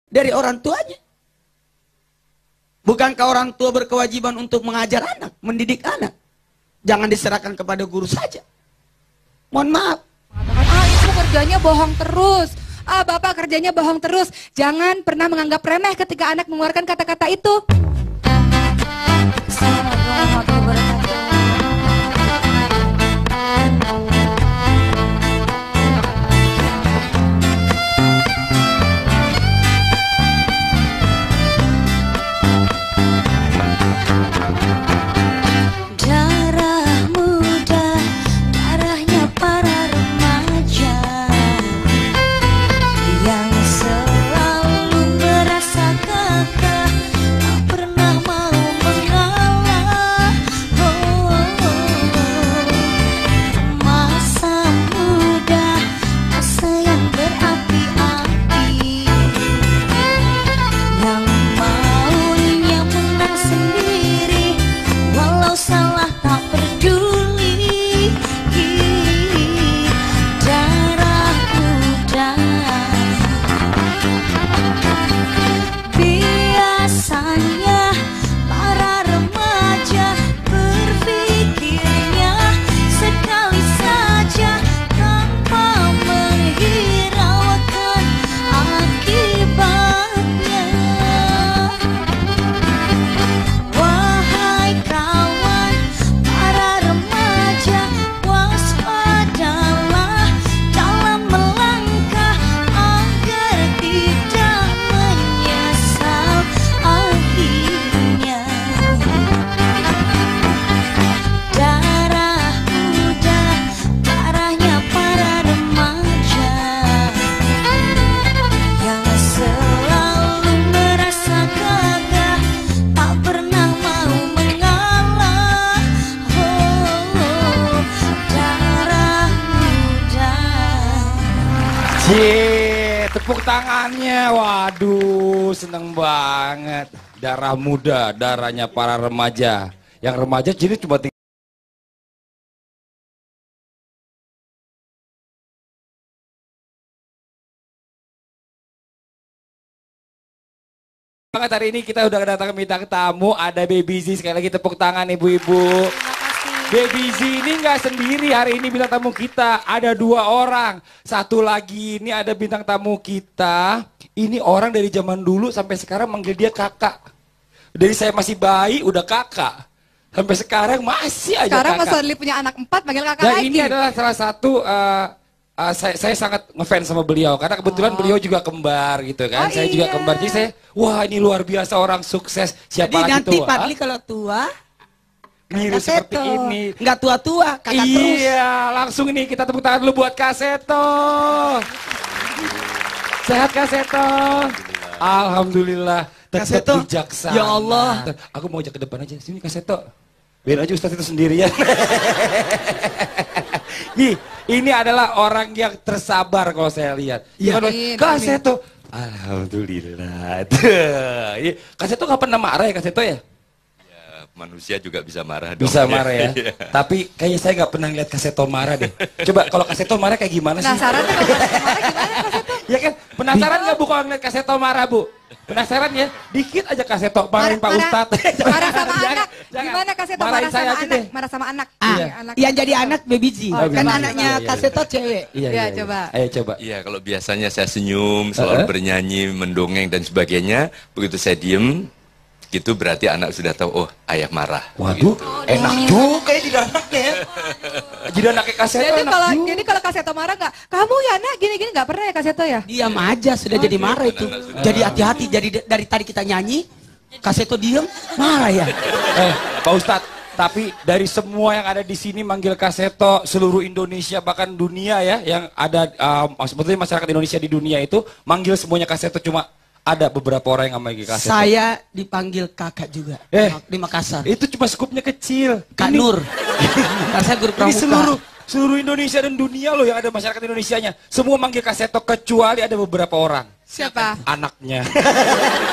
Dari orang tuanya. Bukankah orang tua berkewajiban untuk mengajar anak, mendidik anak? Jangan diserahkan kepada guru saja. Mohon maaf. Ibu kerjanya bohong terus. Bapak kerjanya bohong terus. Jangan pernah menganggap remeh ketika anak mengeluarkan kata-kata itu. Assalamualaikum warahmatullahi wabarakatuh. Tepuk tangannya, waduh seneng banget. Darah muda, darahnya para remaja. Yang remaja jadi cuma banget. Hari ini kita udah kedatangan bintang tamu, ada Baby Z. Sekali lagi tepuk tangan ibu-ibu. Baby Z ini nggak sendiri, hari ini bintang tamu kita ada 2 orang. Satu lagi ini ada bintang tamu kita, ini orang dari zaman dulu sampai sekarang manggil dia kakak. Dari saya masih bayi udah kakak, sampai sekarang masih aja sekarang kakak. Mas Wadli punya anak 4 manggil kakak Dan lagi. ini adalah salah satu, saya sangat ngefans sama beliau, karena kebetulan beliau juga kembar gitu kan. Saya juga kembar, jadi saya, wah ini luar biasa orang sukses. Siapa Jadi lagi nanti tua? Fadli kalau tua, Mirip seperti ini. nggak tua-tua, kakak terus. Iya, langsung nih kita tepuk tangan dulu buat Kak Seto. Sehat Kak Seto? Alhamdulillah. Kak Tetap Seto, bijaksana. ya Allah. Aku mau ajak ke depan aja. Sini Kak Seto. Biar aja Ustaz itu sendirian. Nih, ini adalah orang yang tersabar kalau saya lihat. Ya. Kak Seto. Alhamdulillah. Kak Seto nggak pernah marah ya Kak Seto ya? Manusia juga bisa marah dong. Bisa marah ya. Tapi kayaknya saya nggak pernah lihat Kak Seto marah deh. Coba kalau Kak Seto marah kayak gimana sih? Penasaran tuh kalau Kak Seto marah gimana Kak Seto? Ya kan? Penasaran nggak Bu kalau ngeliat Kak Seto marah Bu? Penasaran ya? Dikit aja Kak Seto marahin Pak Ustadz. Marah sama anak. Gimana Kak Seto Marahin marah saya sama aja anak? deh. Marah sama anak. Yang jadi anak Baby Z, Oh, kan gimana? anaknya Iya, Kak Seto cewek. Iya, coba. Ayo coba. Iya, kalau biasanya saya senyum, selalu bernyanyi, mendongeng dan sebagainya. Begitu saya diem, gitu berarti anak sudah tahu, oh ayah marah. Waduh, enak juga ya jadi anaknya ya. Jadi anaknya Kak Seto Jadi enak kalau juga. jadi kalau Kak Seto marah nggak? Kamu ya nak gini-gini nggak pernah ya Kak Seto ya? Diam aja sudah jadi marah itu. Jadi hati-hati. Jadi dari tadi kita nyanyi, Kak Seto diem, marah ya. Pak Ustadz, tapi dari semua yang ada di sini manggil Kak Seto, seluruh Indonesia bahkan dunia ya, yang ada sebetulnya masyarakat Indonesia di dunia itu manggil semuanya Kak Seto, cuma ada beberapa orang yang nggak manggil Kak Seto. Saya dipanggil kakak juga di Makassar. Itu cuma skupnya kecil. Kak Ini- Nur. Karena saya guru Ini pramuka. seluruh Indonesia dan dunia loh yang ada masyarakat Indonesianya. Semua manggil Kak Seto kecuali ada beberapa orang. Siapa? Anaknya.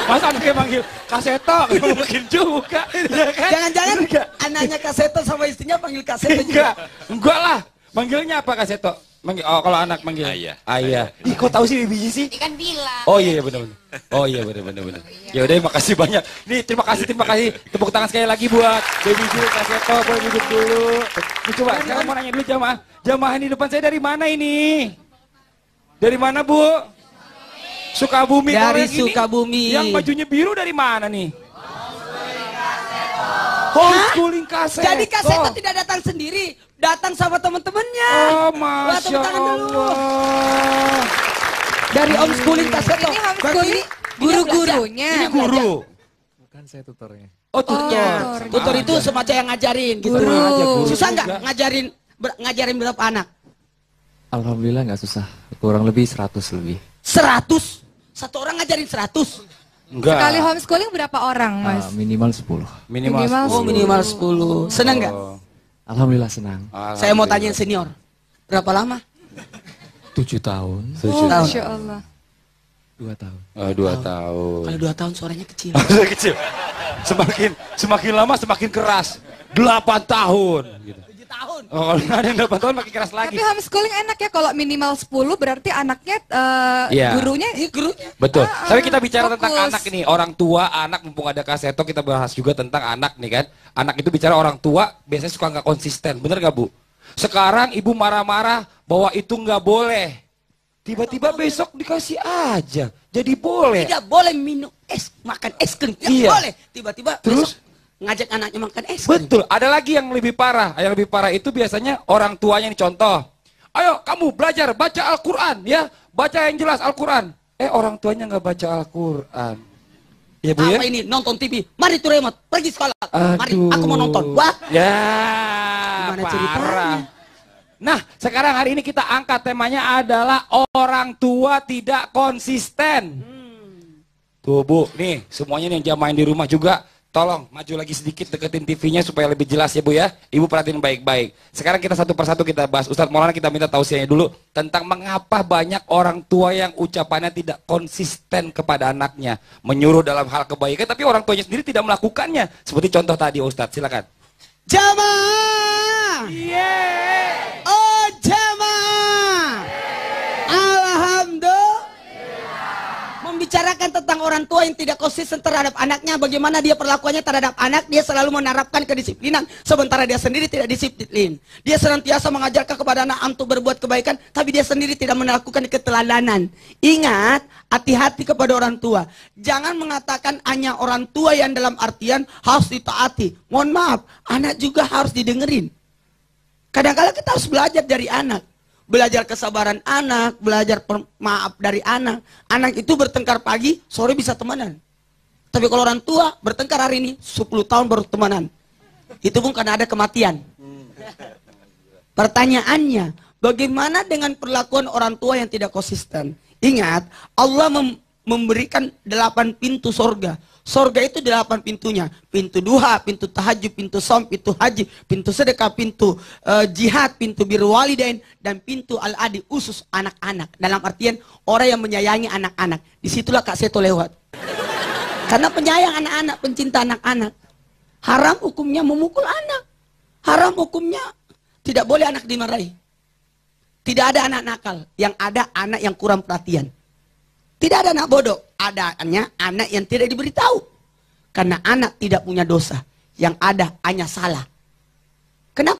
Masa anaknya manggil Kaseto? Mungkin juga. Ya kan? Jangan-jangan anaknya Kaseto sama istrinya panggil Kaseto Enggak. juga. Enggak lah. Manggilnya apa Kaseto? Oh, kalau anak manggil Ayah. Ayah. Ih, kok tahu sih biji sih? Ikan bilang. Oh iya benar-benar. Oh iya benar-benar. Ya udah makasih banyak. Nih terima kasih. Tepuk tangan sekali lagi buat Baby Zul Kaseto. Boleh duduk dulu. Nih, coba sekarang mau nanya dulu jamaah. Jamaah di depan saya dari mana ini? Dari mana Bu? Sukabumi. Dari Kalau yang ini, Sukabumi. Yang bajunya biru dari mana nih? Homeschooling Kaseto. Jadi Kaseto tidak datang sendiri, datang sama teman-temannya. Oh Wah, tepuk Masya tangan dulu. Allah. Dari homeschooling Kaseto. Ini homeschooling Berarti guru-gurunya. Ini Guru. Bukan saya tutornya. Oh tutor. Tutor itu semacam yang ngajarin gitu. Guru. Susah nggak juga. ngajarin berapa anak? Alhamdulillah nggak susah. Kurang lebih 100 lebih. 100. Satu orang ngajarin 100. Enggak. Sekali homeschooling berapa orang, Mas? Minimal 10. Minimal. Minimal 10. Oh minimal 10. Seneng nggak? Alhamdulillah senang. Saya mau tanya yang senior. Berapa lama? 7 tahun. Oh, tahun. Masya Allah. 2 tahun. 2 tahun. Kalau 2 tahun suaranya kecil. Kecil. Semakin lama semakin keras. 8 tahun. Gitu. 7 tahun. Oh, kalau ada yang 8 tahun makin keras lagi. Tapi homeschooling enak ya kalau minimal 10 berarti anaknya Iya. gurunya Ini gurunya. Betul. Tapi kita bicara fokus. tentang anak ini, orang tua, anak mumpung ada Kaseto kita bahas juga tentang anak nih kan. Anak itu bicara orang tua biasanya suka nggak konsisten, bener nggak Bu? Sekarang ibu marah-marah bahwa itu nggak boleh. Tiba-tiba besok dikasih aja, jadi boleh. Tidak boleh minum es, makan es krim. Tidak Iya. boleh. Tiba-tiba Terus? besok ngajak anaknya makan es krim. Betul. Ada lagi yang lebih parah. Yang lebih parah itu biasanya orang tuanya nih contoh. Ayo kamu belajar baca Al-Quran ya, baca yang jelas Al-Quran. Orang tuanya nggak baca Al-Quran. Ya Bu ya? Apa ini? Nonton TV. Mari tuh remote, pergi sekolah. Mari, Aduh. aku mau nonton. Wah, Ya, Gimana parah. ceritanya? Nah, sekarang hari ini kita angkat temanya adalah orang tua tidak konsisten. Tuh Bu, nih semuanya nih yang jamaah di rumah juga, tolong maju lagi sedikit deketin TV-nya supaya lebih jelas ya Bu ya. Ibu perhatiin baik-baik. Sekarang kita satu persatu kita bahas. Ustadz Maulana kita minta tausiahnya dulu tentang mengapa banyak orang tua yang ucapannya tidak konsisten kepada anaknya. Menyuruh dalam hal kebaikan, tapi orang tuanya sendiri tidak melakukannya. Seperti contoh tadi Ustadz, silakan. jamaah. Oh, jamaah. Alhamdulillah. Membicarakan tentang orang tua yang tidak konsisten terhadap anaknya, bagaimana dia perlakuannya terhadap anak, dia selalu menerapkan kedisiplinan, sementara dia sendiri tidak disiplin. Dia senantiasa mengajarkan kepada anak untuk berbuat kebaikan, tapi dia sendiri tidak melakukan keteladanan. Ingat, hati-hati kepada orang tua. Jangan mengatakan hanya orang tua yang dalam artian harus ditaati. Mohon maaf, anak juga harus didengerin. Kadang-kadang kita harus belajar dari anak. Belajar kesabaran anak, belajar maaf dari anak. Anak itu bertengkar pagi, sore bisa temanan. Tapi kalau orang tua bertengkar hari ini, 10 tahun baru temanan. Itu pun karena ada kematian. Pertanyaannya, bagaimana dengan perlakuan orang tua yang tidak konsisten? Ingat, Allah memberikan 8 pintu sorga. Sorga itu 8 pintunya. Pintu duha, pintu tahajud, pintu som, pintu haji, pintu sedekah, pintu jihad, pintu birrul walidain, dan pintu al-adi, usus anak-anak. Dalam artian orang yang menyayangi anak-anak. Disitulah Kak Seto lewat. Karena penyayang anak-anak, pencinta anak-anak. Haram hukumnya memukul anak. Haram hukumnya tidak boleh anak dimarahi. Tidak ada anak nakal. Yang ada anak yang kurang perhatian. Tidak ada anak bodoh, adanya anak yang tidak diberitahu. Karena anak tidak punya dosa, yang ada hanya salah. Kenapa?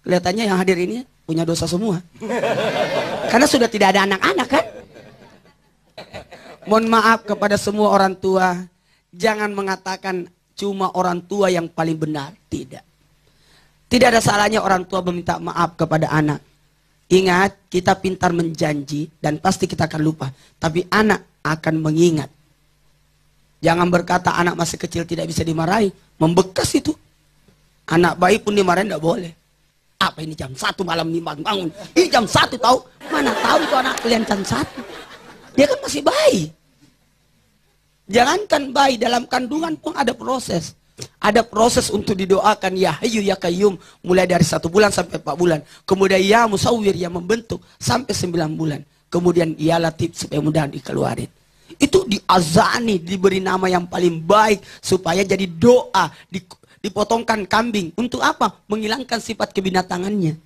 Kelihatannya yang hadir ini punya dosa semua. Karena sudah tidak ada anak-anak kan? Mohon maaf kepada semua orang tua, jangan mengatakan cuma orang tua yang paling benar. Tidak. Tidak ada salahnya orang tua meminta maaf kepada anak. Ingat, kita pintar menjanji dan pasti kita akan lupa. Tapi anak akan mengingat. Jangan berkata anak masih kecil tidak bisa dimarahi. Membekas itu. Anak bayi pun dimarahin tidak boleh. Apa ini jam 1 malam nih bangun? Ini jam 1 tahu? Mana tahu itu anak kalian jam 1. Dia kan masih bayi. Jangankan bayi, dalam kandungan pun ada proses. Ada proses untuk didoakan, ya Hayyu ya Qayyum, mulai dari 1 bulan sampai 4 bulan. Kemudian ya Musawwir, yang membentuk, sampai 9 bulan. Kemudian ya Latif, supaya mudah dikeluarin. Itu diazani, diberi nama yang paling baik, supaya jadi doa, dipotongkan kambing. Untuk apa? Menghilangkan sifat kebinatangannya.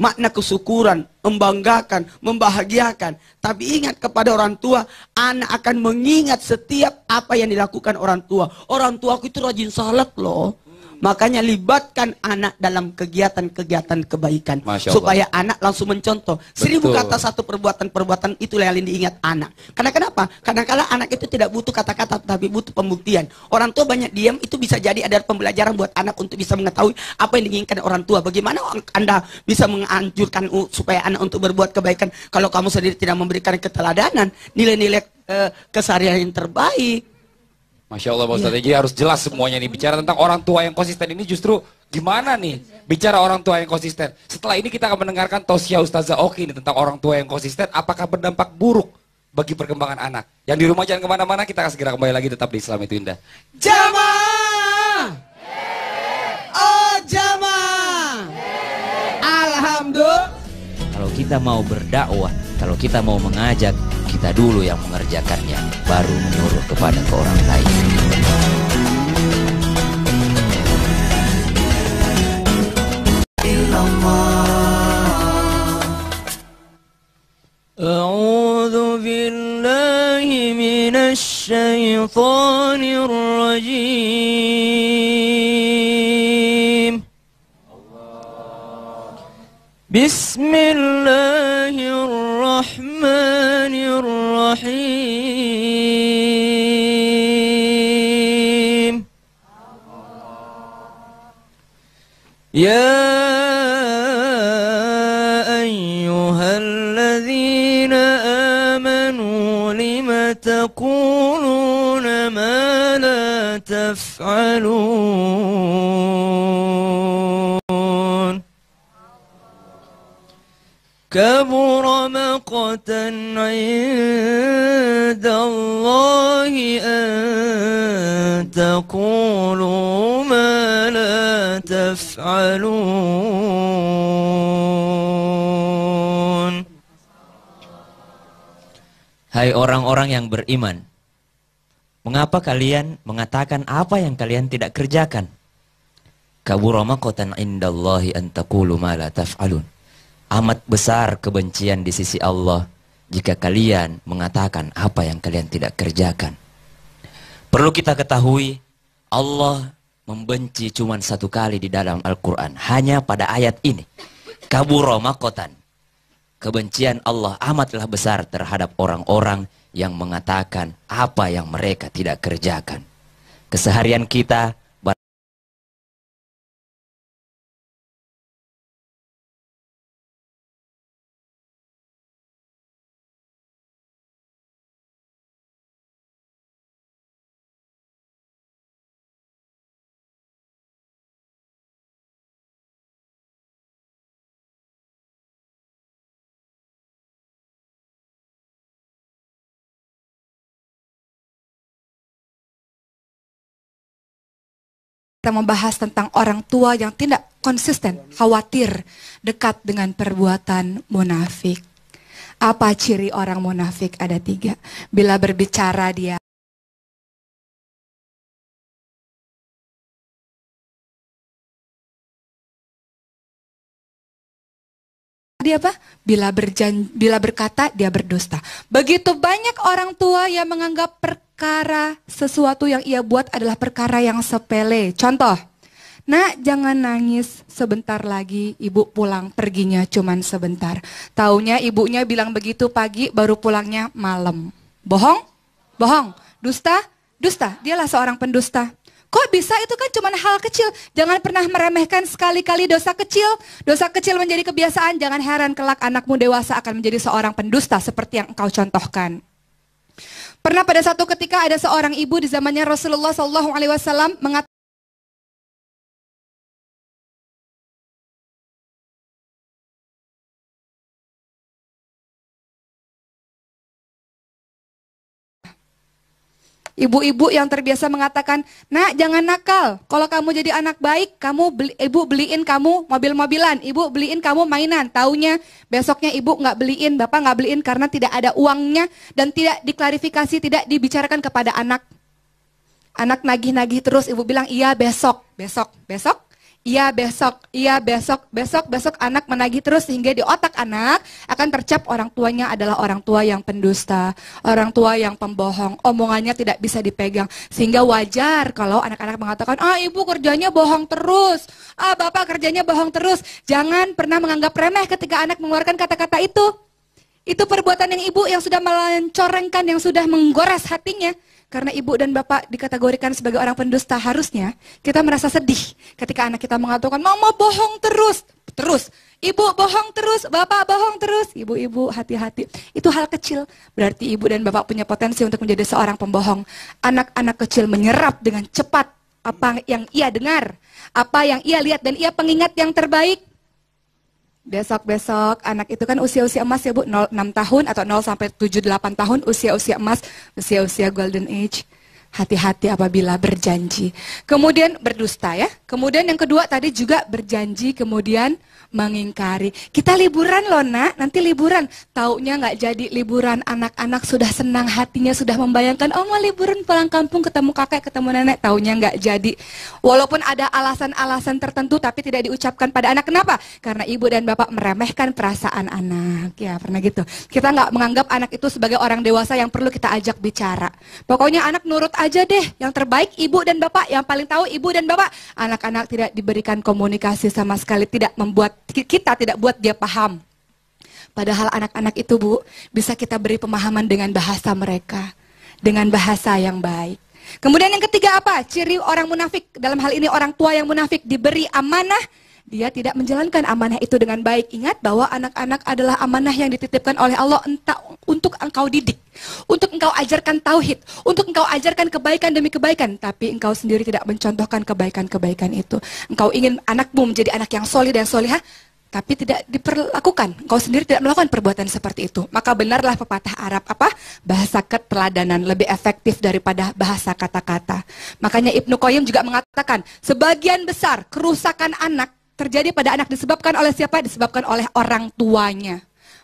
Makna kesyukuran, membanggakan, membahagiakan. Tapi ingat, kepada orang tua, anak akan mengingat setiap apa yang dilakukan orang tua. Orang tuaku itu rajin salat loh. Makanya libatkan anak dalam kegiatan-kegiatan kebaikan. Supaya anak langsung mencontoh. 1000 kata satu perbuatan-perbuatan itulah yang diingat anak. Karena kenapa? Kadang-kala anak itu tidak butuh kata-kata, tapi butuh pembuktian. Orang tua banyak diam, itu bisa jadi ada pembelajaran buat anak untuk bisa mengetahui apa yang diinginkan orang tua. Bagaimana Anda bisa menganjurkan supaya anak untuk berbuat kebaikan kalau kamu sendiri tidak memberikan keteladanan, nilai-nilai keseharian yang terbaik. Masya Allah Pak Ustadz, jadi harus jelas semuanya nih. Bicara tentang orang tua yang konsisten ini justru gimana nih? Bicara orang tua yang konsisten. Setelah ini kita akan mendengarkan tausiah Ustazah Oki ini tentang orang tua yang konsisten. Apakah berdampak buruk bagi perkembangan anak? Yang di rumah jangan kemana-mana, kita akan segera kembali lagi tetap di Islam Itu Indah. Jamaah! Oh jamaah! Alhamdulillah. Kalau kita mau berdakwah, kalau kita mau mengajak, kita dulu yang mengerjakannya, baru menyuruh kepada ke orang lain. A'udzu billahi minasy syaithanir rajim. Bismillahirrahmanirrahim. Ya ayyuhalladzina amanu lima taquluna ma la taf'alun. كبر مقتا عند الله أن تقولوا ما لا تفعلون. Hai orang-orang yang beriman, mengapa kalian mengatakan apa yang kalian tidak kerjakan? Kabura maqtan indallahi an taqulu ma la taf'alun. Amat besar kebencian di sisi Allah jika kalian mengatakan apa yang kalian tidak kerjakan. Perlu kita ketahui, Allah membenci cuma 1 kali di dalam Al-Quran, hanya pada ayat ini. Kabura maqtan. Kebencian Allah amatlah besar terhadap orang-orang yang mengatakan apa yang mereka tidak kerjakan. Keseharian kita kita membahas tentang orang tua yang tidak konsisten, khawatir, dekat dengan perbuatan munafik. Apa ciri orang munafik? Ada 3. Bila berbicara dia apa? Bila berkata dia berdusta. Begitu banyak orang tua yang menganggap perkara sesuatu yang ia buat adalah perkara yang sepele. Contoh, nak jangan nangis, sebentar lagi ibu pulang, perginya cuman sebentar. Taunya ibunya bilang begitu pagi, baru pulangnya malam. Bohong? Bohong. Dusta? Dusta. Dialah seorang pendusta. Kok bisa? Itu kan cuma hal kecil. Jangan pernah meremehkan sekali-kali dosa kecil. Dosa kecil menjadi kebiasaan. Jangan heran kelak anakmu dewasa akan menjadi seorang pendusta seperti yang engkau contohkan. Pernah pada satu ketika ada seorang ibu di zamannya Rasulullah SAW mengatakan, Ibu-ibu yang terbiasa mengatakan, "Nak, jangan nakal. Kalau kamu jadi anak baik, ibu beliin kamu mobil-mobilan, ibu beliin kamu mainan." Taunya besoknya ibu nggak beliin, bapak nggak beliin karena tidak ada uangnya dan tidak diklarifikasi, tidak dibicarakan kepada anak. Anak nagih-nagih terus, ibu bilang, "Iya besok, besok, besok." Iya besok, iya besok, besok anak menagih terus sehingga di otak anak akan tercap orang tuanya adalah orang tua yang pendusta, orang tua yang pembohong, omongannya tidak bisa dipegang. Sehingga wajar kalau anak-anak mengatakan, ibu kerjanya bohong terus, bapak kerjanya bohong terus. Jangan pernah menganggap remeh ketika anak mengeluarkan kata-kata itu. Itu perbuatan yang ibu yang sudah mencorengkan, yang sudah menggores hatinya. Karena ibu dan bapak dikategorikan sebagai orang pendusta, harusnya kita merasa sedih ketika anak kita mengatakan, "Mama bohong terus." Terus, ibu bohong terus, bapak bohong terus. Ibu-ibu hati-hati, itu hal kecil. Berarti ibu dan bapak punya potensi untuk menjadi seorang pembohong. Anak-anak kecil menyerap dengan cepat apa yang ia dengar, apa yang ia lihat, dan ia pengingat yang terbaik. Besok-besok anak itu kan usia-usia emas ya Bu, 6 tahun atau 0 sampai 7-8 tahun, usia-usia emas, usia-usia golden age. Hati-hati apabila berjanji. Kemudian berdusta ya. Kemudian yang kedua tadi juga berjanji kemudian mengingkari. Kita liburan loh nak, nanti liburan. Taunya nggak jadi liburan, anak-anak sudah senang hatinya, sudah membayangkan, mau liburan pulang kampung ketemu kakek, ketemu nenek. Taunya nggak jadi. Walaupun ada alasan-alasan tertentu tapi tidak diucapkan pada anak. Kenapa? Karena ibu dan bapak meremehkan perasaan anak. Ya pernah gitu. Kita nggak menganggap anak itu sebagai orang dewasa yang perlu kita ajak bicara. Pokoknya anak nurut aja deh, yang terbaik ibu dan bapak, yang paling tahu ibu dan bapak. Anak-anak tidak diberikan komunikasi sama sekali, tidak membuat kita tidak buat dia paham. Padahal anak-anak itu Bu, bisa kita beri pemahaman dengan bahasa mereka, dengan bahasa yang baik. Kemudian yang ketiga apa? Ciri orang munafik, dalam hal ini orang tua yang munafik, diberi amanah, dia tidak menjalankan amanah itu dengan baik. Ingat bahwa anak-anak adalah amanah yang dititipkan oleh Allah entah untuk engkau didik, untuk engkau ajarkan tauhid, untuk engkau ajarkan kebaikan demi kebaikan, tapi engkau sendiri tidak mencontohkan kebaikan-kebaikan itu. Engkau ingin anakmu menjadi anak yang solih dan solihah, tapi tidak diperlakukan. Engkau sendiri tidak melakukan perbuatan seperti itu. Maka benarlah pepatah Arab apa? Bahasa keteladanan lebih efektif daripada bahasa kata-kata. Makanya Ibnu Qayyim juga mengatakan, sebagian besar kerusakan anak terjadi pada anak disebabkan oleh siapa? Disebabkan oleh orang tuanya.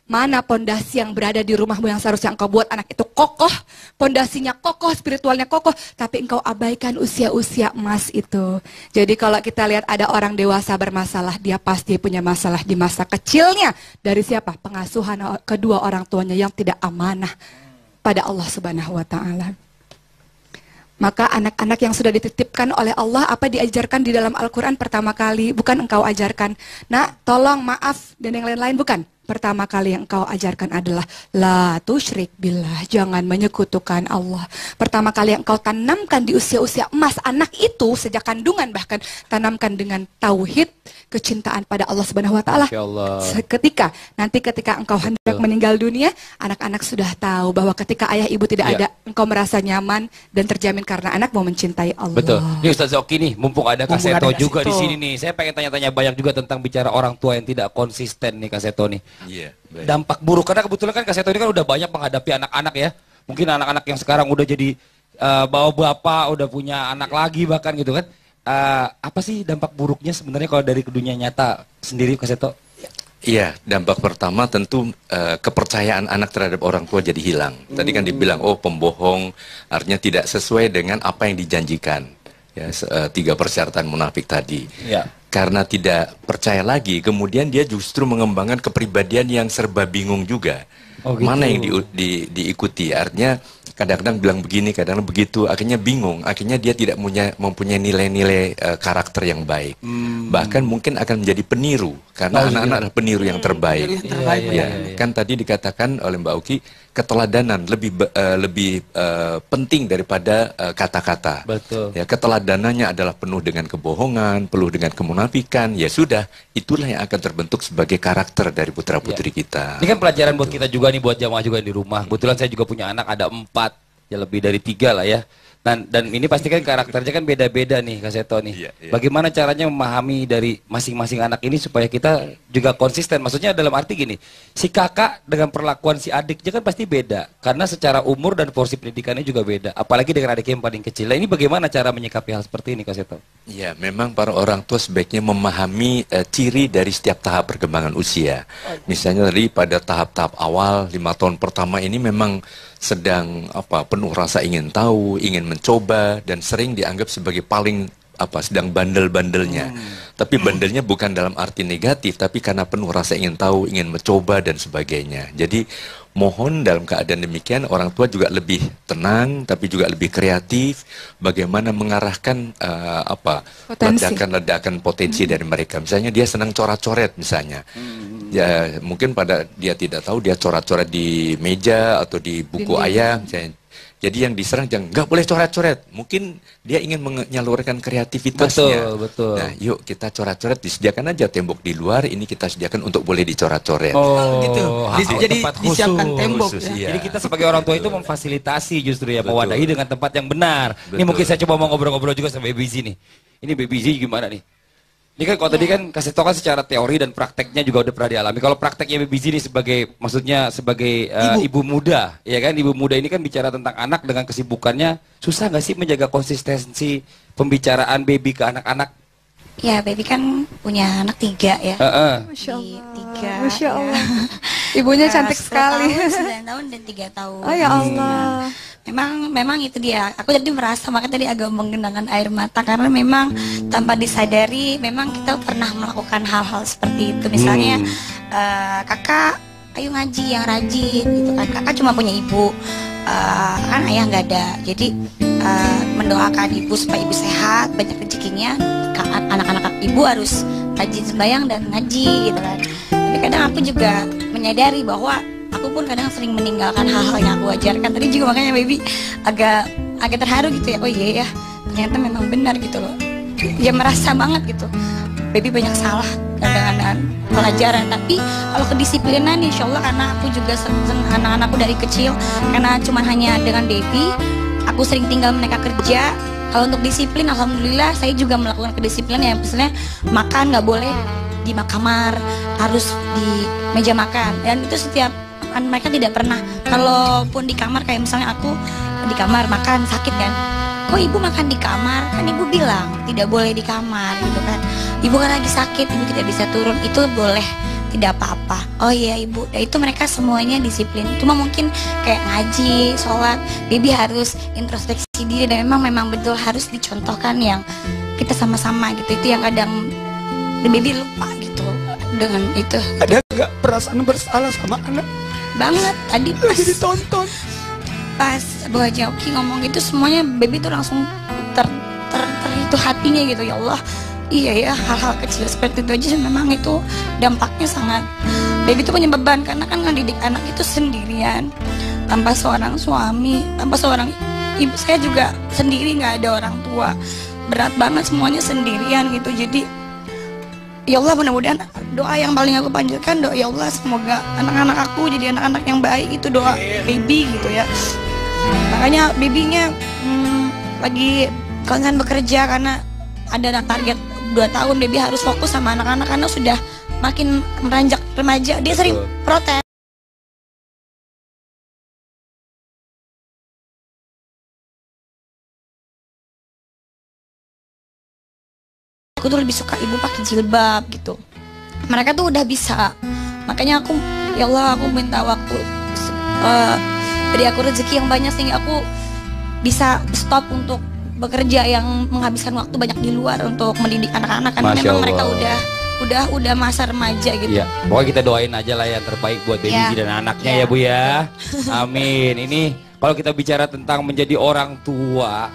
Mana pondasi yang berada di rumahmu yang seharusnya engkau buat anak itu kokoh, pondasinya kokoh, spiritualnya kokoh, tapi engkau abaikan usia-usia emas itu. Jadi kalau kita lihat ada orang dewasa bermasalah, dia pasti punya masalah di masa kecilnya. Dari siapa? Pengasuhan kedua orang tuanya yang tidak amanah pada Allah Subhanahu wa Ta'ala. Maka anak-anak yang sudah dititipkan oleh Allah, apa diajarkan di dalam Al-Quran pertama kali? Bukan engkau ajarkan, nak tolong maaf dan yang lain-lain, bukan. Pertama kali yang engkau ajarkan adalah la tusyrik billah, jangan menyekutukan Allah. Pertama kali yang engkau tanamkan di usia-usia emas anak itu, sejak kandungan bahkan, tanamkan dengan tauhid, kecintaan pada Allah Subhanahu wa Ta'ala. Ketika engkau hendak meninggal dunia, anak-anak sudah tahu bahwa ketika ayah ibu tidak ada, engkau merasa nyaman dan terjamin karena anak mau mencintai Allah. Betul. Ini Ustaz Zoki nih, mumpung ada Kak Seto juga di sini nih. Saya pengen tanya-tanya banyak juga tentang bicara orang tua yang tidak konsisten nih Kak Seto nih. Iya, baik. Dampak buruk, karena kebetulan kan Kak Seto ini kan udah banyak menghadapi anak-anak ya. Mungkin anak-anak yang sekarang udah jadi bawa bapak, udah punya anak lagi bahkan gitu kan. Apa sih dampak buruknya sebenarnya kalau dari dunia nyata sendiri Kak Seto? Iya, dampak pertama tentu kepercayaan anak terhadap orang tua jadi hilang. Tadi kan dibilang, pembohong, artinya tidak sesuai dengan apa yang dijanjikan. Ya, 3 persyaratan munafik tadi. Ya. Karena tidak percaya lagi, kemudian dia justru mengembangkan kepribadian yang serba bingung juga. Oh, gitu. Mana yang diikuti, artinya kadang-kadang bilang begini, kadang-kadang begitu, akhirnya bingung, akhirnya dia tidak mempunyai nilai-nilai karakter yang baik. Bahkan mungkin akan menjadi peniru, karena anak-anak adalah peniru yang terbaik. Kan tadi dikatakan oleh Mbak Uki, keteladanan lebih penting daripada kata-kata. Betul. Ya, keteladanannya adalah penuh dengan kebohongan, penuh dengan kemunafikan. Ya sudah, itulah yang akan terbentuk sebagai karakter dari putra-putri kita. Ini kan pelajaran buat kita juga nih, buat jamaah juga di rumah. Kebetulan saya juga punya anak, ada 4, ya lebih dari 3 lah ya. Dan ini pasti kan karakternya kan beda-beda nih Kak Seto nih. Iya, iya. Bagaimana caranya memahami dari masing-masing anak ini supaya kita juga konsisten? Maksudnya dalam arti gini, si kakak dengan perlakuan si adiknya kan pasti beda. Karena secara umur dan porsi pendidikannya juga beda. Apalagi dengan adiknya yang paling kecil. Nah, ini bagaimana cara menyikapi hal seperti ini Kak Seto? Ya, memang para orang tua sebaiknya memahami ciri dari setiap tahap perkembangan usia. Misalnya tadi pada tahap-tahap awal 5 tahun pertama ini memang sedang penuh rasa ingin tahu, ingin mencoba, dan sering dianggap sebagai paling sedang bandel-bandelnya. Tapi bandelnya bukan dalam arti negatif, tapi karena penuh rasa ingin tahu, ingin mencoba dan sebagainya. Jadi mohon dalam keadaan demikian orang tua juga lebih tenang, tapi juga lebih kreatif. Bagaimana mengarahkan ledakan-ledakan potensi dari mereka. Misalnya dia senang coret-coret misalnya. Ya mungkin pada dia tidak tahu dia coret-coret di meja atau di buku ayah misalnya. Jadi yang diserang jangan nggak boleh coret-coret. Mungkin dia ingin menyalurkan kreativitasnya. Betul. Nah, yuk kita coret-coret, disediakan aja tembok di luar, ini kita sediakan untuk boleh dicoret-coret. Oh, gitu. Jadi tempat disiapkan tembok khusus, ya. iya. Jadi kita sebagai orang tua itu memfasilitasi justru ya, mewadahi dengan tempat yang benar. Ini Betul. mungkin saya coba mau ngobrol-ngobrol juga sama Baby Z nih. Ini Baby Z gimana nih? Ini kan kalau tadi kan kasih tau kan secara teori dan prakteknya juga udah pernah dialami. Kalau prakteknya Baby Z ini sebagai ibu muda, ya kan? Ibu muda ini kan bicara tentang anak dengan kesibukannya. Susah nggak sih menjaga konsistensi pembicaraan Baby ke anak-anak? Ya, Baby kan punya anak 3 ya. Masya Allah. Tiga, Masya ya. Allah. Ibunya cantik 10 sekali. tahun, 9 tahun dan 3 tahun. Oh ya Allah. Memang itu dia. Aku tadi merasa, makanya tadi agak menggenangkan air mata karena memang tanpa disadari memang kita pernah melakukan hal-hal seperti itu. Misalnya kakak, ayo ngaji yang rajin gitu kan. Kakak cuma punya ibu, kan ayah nggak ada. Jadi mendoakan ibu supaya ibu sehat, banyak rezekinya. Anak-anak ibu harus rajin sembahyang dan ngaji gitu kan. Tapi kadang aku juga menyadari bahwa aku pun kadang sering meninggalkan hal-hal yang aku ajarkan. Tadi juga makanya Baby agak terharu gitu ya. Oh iya ya, ternyata memang benar gitu loh. Ya merasa banget gitu. Baby banyak salah dengan pelajaran. Tapi kalau kedisiplinan, insya Allah karena aku juga senang anak-anakku dari kecil. Karena cuma hanya dengan Baby, aku sering tinggal mereka kerja. Kalau untuk disiplin, alhamdulillah saya juga melakukan kedisiplinan ya. Misalnya makan nggak boleh di kamar, harus di meja makan. Dan itu setiap mereka tidak pernah, kalaupun di kamar kayak misalnya aku di kamar makan sakit kan, kok ibu makan di kamar, kan ibu bilang tidak boleh di kamar gitu kan, ibu kan lagi sakit, ibu tidak bisa turun, itu boleh, tidak apa-apa. Oh iya ibu, nah, itu mereka semuanya disiplin. Cuma mungkin kayak ngaji, sholat, Baby harus introspeksi diri dan memang betul harus dicontohkan yang kita sama-sama gitu. Itu yang kadang Baby lupa gitu dengan itu. Ada nggak perasaan bersalah sama anak? Banget tadi pas Lagi ditonton. pas Bu Haji Oki ngomong gitu, semuanya Baby tuh langsung itu hatinya gitu. Ya Allah, iya ya, hal-hal kecil seperti itu aja memang itu dampaknya sangat. Baby tuh punya beban karena kan ngedidik anak itu sendirian, tanpa seorang suami, tanpa seorang ibu. Saya juga sendiri, nggak ada orang tua, berat banget semuanya sendirian gitu. Jadi ya Allah, mudah-mudahan doa yang paling aku panjatkan, doa ya Allah semoga anak-anak aku jadi anak-anak yang baik. Itu doa Baby gitu ya. Makanya Babynya lagi konsen bekerja karena ada target 2 tahun Baby harus fokus sama anak-anak karena sudah makin meranjak remaja. Dia sering protes. Aku tuh lebih suka ibu pakai jilbab gitu. Mereka tuh udah bisa. Makanya aku, ya Allah, aku minta waktu, beri aku rezeki yang banyak sehingga aku bisa stop untuk bekerja yang menghabiskan waktu banyak di luar untuk mendidik anak-anak karena Masya memang mereka Allah. udah masa remaja gitu. Iya, pokoknya kita doain aja lah yang terbaik buat Baby Ya. Z dan anaknya Ya. ya Bu ya. Amin. Ini kalau kita bicara tentang menjadi orang tua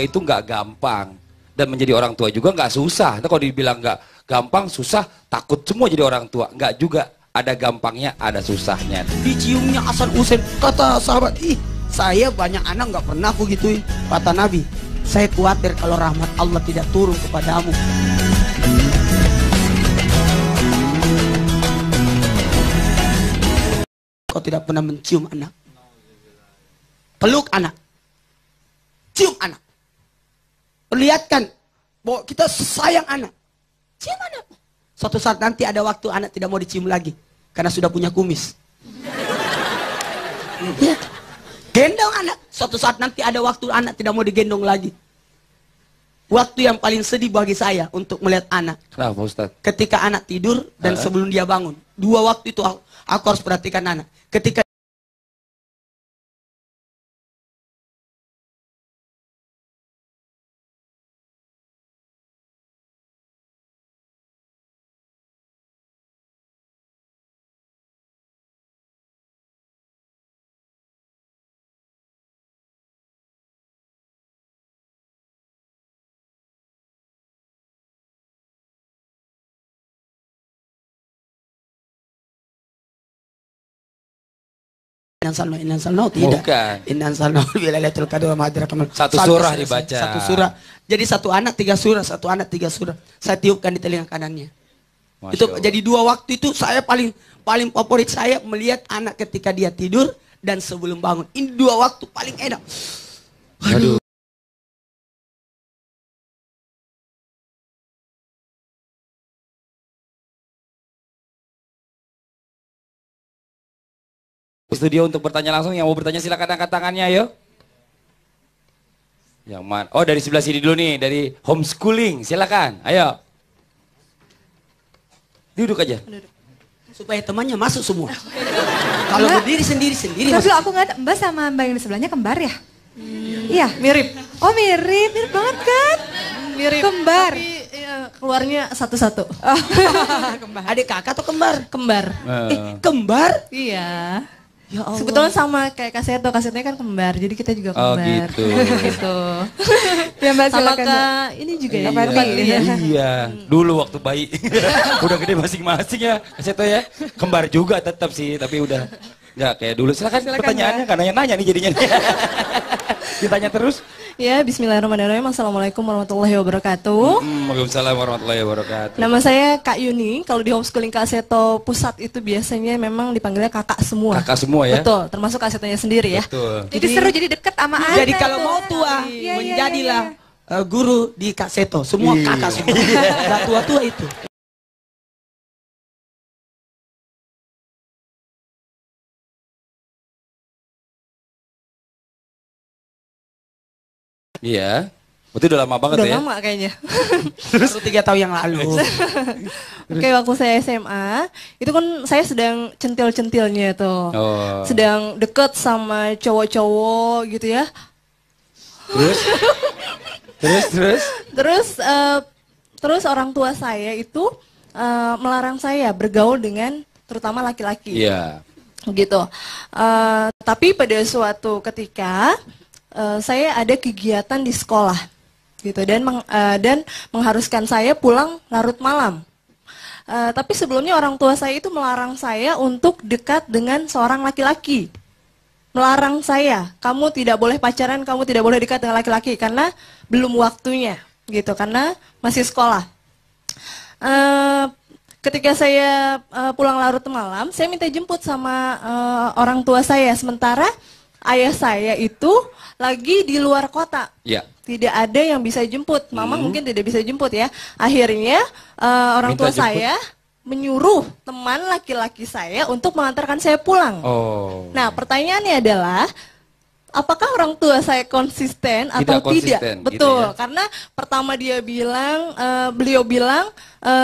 itu nggak gampang. Dan menjadi orang tua juga nggak susah. Nah, kalau dibilang nggak gampang, susah, takut semua jadi orang tua. Nggak juga. Ada gampangnya, ada susahnya. Diciumnya Hasan Hussein, kata sahabat, ih saya banyak anak nggak pernah aku gituin. Kata Nabi, saya khawatir kalau rahmat Allah tidak turun kepadamu. Kau tidak pernah mencium anak, peluk anak, Bahwa kita sayang anak. Cium anak. Suatu saat nanti ada waktu anak tidak mau dicium lagi. Karena sudah punya kumis. Ya. Gendong anak. Suatu saat nanti ada waktu anak tidak mau digendong lagi. Waktu yang paling sedih bagi saya untuk melihat anak. Kenapa Ustaz? Ketika anak tidur dan sebelum dia bangun. 2 waktu itu aku harus perhatikan anak. Ketika Innan salnahu tidak. Bukan. Innan salnahu bila lailatul qadar wa madraka mal. Satu surah dibaca. Satu surah. Jadi satu anak 3 surah, satu anak 3 surah. Saya tiupkan di telinga kanannya. Masya Itu Allah. jadi 2 waktu itu saya paling favorit saya melihat anak ketika dia tidur dan sebelum bangun. Ini 2 waktu paling enak. Aduh. Studio untuk bertanya langsung, yang mau bertanya silakan angkat tangannya ayo. Yang mana? Oh dari sebelah sini dulu nih, dari homeschooling, silakan, ayo. Duduk aja. Supaya temannya masuk semua. Kalau berdiri sendiri-sendiri. Tapi aku nggak, Mbak sama Mbak yang di sebelahnya kembar ya? Iya, Mirip. Oh mirip banget kan? Mirip. Kembar. Tapi keluarnya satu-satu. Adik kakak atau kembar? Kembar. Kembar? Iya. Ya Allah. Sebetulnya sama kayak Kasetnya kan kembar, jadi kita juga Oh, kembar. gitu. Gitu. Ya Mbak Sama silakan. Kak ini juga ya. Kak Fadli. Iya, dulu waktu bayi. Udah gede masing-masing ya, Kaseto ya. Kembar juga tetap sih, tapi udah nggak kayak dulu. Silakan pertanyaannya, kan nanya-nanya nih jadinya. Ditanya terus. Ya, bismillahirrahmanirrahim. Assalamualaikum warahmatullahi wabarakatuh. Waalaikumsalam warahmatullahi wabarakatuh. Nama saya Kak Yuni. Kalau di homeschooling Kaseto Pusat itu biasanya memang dipanggilnya kakak semua. Kakak semua ya? Betul, termasuk Kasetonya sendiri ya. Betul. Jadi seru, jadi deket sama anak. Jadi kalau mau tua, Iya, iya, menjadilah iya, guru di Kak Seto. Semua Iya. kakak semua. Gak tua-tua itu. Iya. Itu udah lama banget Udah ya. lama kayaknya. Baru 3 tahun yang lalu. Oke, waktu saya SMA, itu kan saya sedang centil-centilnya tuh. Oh. Sedang deket sama cowok-cowok gitu ya. Terus? Terus orang tua saya itu melarang saya bergaul dengan terutama laki-laki. Iya. Gitu. Tapi pada suatu ketika saya ada kegiatan di sekolah gitu dan mengharuskan saya pulang larut malam. Tapi sebelumnya orang tua saya itu melarang saya untuk dekat dengan seorang laki-laki. Melarang saya, kamu tidak boleh pacaran, kamu tidak boleh dekat dengan laki-laki karena belum waktunya gitu, karena masih sekolah. Ketika saya pulang larut malam, saya minta jemput sama orang tua saya, sementara ayah saya itu lagi di luar kota. Iya. Tidak ada yang bisa jemput. Mama mungkin tidak bisa jemput ya. Akhirnya orang Minta tua jemput. saya menyuruh teman laki-laki saya untuk mengantarkan saya pulang. Oh. Nah, pertanyaannya adalah apakah orang tua saya konsisten atau Tidak konsisten, tidak? gitu Betul, ya. karena pertama beliau bilang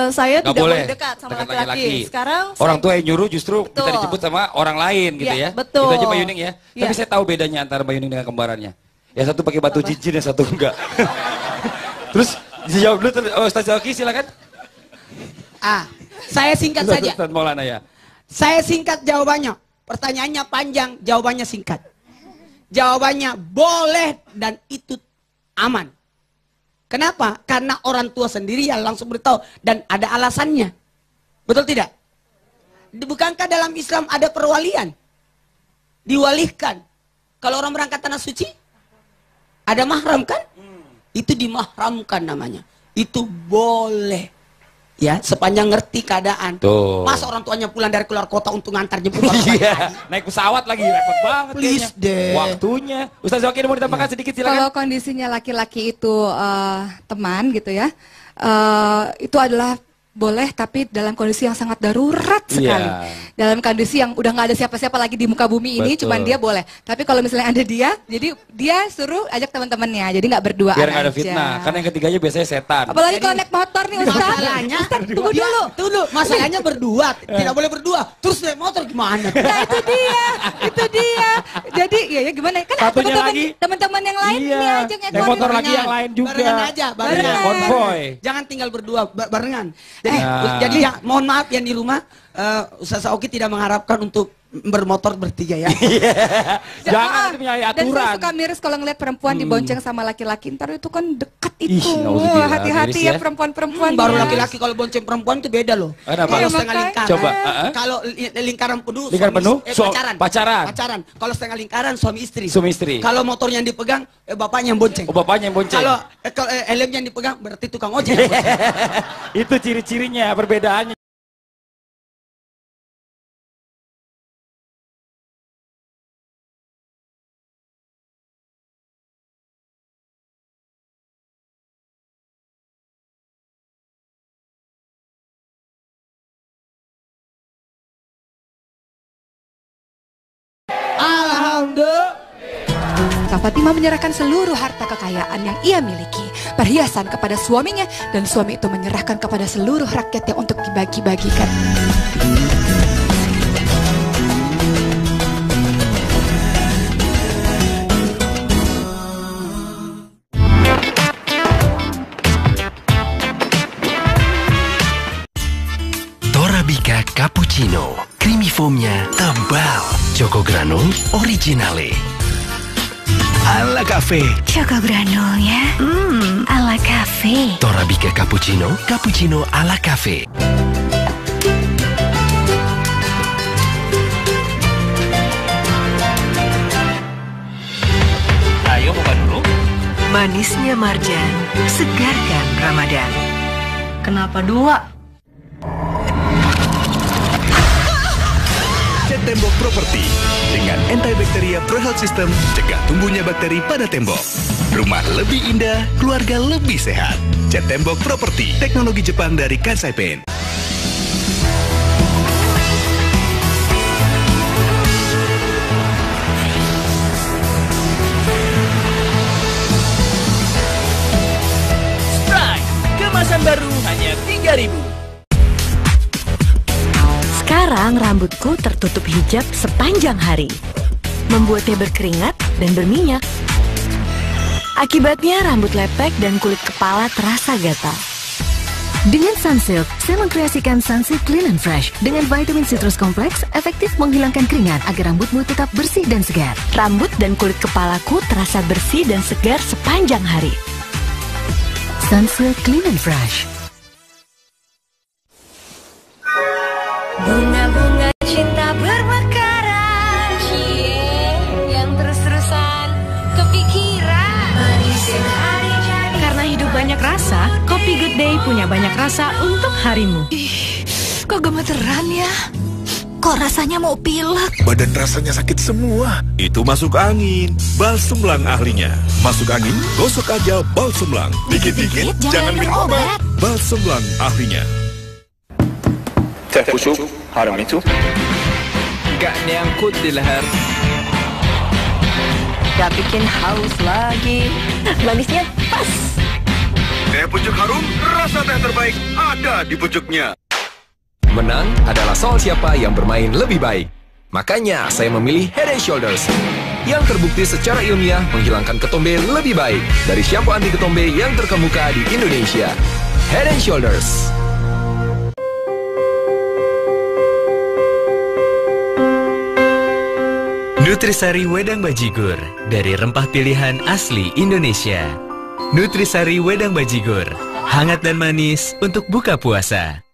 saya Nggak tidak boleh boleh dekat sama dekat laki-laki. Sekarang orang tua yang nyuruh justru Betul. kita dijemput sama orang lain gitu Ya, ya. betul. Itu aja Mbak Yuning ya. Ya. Tapi saya tahu bedanya antara Mbak Yuning dengan kembarannya. Yang satu pakai batu cincin, yang satu enggak. Terus dijawab dulu, Ustaz Zaki silakan. Saya singkat saja. Ustaz Maulana ya. Saya singkat jawabannya. Pertanyaannya panjang, jawabannya singkat. Jawabannya boleh dan itu aman. Kenapa? Karena orang tua sendiri yang langsung beritahu dan ada alasannya. Betul tidak? Bukankah dalam Islam ada perwalian? Diwalikan. Kalau orang berangkat tanah suci, ada mahram kan? Itu dimahramkan namanya. Itu boleh. Ya, sepanjang ngerti keadaan. Tuh. Masa orang tuanya pulang dari keluar kota untuk ngantar jemput orang Iya, naik pesawat lagi repot banget. Please kayaknya. deh. Waktunya. Ustaz Zokin mau ditambahkan sedikit Kalau silakan. kondisinya laki-laki itu teman gitu ya, itu adalah boleh, tapi dalam kondisi yang sangat darurat sekali. Iya. Dalam kondisi yang udah nggak ada siapa-siapa lagi di muka bumi ini, Betul. cuman dia boleh. Tapi kalau misalnya ada dia, jadi dia suruh ajak teman-temannya, jadi nggak berduaan Biar nggak ada aja. fitnah. Karena yang ketiganya biasanya setan. Apalagi kalau naik motor nih Ustaz. Masalahnya, Ustaz, tunggu dulu. Tunggu, masalahnya berdua, tidak boleh berdua. Terus naik motor gimana? Nah itu dia. Jadi ya gimana? Kan Satunya lagi. teman-teman yang lain Iya. ini aja Naik motor lagi yang lain juga. Barengan aja, barengan. Iya, konvoy. Jangan tinggal berdua, barengan. Jadi, Nah. jadi ya, mohon maaf yang di rumah, Ustaz Oki tidak mengharapkan untuk bermotor bertiga ya. Jangan itu punya Dan saya aturan. suka miris kalau ngeliat perempuan dibonceng sama laki-laki. Ntar itu kan deket Ih, itu. nauzubillah, Hati-hati miris ya ya. perempuan-perempuan. Baru ya. laki-laki kalau bonceng perempuan itu beda loh. Kenapa? Kalau Iya, setengah makanya. lingkaran. Coba, Kalau lingkaran penuh. Lingkaran penuh? Pacaran. Pacaran. Pacaran. Kalau setengah lingkaran suami istri. Suami istri. Kalau motornya yang dipegang, bapaknya yang bonceng. Oh, bapaknya yang bonceng. Kalau helmnya yang dipegang, berarti tukang ojek. yang bonceng. Itu ciri-cirinya, perbedaannya. Alhamdulillah. Kak Fatimah menyerahkan seluruh harta kekayaan yang ia miliki, perhiasan kepada suaminya, dan suami itu menyerahkan kepada seluruh rakyatnya untuk dibagi-bagikan. Torabika Cappuccino, creamy foamnya tebal, Choco Granul Originale. Ala Cafe, Choco granulnya, ala cafe. Torabika Cappuccino, cappuccino ala Cafe. Ayo buka dulu. Manisnya marjan, segarkan Ramadan. Kenapa dua? Cat tembok properti dengan antibacteria Pro Health System cegah tumbuhnya bakteri pada tembok. Rumah lebih indah, keluarga lebih sehat. Cat tembok properti, teknologi Jepang dari Kansai Paint. Strike, kemasan baru hanya 3.000. Sekarang rambutku tertutup hijab sepanjang hari, membuatnya berkeringat dan berminyak. Akibatnya rambut lepek dan kulit kepala terasa gatal. Dengan Sunsilk, saya mengkreasikan Sunsilk Clean and Fresh dengan vitamin citrus kompleks, efektif menghilangkan keringat agar rambutmu tetap bersih dan segar. Rambut dan kulit kepalaku terasa bersih dan segar sepanjang hari. Sunsilk Clean and Fresh. Bunga-bunga cinta bermekaran, yang terus-terusan kepikiran. Manisin hari jadi. Karena hidup banyak rasa, Kopi Good Day punya banyak rasa untuk harimu. Kok gemeteran ya? Kok rasanya mau pilek? Badan rasanya sakit semua. Itu masuk angin. Balsemlang ahlinya. Masuk angin, gosok aja balsemlang. Dikit-dikit, jangan minum obat. Balsemlang ahlinya. Teh pucuk, harum itu. Gak nyangkut di leher. Gak bikin haus lagi. Manisnya pas. Teh pucuk harum, rasa teh terbaik ada di pucuknya. Menang adalah soal siapa yang bermain lebih baik. Makanya saya memilih Head & Shoulders yang terbukti secara ilmiah menghilangkan ketombe lebih baik dari shampoo anti ketombe yang terkemuka di Indonesia. Head & Shoulders. Nutrisari Wedang Bajigur dari rempah pilihan asli Indonesia. Nutrisari Wedang Bajigur, hangat dan manis untuk buka puasa.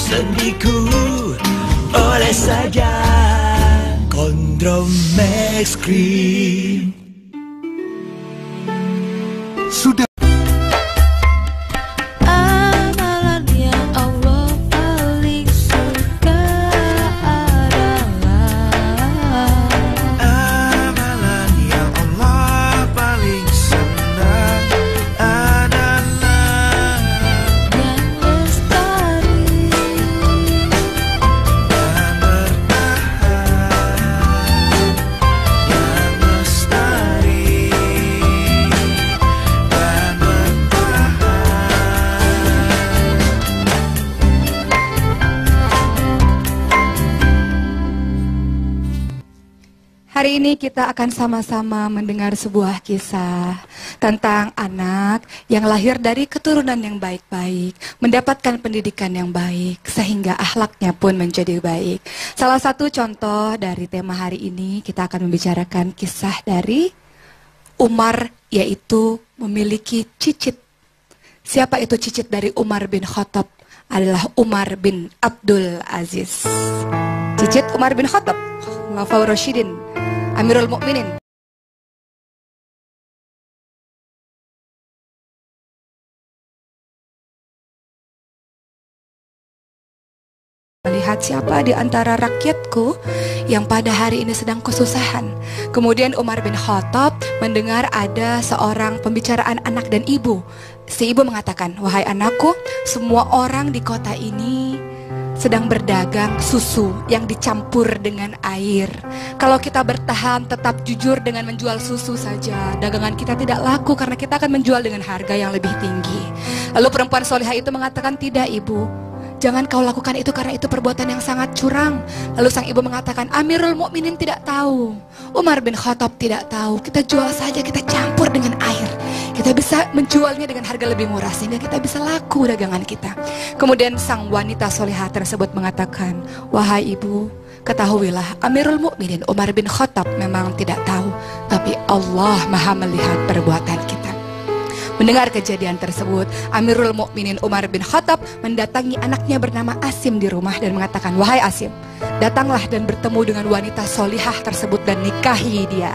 sendiku. Oleh saja Kondro Max Cream. Sudah. Amalan yang Allah paling suka adalah Amalan yang Allah paling senang adalah yang lestari yang bertahan, yang lestari dan Hari ini kita akan sama-sama mendengar sebuah kisah tentang anak yang lahir dari keturunan yang baik-baik, mendapatkan pendidikan yang baik, sehingga akhlaknya pun menjadi baik. Salah satu contoh dari tema hari ini, kita akan membicarakan kisah dari Umar, yaitu memiliki cicit. Siapa itu cicit dari Umar bin Khattab? Adalah Umar bin Abdul Aziz. Cicit Umar bin Khattab, Khulafaur Rasyidin, Amirul Mukminin. Melihat siapa di antara rakyatku yang pada hari ini sedang kesusahan. Kemudian Umar bin Khattab mendengar ada seorang pembicaraan anak dan ibu. Si ibu mengatakan, wahai anakku, semua orang di kota ini sedang berdagang susu yang dicampur dengan air. Kalau kita bertahan tetap jujur dengan menjual susu saja, dagangan kita tidak laku karena kita akan menjual dengan harga yang lebih tinggi. Lalu perempuan solihah itu mengatakan, tidak ibu, jangan kau lakukan itu karena itu perbuatan yang sangat curang. Lalu sang ibu mengatakan, Amirul Mukminin tidak tahu, Umar bin Khattab tidak tahu, kita jual saja, kita campur dengan air. Kita bisa menjualnya dengan harga lebih murah sehingga kita bisa laku dagangan kita. Kemudian sang wanita solihah tersebut mengatakan, wahai ibu, ketahuilah Amirul Mukminin Umar bin Khattab memang tidak tahu, tapi Allah Maha melihat perbuatan kita. Mendengar kejadian tersebut, Amirul Mukminin Umar bin Khattab mendatangi anaknya bernama Asim di rumah dan mengatakan, wahai Asim, datanglah dan bertemu dengan wanita solihah tersebut dan nikahi dia.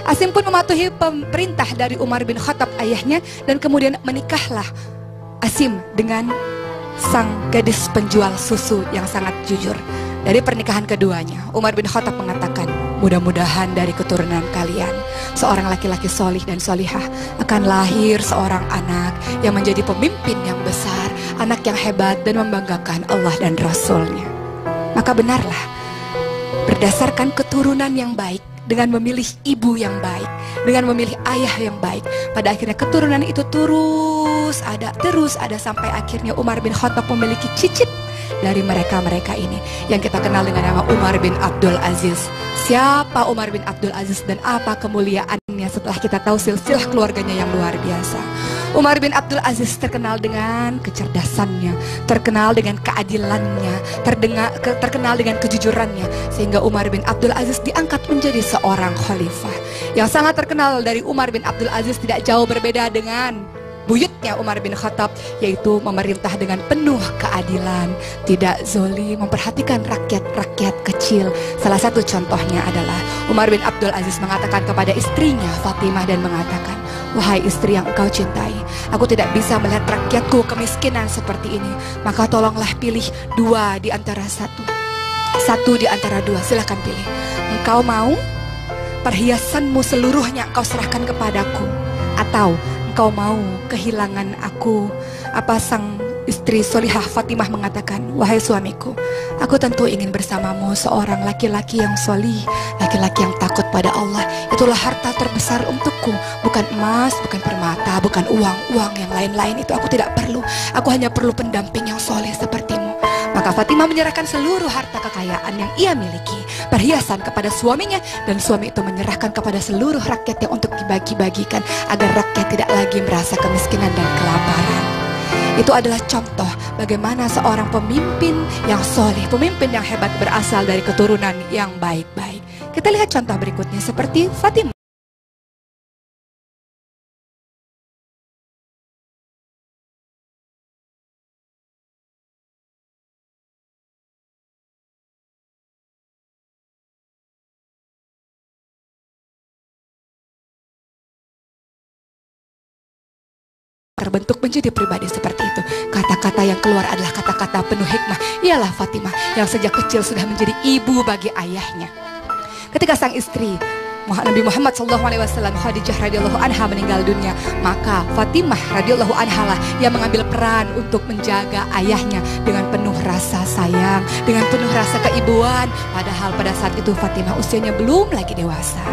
Asim pun mematuhi perintah dari Umar bin Khattab ayahnya dan kemudian menikahlah Asim dengan sang gadis penjual susu yang sangat jujur. Dari pernikahan keduanya, Umar bin Khattab mengatakan, mudah-mudahan dari keturunan kalian, seorang laki-laki solih dan solihah akan lahir seorang anak yang menjadi pemimpin yang besar, anak yang hebat dan membanggakan Allah dan Rasulnya. Maka benarlah, berdasarkan keturunan yang baik, dengan memilih ibu yang baik, dengan memilih ayah yang baik, pada akhirnya keturunan itu terus ada sampai akhirnya Umar bin Khattab memiliki cicit dari mereka-mereka ini yang kita kenal dengan nama Umar bin Abdul Aziz. Siapa Umar bin Abdul Aziz dan apa kemuliaannya setelah kita tahu silsilah keluarganya yang luar biasa. Umar bin Abdul Aziz terkenal dengan kecerdasannya, terkenal dengan keadilannya, terkenal dengan kejujurannya, sehingga Umar bin Abdul Aziz diangkat menjadi seorang khalifah. Yang sangat terkenal dari Umar bin Abdul Aziz tidak jauh berbeda dengan buyutnya Umar bin Khattab, yaitu memerintah dengan penuh keadilan, tidak zolim, memperhatikan rakyat-rakyat kecil. Salah satu contohnya adalah Umar bin Abdul Aziz mengatakan kepada istrinya Fatimah dan mengatakan, wahai istri yang engkau cintai, aku tidak bisa melihat rakyatku kemiskinan seperti ini, maka tolonglah pilih dua di antara satu di antara dua, silahkan pilih. Engkau mau perhiasanmu seluruhnya engkau serahkan kepadaku, atau engkau mau kehilangan aku? Apa sang istri solihah Fatimah mengatakan, wahai suamiku, aku tentu ingin bersamamu seorang laki-laki yang solih, laki-laki yang takut pada Allah. Itulah harta terbesar untukku, bukan emas, bukan permata, bukan uang yang lain-lain itu aku tidak perlu. Aku hanya perlu pendamping yang soleh sepertimu. Maka Fatimah menyerahkan seluruh harta kekayaan yang ia miliki, perhiasan, kepada suaminya, dan suami itu menyerahkan kepada seluruh rakyatnya untuk dibagi-bagikan agar rakyat tidak lagi merasa kemiskinan dan kelaparan. Itu adalah contoh bagaimana seorang pemimpin yang soleh, pemimpin yang hebat berasal dari keturunan yang baik-baik. Kita lihat contoh berikutnya seperti Fatimah. terbentuk menjadi pribadi seperti itu. Kata-kata yang keluar adalah kata-kata penuh hikmah. Ialah Fatimah yang sejak kecil sudah menjadi ibu bagi ayahnya. Ketika sang istri Nabi Muhammad SAW Khadijah radhiyallahu anha meninggal dunia, maka Fatimah radhiyallahu anha lah yang mengambil peran untuk menjaga ayahnya dengan penuh rasa sayang, dengan penuh rasa keibuan. Padahal pada saat itu Fatimah usianya belum lagi dewasa.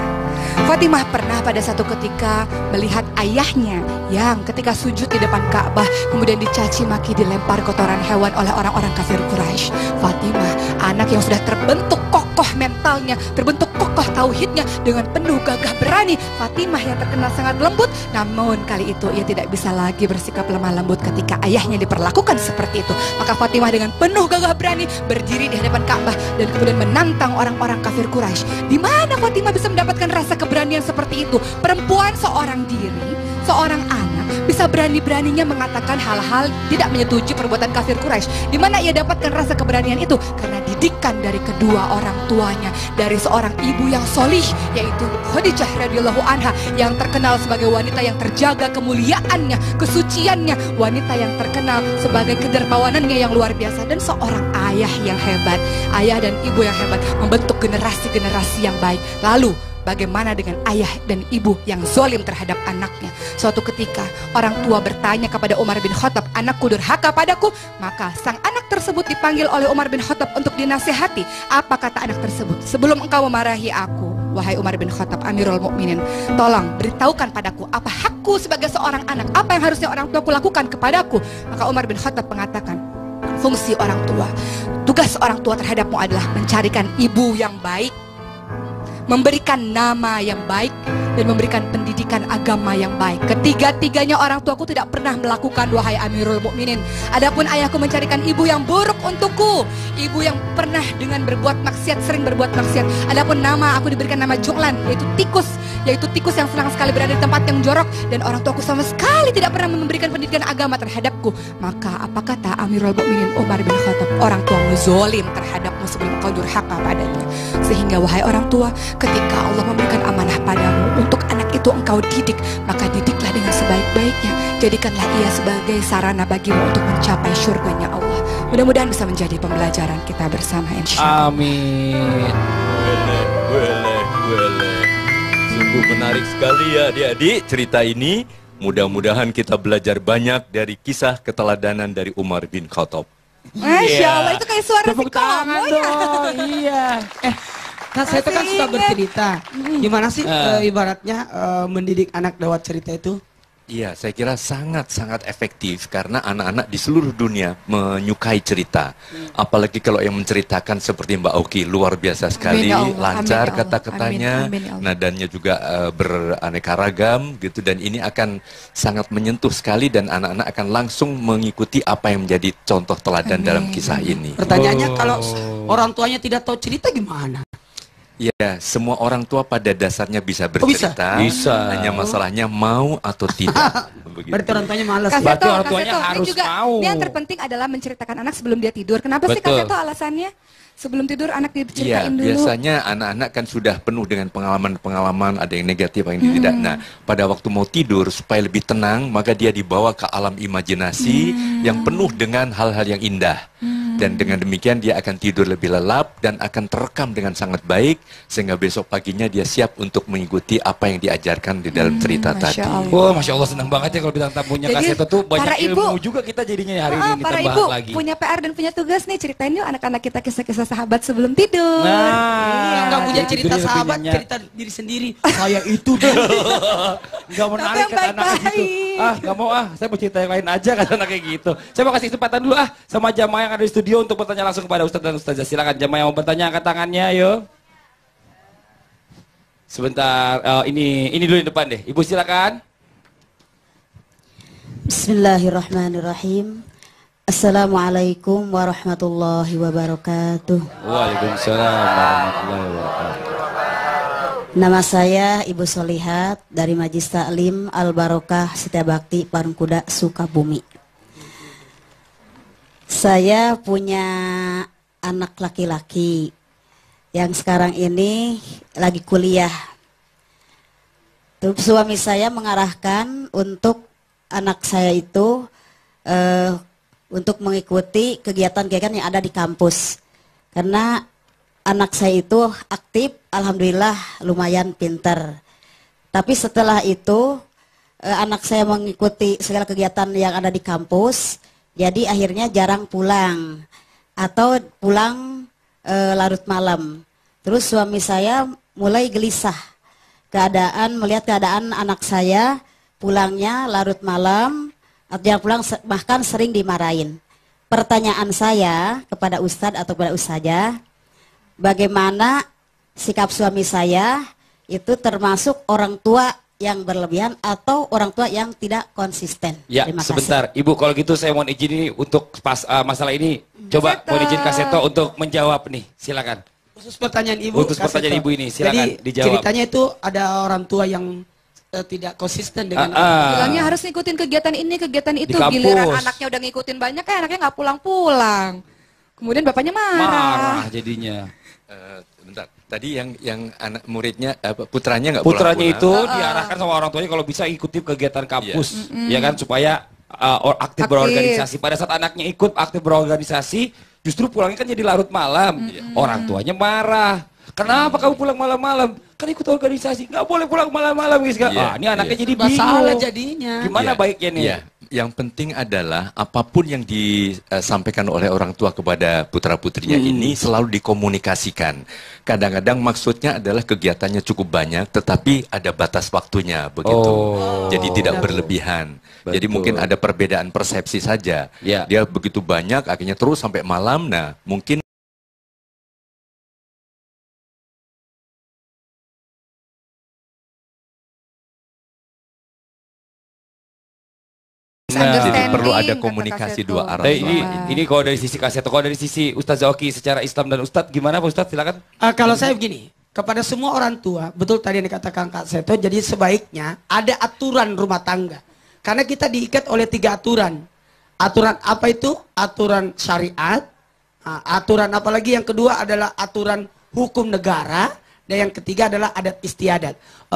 Fatimah pernah pada satu ketika melihat ayahnya yang ketika sujud di depan Ka'bah kemudian dicaci maki, dilempar kotoran hewan oleh orang-orang kafir Quraisy. Fatimah, anak yang sudah terbentuk kokoh mentalnya, terbentuk kokoh tauhidnya, dengan penuh gagah berani. Fatimah yang terkenal sangat lembut, namun kali itu ia tidak bisa lagi bersikap lemah lembut ketika ayahnya diperlakukan seperti itu. Maka Fatimah dengan penuh gagah berani berdiri di hadapan Ka'bah dan kemudian menantang orang-orang kafir Quraisy. Di mana Fatimah bisa mendapatkan rasa keberanian seperti itu? Perempuan seorang diri, seorang anak bisa berani-beraninya mengatakan hal-hal tidak menyetujui perbuatan kafir Quraisy. Di mana ia dapatkan rasa keberanian itu? Karena didikan dari kedua orang tuanya, dari seorang ibu yang solih, yaitu Khadijah radhiyallahu anha, yang terkenal sebagai wanita yang terjaga kemuliaannya, kesuciannya, wanita yang terkenal sebagai kedermawanannya yang luar biasa, dan seorang ayah yang hebat, ayah dan ibu yang hebat, membentuk generasi-generasi yang baik. Lalu bagaimana dengan ayah dan ibu yang zalim terhadap anaknya? Suatu ketika orang tua bertanya kepada Umar bin Khattab, "Anakku durhaka padaku?" Maka sang anak tersebut dipanggil oleh Umar bin Khattab untuk dinasihati. Apa kata anak tersebut? "Sebelum engkau memarahi aku, wahai Umar bin Khattab, Amirul Mukminin, tolong beritahukan padaku apa hakku sebagai seorang anak, apa yang harusnya orang tuaku lakukan kepadaku." Maka Umar bin Khattab mengatakan, fungsi orang tua, tugas orang tua terhadapmu adalah mencarikan ibu yang baik, memberikan nama yang baik, dan memberikan pendidikan agama yang baik. Ketiga-tiganya orang tuaku tidak pernah melakukan, wahai Amirul Mukminin. Adapun ayahku mencarikan ibu yang buruk untukku, ibu yang pernah dengan berbuat maksiat, sering berbuat maksiat. Adapun nama, aku diberikan nama Ju'lan, yaitu tikus yang senang sekali berada di tempat yang jorok, dan orang tuaku sama sekali tidak pernah memberikan pendidikan agama terhadapku. Maka apa kata Amirul Mukminin Umar bin Khattab? Orang tuamu zalim terhadapmu sebelum kau durhaka padanya. Sehingga wahai orang tua, ketika Allah memberikan amanah padamu untuk anak itu engkau didik, maka didiklah dengan sebaik-baiknya. Jadikanlah ia sebagai sarana bagimu untuk mencapai surganya Allah. Mudah-mudahan bisa menjadi pembelajaran kita bersama, insyaallah. Amin. Boleh. Sungguh menarik sekali ya adik-adik cerita ini. Mudah-mudahan kita belajar banyak dari kisah keteladanan dari Umar bin Khattab. Masya Allah, itu kayak suara Tepuk tangan dong. Iya. Nah, saya tuh kan suka bercerita. Gimana sih ibaratnya mendidik anak lewat cerita itu? Iya, saya kira sangat-sangat efektif karena anak-anak di seluruh dunia menyukai cerita. Apalagi kalau yang menceritakan seperti Mbak Oki, luar biasa sekali, lancar kata-katanya, nadanya juga beraneka ragam gitu, dan ini akan sangat menyentuh sekali dan anak-anak akan langsung mengikuti apa yang menjadi contoh teladan dalam kisah ini. Pertanyaannya, kalau orang tuanya tidak tahu cerita gimana? Ya, semua orang tua pada dasarnya bisa bercerita. Bisa. Hanya masalahnya mau atau tidak. Berarti orang tuanya malas. Berarti ya? orang tuanya harus mau. Ini yang terpenting adalah menceritakan anak sebelum dia tidur. Kenapa sih Kak Seto alasannya? Sebelum tidur anak diceritain dulu. Biasanya anak-anak kan sudah penuh dengan pengalaman-pengalaman, ada yang negatif, ada yang tidak. Nah, pada waktu mau tidur supaya lebih tenang, maka dia dibawa ke alam imajinasi yang penuh dengan hal-hal yang indah. Dan dengan demikian dia akan tidur lebih lelap dan akan terekam dengan sangat baik, sehingga besok paginya dia siap untuk mengikuti apa yang diajarkan di dalam cerita tadi. Wah, Masya Allah, senang banget ya kalau bintang tamunya Kak Seto tuh banyak ilmu juga kita jadinya hari ini para kita ibu bahas lagi. punya PR dan punya tugas nih, ceritain yuk anak-anak kita kisah-kisah sahabat sebelum tidur. Iya, nggak punya cerita sahabat, cerita diri sendiri. Saya itu tuh. Nggak menarik kata anak kayak gitu. Nggak mau saya mau cerita yang lain aja kata anak kayak gitu. Saya mau kasih kesempatan dulu sama jamaah yang ada di studio untuk bertanya langsung kepada Ustadz dan Ustazah. Silakan jamaah yang mau bertanya, angkat tangannya, ayo. Sebentar, ini dulu di depan deh. Ibu silakan. Bismillahirrahmanirrahim. Assalamualaikum warahmatullahi wabarakatuh. Waalaikumsalam warahmatullahi wabarakatuh. Nama saya Ibu Solihat dari Majlis Taklim Al Barokah Setiabakti Parungkuda, Sukabumi. Saya punya anak laki-laki yang sekarang ini lagi kuliah. Suami saya mengarahkan untuk anak saya itu untuk mengikuti kegiatan-kegiatan yang ada di kampus. Karena anak saya itu aktif, alhamdulillah lumayan pinter. Tapi setelah itu anak saya mengikuti segala kegiatan yang ada di kampus, jadi akhirnya jarang pulang atau pulang larut malam. Terus suami saya mulai gelisah melihat keadaan anak saya pulangnya larut malam atau jarang pulang, bahkan sering dimarahin. Pertanyaan saya kepada Ustadz atau kepada Ustazah, bagaimana sikap suami saya itu termasuk orang tua yang berlebihan atau orang tua yang tidak konsisten? Ya, Terima sebentar. Ibu, kalau gitu saya mohon izin ini untuk masalah ini. Coba mohon izin Kak Seto untuk menjawab nih. Silakan. Khusus pertanyaan Ibu. Khusus pertanyaan Ibu ini, silakan Jadi, dijawab. ceritanya itu ada orang tua yang tidak konsisten dengan Bilangnya harus ngikutin kegiatan ini, kegiatan itu. Giliran anaknya udah ngikutin banyak, anaknya nggak pulang-pulang. Kemudian bapaknya marah. Jadinya. Bentar. Tadi yang anak muridnya putranya nggak Putranya pulang-pulang. itu diarahkan sama orang tuanya kalau bisa ikuti kegiatan kampus, ya kan, supaya aktif berorganisasi. Pada saat anaknya ikut aktif berorganisasi, justru pulangnya kan jadi larut malam. Orang tuanya marah. Kenapa kamu pulang malam-malam? Kan ikut organisasi, nggak boleh pulang malam-malam, guys. Ini anaknya jadi bingung. Masalah jadinya. Gimana baiknya nih? Yang penting adalah apapun yang disampaikan oleh orang tua kepada putra-putrinya ini selalu dikomunikasikan. Kadang-kadang maksudnya adalah kegiatannya cukup banyak, tetapi ada batas waktunya, begitu. Jadi tidak berlebihan. Jadi mungkin ada perbedaan persepsi saja. Dia begitu banyak, akhirnya terus sampai malam. Nah, mungkin jadi perlu ada komunikasi dua arah. Ini kalau dari sisi Kak Seto, kalau dari sisi Ustazah Oki secara Islam dan Ustadz gimana Pak Ustadz? Silakan. Kalau saya begini, kepada semua orang tua, betul tadi yang dikatakan Kak Seto, jadi sebaiknya ada aturan rumah tangga. Karena kita diikat oleh 3 aturan. Aturan apa itu? Aturan syariat. Aturan apalagi yang kedua adalah aturan hukum negara. Dan yang ketiga adalah adat istiadat.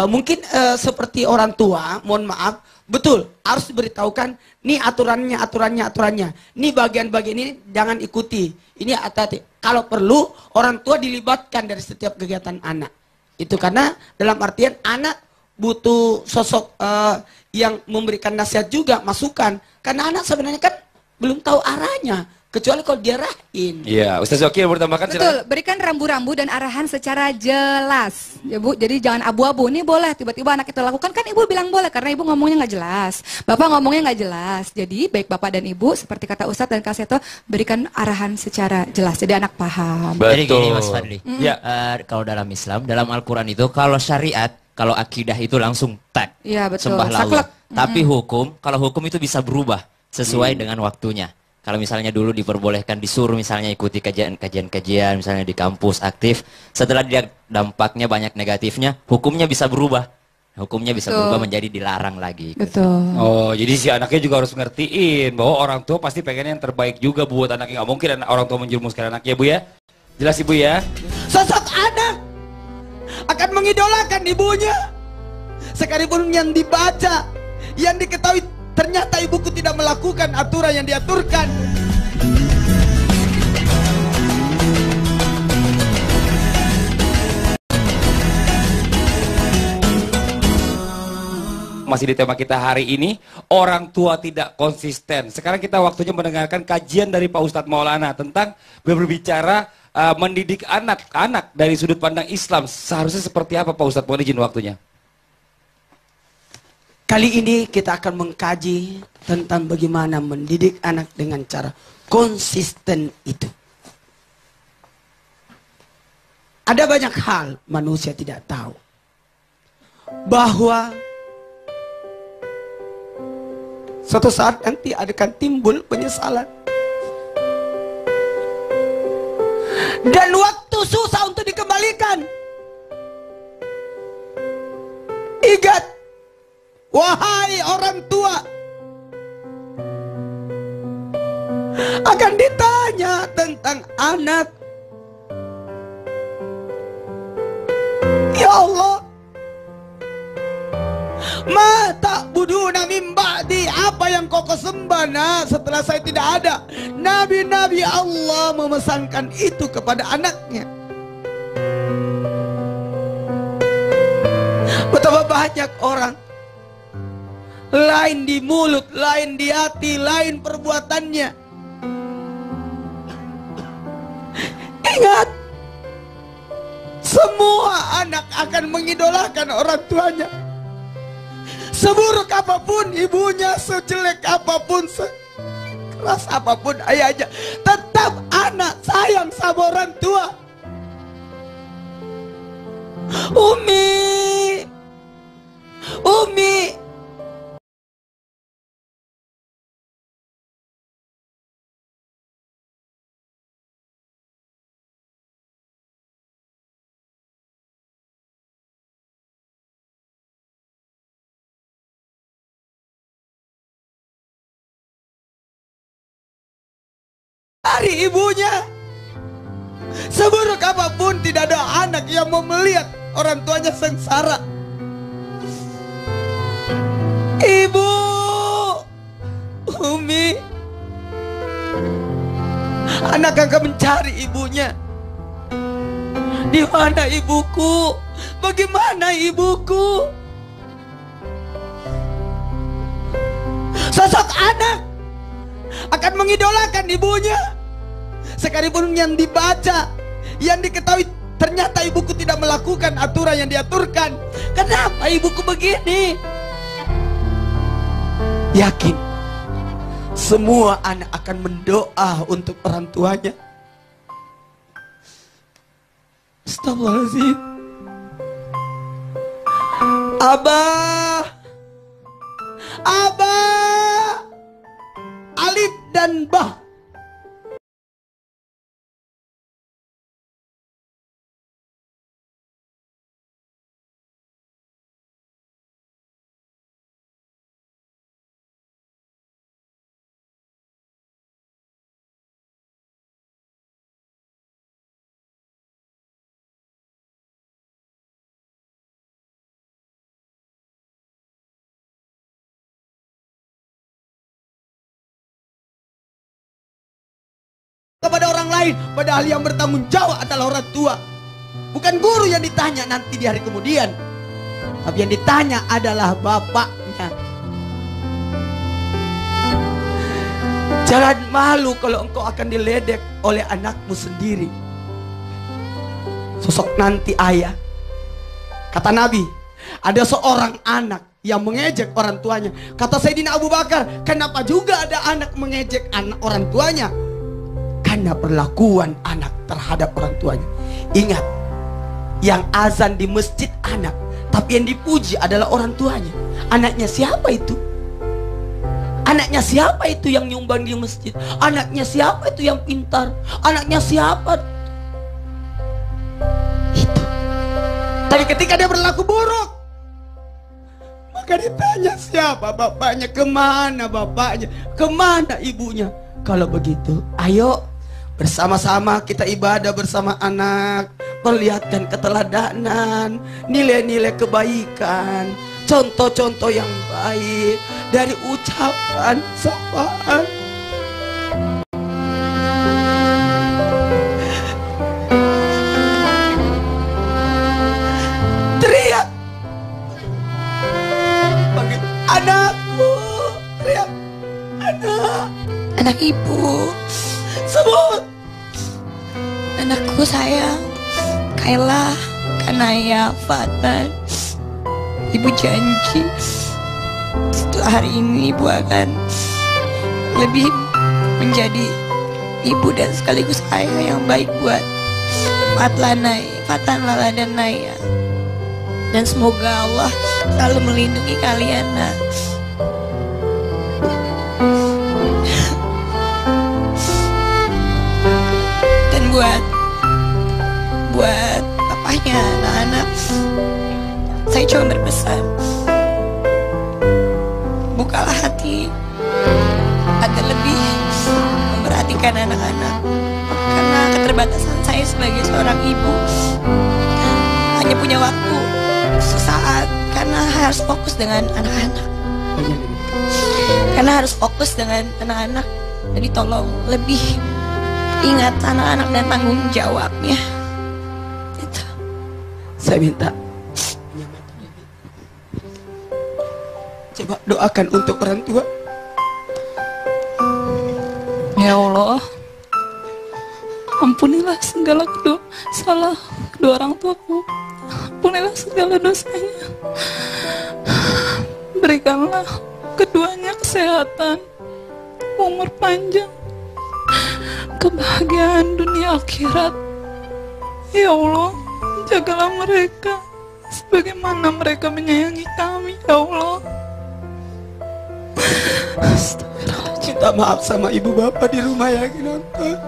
Mungkin seperti orang tua, mohon maaf, betul harus diberitahukan, nih aturannya. Nih bagian-bagian ini jangan ikuti. Ini hati-hati. Kalau perlu orang tua dilibatkan dari setiap kegiatan anak. Itu karena dalam artian anak butuh sosok yang memberikan nasihat juga, masukan. Karena anak sebenarnya kan belum tahu arahnya. Kecuali kalau diarahin. Iya, Ustaz Zoki yang bertambahkan. Betul, berikan rambu-rambu dan arahan secara jelas. Ya Bu, jadi jangan abu-abu. Ini boleh, tiba-tiba anak itu lakukan. Kan Ibu bilang boleh, karena Ibu ngomongnya nggak jelas. Bapak ngomongnya nggak jelas. Jadi baik Bapak dan Ibu, seperti kata Ustadz dan Kak Seto, berikan arahan secara jelas. Jadi anak paham. Jadi gini Mas Fadli, Ya. kalau dalam Islam, dalam Al-Quran itu, kalau syariat, kalau akidah itu langsung tak. Iya betul. Sembahlah Allah. Saklek. Tapi hukum, kalau hukum itu bisa berubah sesuai dengan waktunya. Kalau misalnya dulu diperbolehkan disuruh misalnya ikuti kajian-kajian misalnya di kampus aktif, setelah dia dampaknya banyak negatifnya, hukumnya bisa berubah. Hukumnya bisa berubah menjadi dilarang lagi. Betul. Oh, jadi si anaknya juga harus ngertiin bahwa orang tua pasti pengen yang terbaik juga buat anaknya. Nggak mungkin orang tua menjerumuskan anaknya, Bu ya. Jelas Ibu ya. Sosok anak akan mengidolakan ibunya. Sekalipun yang dibaca, yang diketahui, ternyata ibuku tidak melakukan aturan yang diaturkan. Masih di tema kita hari ini, orang tua tidak konsisten. Sekarang kita waktunya mendengarkan kajian dari Pak Ustadz Maulana tentang berbicara mendidik anak-anak dari sudut pandang Islam. Seharusnya seperti apa Pak Ustadz? Mohon izin waktunya. Kali ini kita akan mengkaji tentang bagaimana mendidik anak dengan cara konsisten itu. Ada banyak hal manusia tidak tahu. Bahwa suatu saat nanti akan timbul penyesalan. Dan waktu susah untuk dikembalikan. Ingat, wahai orang tua, akan ditanya tentang anak. Ya Allah, ma ta'buduna min ba'di, yang kau sembah, nak, setelah saya tidak ada. Nabi-nabi Allah memesankan itu kepada anaknya. Betapa banyak orang, lain di mulut, lain di hati, lain perbuatannya. Ingat, semua anak akan mengidolakan orang tuanya. Seburuk apapun ibunya, sejelek apapun, sekeras apapun ayahnya, tetap anak sayang sama orang tua. Umi, Umi, dari ibunya. Seburuk apapun, tidak ada anak yang mau melihat orang tuanya sengsara. Ibu, Umi, anak akan mencari ibunya. Di mana ibuku? Bagaimana ibuku? Sosok anak akan mengidolakan ibunya. Sekalipun yang dibaca, yang diketahui, ternyata ibuku tidak melakukan aturan yang diaturkan. Kenapa ibuku begini? Yakin, semua anak akan mendoa untuk orang tuanya. Astagfirullahaladzim. Abah, Abah, Alif dan Bah. Kepada orang lain, padahal yang bertanggung jawab adalah orang tua. Bukan guru yang ditanya nanti di hari kemudian, tapi yang ditanya adalah bapaknya. Jangan malu kalau engkau akan diledek oleh anakmu sendiri. Sosok nanti ayah. Kata Nabi, ada seorang anak yang mengejek orang tuanya. Kata Sayyidina Abu Bakar, kenapa juga ada anak mengejek anak orang tuanya? Karena perlakuan anak terhadap orang tuanya. Ingat, yang azan di masjid anak, tapi yang dipuji adalah orang tuanya. Anaknya siapa itu? Anaknya siapa itu yang nyumbang di masjid? Anaknya siapa itu yang pintar? Anaknya siapa? Itu. Tapi ketika dia berlaku buruk, maka ditanya siapa bapaknya, kemana bapaknya, kemana ibunya. Kalau begitu, ayo bersama-sama kita ibadah bersama anak, perlihatkan keteladanan, nilai-nilai kebaikan, contoh-contoh yang baik dari ucapan, sapaan. Teriak, panggil anakku, teriak, anak ibu, sebut anakku sayang, Kayla, Kanaya, Fatan. Ibu janji setelah hari ini ibu akan lebih menjadi ibu dan sekaligus ayah yang baik buat Fatan, Lala, dan Naya. Dan semoga Allah selalu melindungi kalian, nak. Dan buat papahnya anak-anak, saya cuma berpesan, bukalah hati agar lebih memperhatikan anak-anak. Karena keterbatasan saya sebagai seorang ibu, hanya punya waktu sesaat karena harus fokus dengan anak-anak. karena harus fokus dengan anak-anak. Jadi tolong lebih ingat anak-anak dan tanggung jawabnya. Itu. Saya minta coba doakan untuk orang tua. Ya Allah, ampunilah segala salah kedua orang tuaku. Ampunilah segala dosanya. Berikanlah keduanya kesehatan, umur panjang, kebahagiaan dunia akhirat. Ya Allah, jagalah mereka sebagaimana mereka menyayangi kami, ya Allah. Minta maaf sama ibu bapak di rumah ya nonton.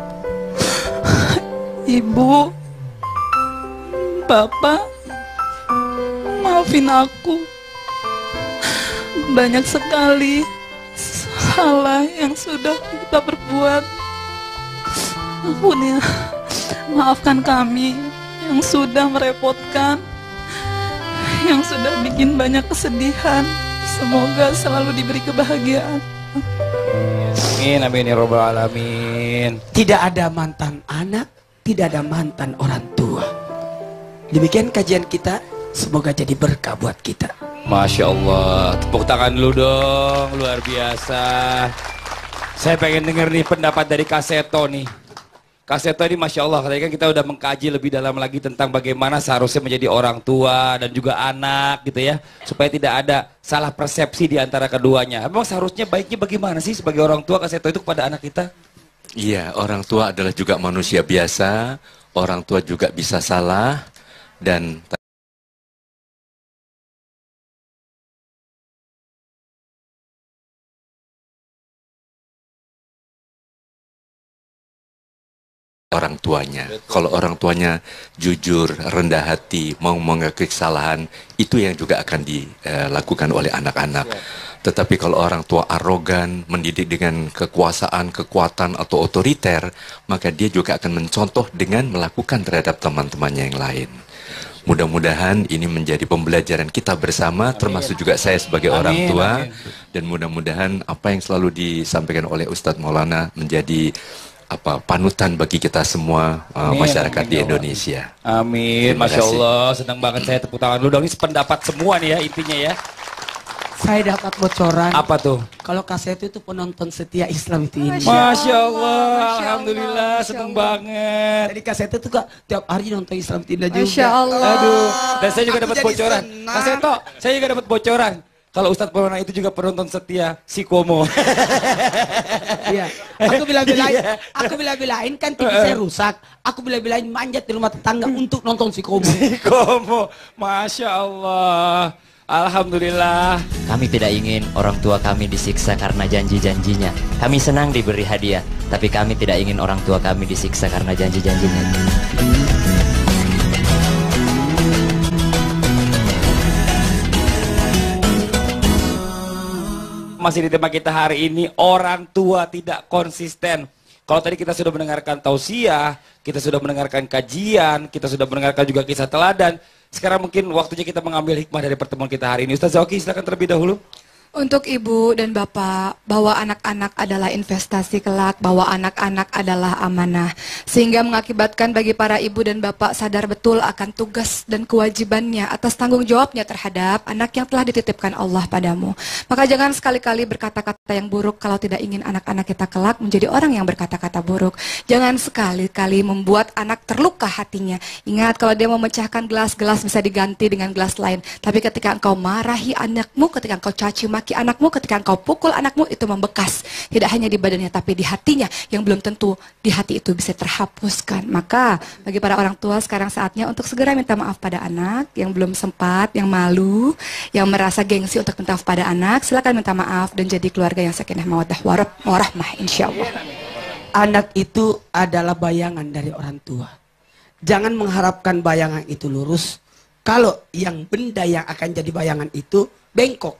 Ibu, bapak, maafin aku. Banyak sekali salah yang sudah kita perbuat. Ampun ya, maafkan kami yang sudah merepotkan, yang sudah bikin banyak kesedihan. Semoga selalu diberi kebahagiaan. Amin, amin ya robbal alamin. Tidak ada mantan anak, tidak ada mantan orang tua. Demikian kajian kita, semoga jadi berkah buat kita. Masya Allah, tepuk tangan dulu dong, luar biasa. Saya pengen denger nih pendapat dari Kak Seto nih. Kak Seto ini Masya Allah, tadi kan kita udah mengkaji lebih dalam lagi tentang bagaimana seharusnya menjadi orang tua dan juga anak gitu ya. Supaya tidak ada salah persepsi di antara keduanya. Emang seharusnya baiknya bagaimana sih sebagai orang tua Kak Seto itu kepada anak kita? Iya, orang tua adalah juga manusia biasa, orang tua juga bisa salah, dan orang tuanya. Kalau orang tuanya jujur, rendah hati, mau mengakui kesalahan, itu yang juga akan dilakukan oleh anak-anak. Tetapi kalau orang tua arogan, mendidik dengan kekuasaan, kekuatan atau otoriter, maka dia juga akan mencontoh dengan melakukan terhadap teman-temannya yang lain. Mudah-mudahan ini menjadi pembelajaran kita bersama, termasuk juga saya sebagai orang tua. Dan mudah-mudahan apa yang selalu disampaikan oleh Ustadz Maulana menjadi panutan bagi kita semua masyarakat di Indonesia. Amin, Masya Allah, senang banget saya tepuk tangan dulu dong. Ini sependapat semua nih ya intinya ya. Saya dapat bocoran. Apa tuh? Kalau kaset itu penonton setia Islam itu ini. Masya Allah, Alhamdulillah, seneng banget. Jadi kaset itu kak tiap hari nonton Islam tidak juga. Masya Allah. Aduh, dan saya juga Aku dapat jadi bocoran. senang. Kaseto, saya juga dapat bocoran. Kalau Ustadz Maulana itu juga penonton setia si Komo. Iya. Aku bila-bilain kan TV saya rusak. Aku bila-bilain manjat di rumah tetangga untuk nonton si Komo. Si Komo, Masya Allah. Alhamdulillah. Kami tidak ingin orang tua kami disiksa karena janji-janjinya. Kami senang diberi hadiah, tapi kami tidak ingin orang tua kami disiksa karena janji-janjinya. Masih di tema kita hari ini, orang tua tidak konsisten. Kalau tadi kita sudah mendengarkan tausiah, kita sudah mendengarkan kajian, kita sudah mendengarkan juga kisah teladan. Sekarang mungkin waktunya kita mengambil hikmah dari pertemuan kita hari ini. Ustaz Zauki, silakan terlebih dahulu. Untuk ibu dan bapak, bahwa anak-anak adalah investasi kelak, bahwa anak-anak adalah amanah. Sehingga mengakibatkan bagi para ibu dan bapak sadar betul akan tugas dan kewajibannya atas tanggung jawabnya terhadap anak yang telah dititipkan Allah padamu. Maka jangan sekali-kali berkata-kata yang buruk kalau tidak ingin anak-anak kita kelak menjadi orang yang berkata-kata buruk. Jangan sekali-kali membuat anak terluka hatinya. Ingat, kalau dia memecahkan gelas bisa diganti dengan gelas lain. Tapi ketika engkau marahi anakmu, ketika engkau caci maki anakmu, ketika engkau pukul anakmu, itu membekas. Tidak hanya di badannya, tapi di hatinya, yang belum tentu di hati itu bisa terhapuskan. Maka bagi para orang tua sekarang saatnya untuk segera minta maaf pada anak yang belum sempat, yang malu, yang merasa gengsi untuk minta maaf pada anak. Silakan minta maaf dan jadi keluarga yang sakinah mawaddah warahmah, insya Allah. Anak itu adalah bayangan dari orang tua. Jangan mengharapkan bayangan itu lurus. Kalau yang benda yang akan jadi bayangan itu bengkok,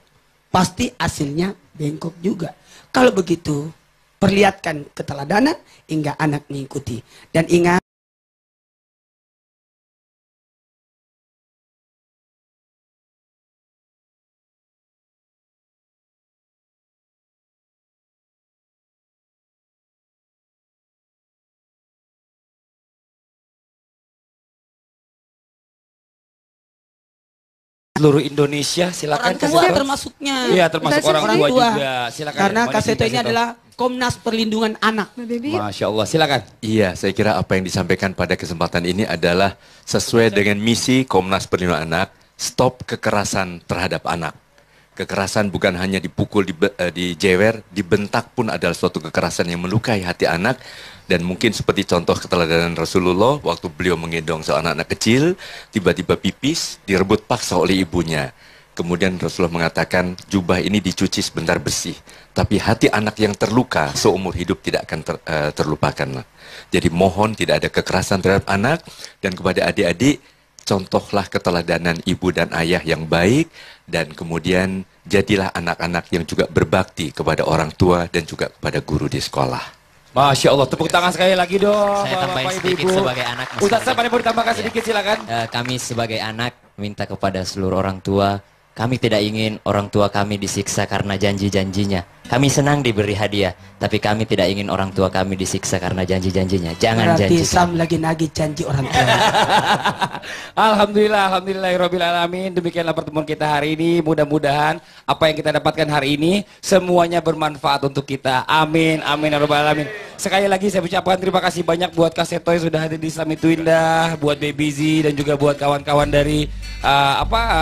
pasti hasilnya bengkok juga. Kalau begitu, perlihatkan keteladanan hingga anak mengikuti. Dan ingat, seluruh Indonesia. Silakan Orang tua termasuknya. Iya, termasuk orang tua juga. Silakan. Karena Mau Kak Seto ini dikasih tahu. adalah Komnas Perlindungan Anak. Masya Allah, silakan. Iya, saya kira apa yang disampaikan pada kesempatan ini adalah sesuai dengan misi Komnas Perlindungan Anak, stop kekerasan terhadap anak. Kekerasan bukan hanya dipukul, dijewer, dibentak pun adalah suatu kekerasan yang melukai hati anak. Dan mungkin seperti contoh keteladanan Rasulullah, waktu beliau menggendong seorang anak kecil, tiba-tiba pipis, direbut paksa oleh ibunya. Kemudian Rasulullah mengatakan, jubah ini dicuci sebentar bersih. Tapi hati anak yang terluka seumur hidup tidak akan terlupakan. Jadi mohon tidak ada kekerasan terhadap anak. Dan kepada adik-adik, contohlah keteladanan ibu dan ayah yang baik. Dan kemudian jadilah anak-anak yang juga berbakti kepada orang tua dan juga kepada guru di sekolah. Masya Allah, tepuk tangan sekali lagi dong. Saya tambahin Bapak, sedikit Ibu. sebagai anak. Mas Ustaz Fadli. Sam, ada mau ditambahkan sedikit, silakan. Kami sebagai anak minta kepada seluruh orang tua, kami tidak ingin orang tua kami disiksa karena janji-janjinya. Kami senang diberi hadiah, tapi kami tidak ingin orang tua kami disiksa karena janji-janjinya. Jangan Berarti janji. Sam lagi nagih janji orang tua. Alhamdulillahirrabbilalamin. Demikianlah pertemuan kita hari ini. Mudah-mudahan apa yang kita dapatkan hari ini semuanya bermanfaat untuk kita. Amin, amin ya rabbal alamin. Sekali lagi saya ucapkan terima kasih banyak buat Kak Seto yang sudah hadir di Islam Itu Indah, buat Baby Z dan juga buat kawan-kawan dari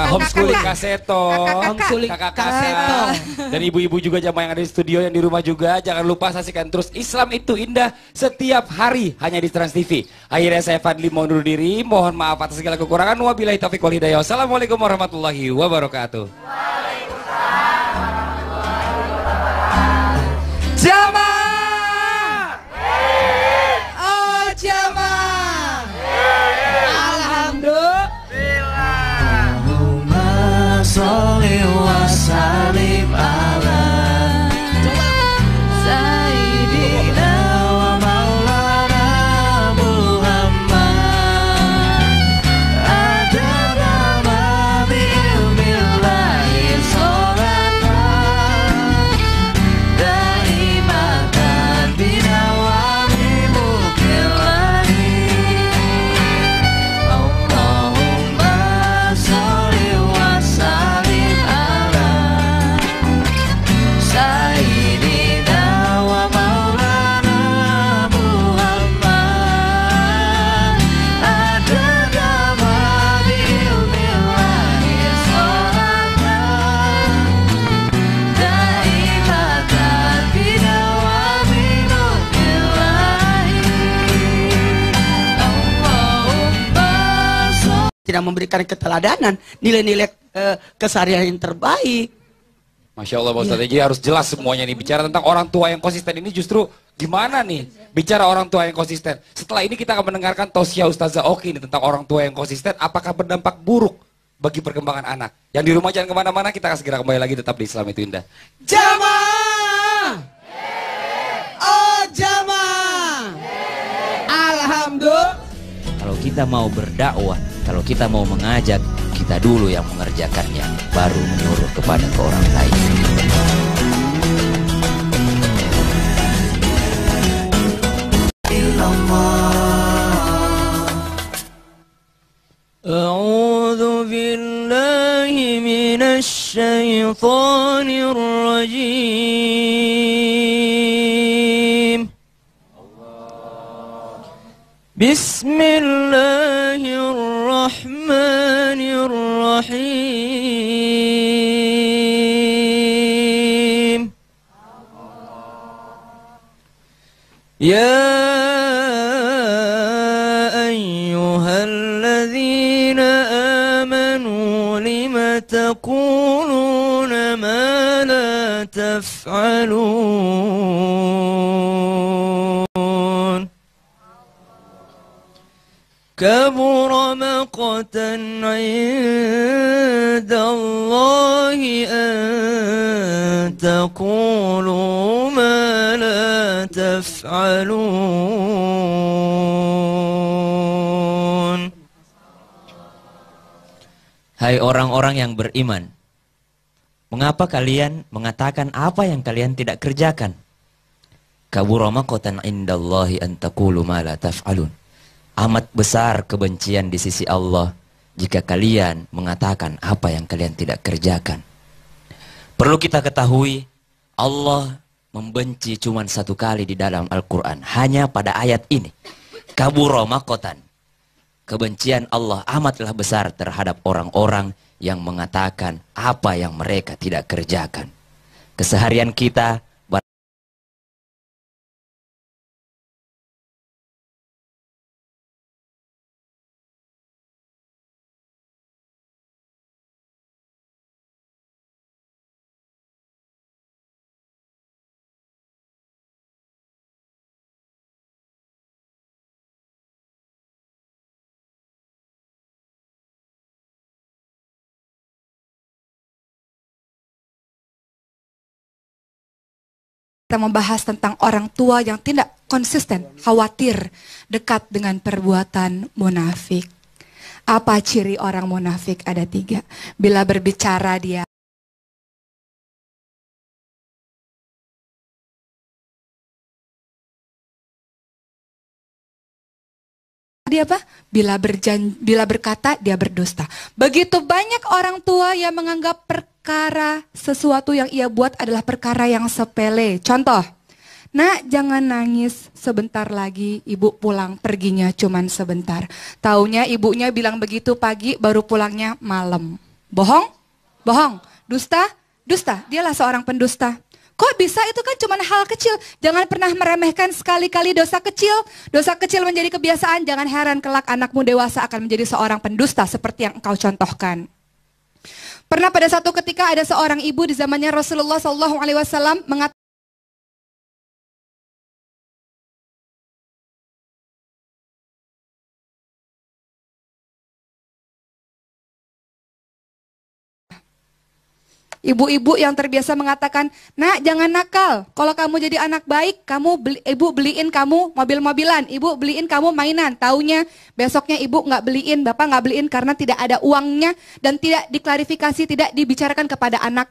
homeschooling Kak Seto, kakak-kakak, dan ibu-ibu juga jamaah yang ada di studio yang di rumah juga. Jangan lupa saksikan terus Islam Itu Indah setiap hari hanya di Trans TV. Akhirnya saya Fadli mau undur diri. Mohon maaf atas segala kekurangan. Wabillahi taufiq wal hidayah. Wassalamualaikum warahmatullahi wabarakatuh. Jamaah! Oh jamaah! Alhamdulillah. Allahumma sholli wa sallim ala Sayyidina wa maulana Muhammad. Adana ma bi ilmillahi sholatan daimatan bidawami mukillahi. Allahumma sholli wa sallim ala Sayyidina wa maulana Muhammad. Adana ma bi ilmillahi sholatan daimatan bidawami mukillahi. Allahumma sholli. Tidak memberikan keteladanan, nilai-nilai keseharian yang terbaik. Masya Allah Pak Ustadz, jadi harus jelas semuanya nih. Bicara tentang orang tua yang konsisten ini justru gimana nih? Bicara orang tua yang konsisten. Setelah ini kita akan mendengarkan tausiah Ustazah Oki nih tentang orang tua yang konsisten. Apakah berdampak buruk bagi perkembangan anak? Yang di rumah jangan kemana-mana, kita akan segera kembali lagi tetap di Islam Itu Indah. Jamaah! Oh jamaah! Alhamdulillah. Kalau kita mau berdakwah, kalau kita mau mengajak, kita dulu yang mengerjakannya, baru menyuruh kepada ke orang lain. أعوذ بالله من الشيطان الرجيم. بسم الله الرحمن الرحيم. يا أيها الذين آمنوا لم تقولون ما لا تفعلون كبر مقتا عند الله أن تقولوا ما لا تفعلون. Hai orang-orang yang beriman, mengapa kalian mengatakan apa yang kalian tidak kerjakan? Kabura maqtan indallahi an taqulu ma la taf'alun. Amat besar kebencian di sisi Allah jika kalian mengatakan apa yang kalian tidak kerjakan. Perlu kita ketahui, Allah membenci cuma satu kali di dalam Al-Quran, hanya pada ayat ini. Kabura maqtan. Kebencian Allah amatlah besar terhadap orang-orang yang mengatakan apa yang mereka tidak kerjakan. Keseharian kita kita membahas tentang orang tua yang tidak konsisten, khawatir, dekat dengan perbuatan munafik. Apa ciri orang munafik? Ada 3. Bila berbicara dia Bila berkata dia berdusta. Begitu banyak orang tua yang menganggap perkara sesuatu yang ia buat adalah perkara yang sepele. Contoh, nak jangan nangis, sebentar lagi ibu pulang, perginya cuman sebentar. Taunya ibunya bilang begitu pagi, baru pulangnya malam. Bohong? Bohong. Dusta? Dusta. Dialah seorang pendusta. Kok bisa? Itu kan cuma hal kecil. Jangan pernah meremehkan sekali-kali dosa kecil. Dosa kecil menjadi kebiasaan. Jangan heran kelak anakmu dewasa akan menjadi seorang pendusta seperti yang engkau contohkan. Pernah pada satu ketika ada seorang ibu di zamannya Rasulullah SAW mengatakan, ibu-ibu yang terbiasa mengatakan, nak jangan nakal, kalau kamu jadi anak baik, ibu beliin kamu mobil-mobilan, ibu beliin kamu mainan. Taunya besoknya ibu nggak beliin, bapak nggak beliin karena tidak ada uangnya dan tidak diklarifikasi, tidak dibicarakan kepada anak.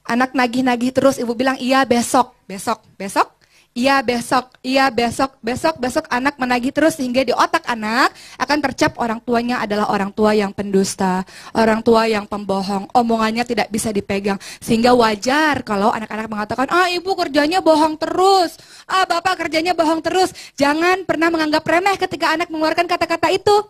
Anak nagih-nagih terus, ibu bilang iya besok, besok, besok. Iya besok, iya besok, besok, besok anak menagih terus sehingga di otak anak akan tercap orang tuanya adalah orang tua yang pendusta, orang tua yang pembohong, omongannya tidak bisa dipegang. Sehingga wajar kalau anak-anak mengatakan, ibu kerjanya bohong terus, bapak kerjanya bohong terus. Jangan pernah menganggap remeh ketika anak mengeluarkan kata-kata itu.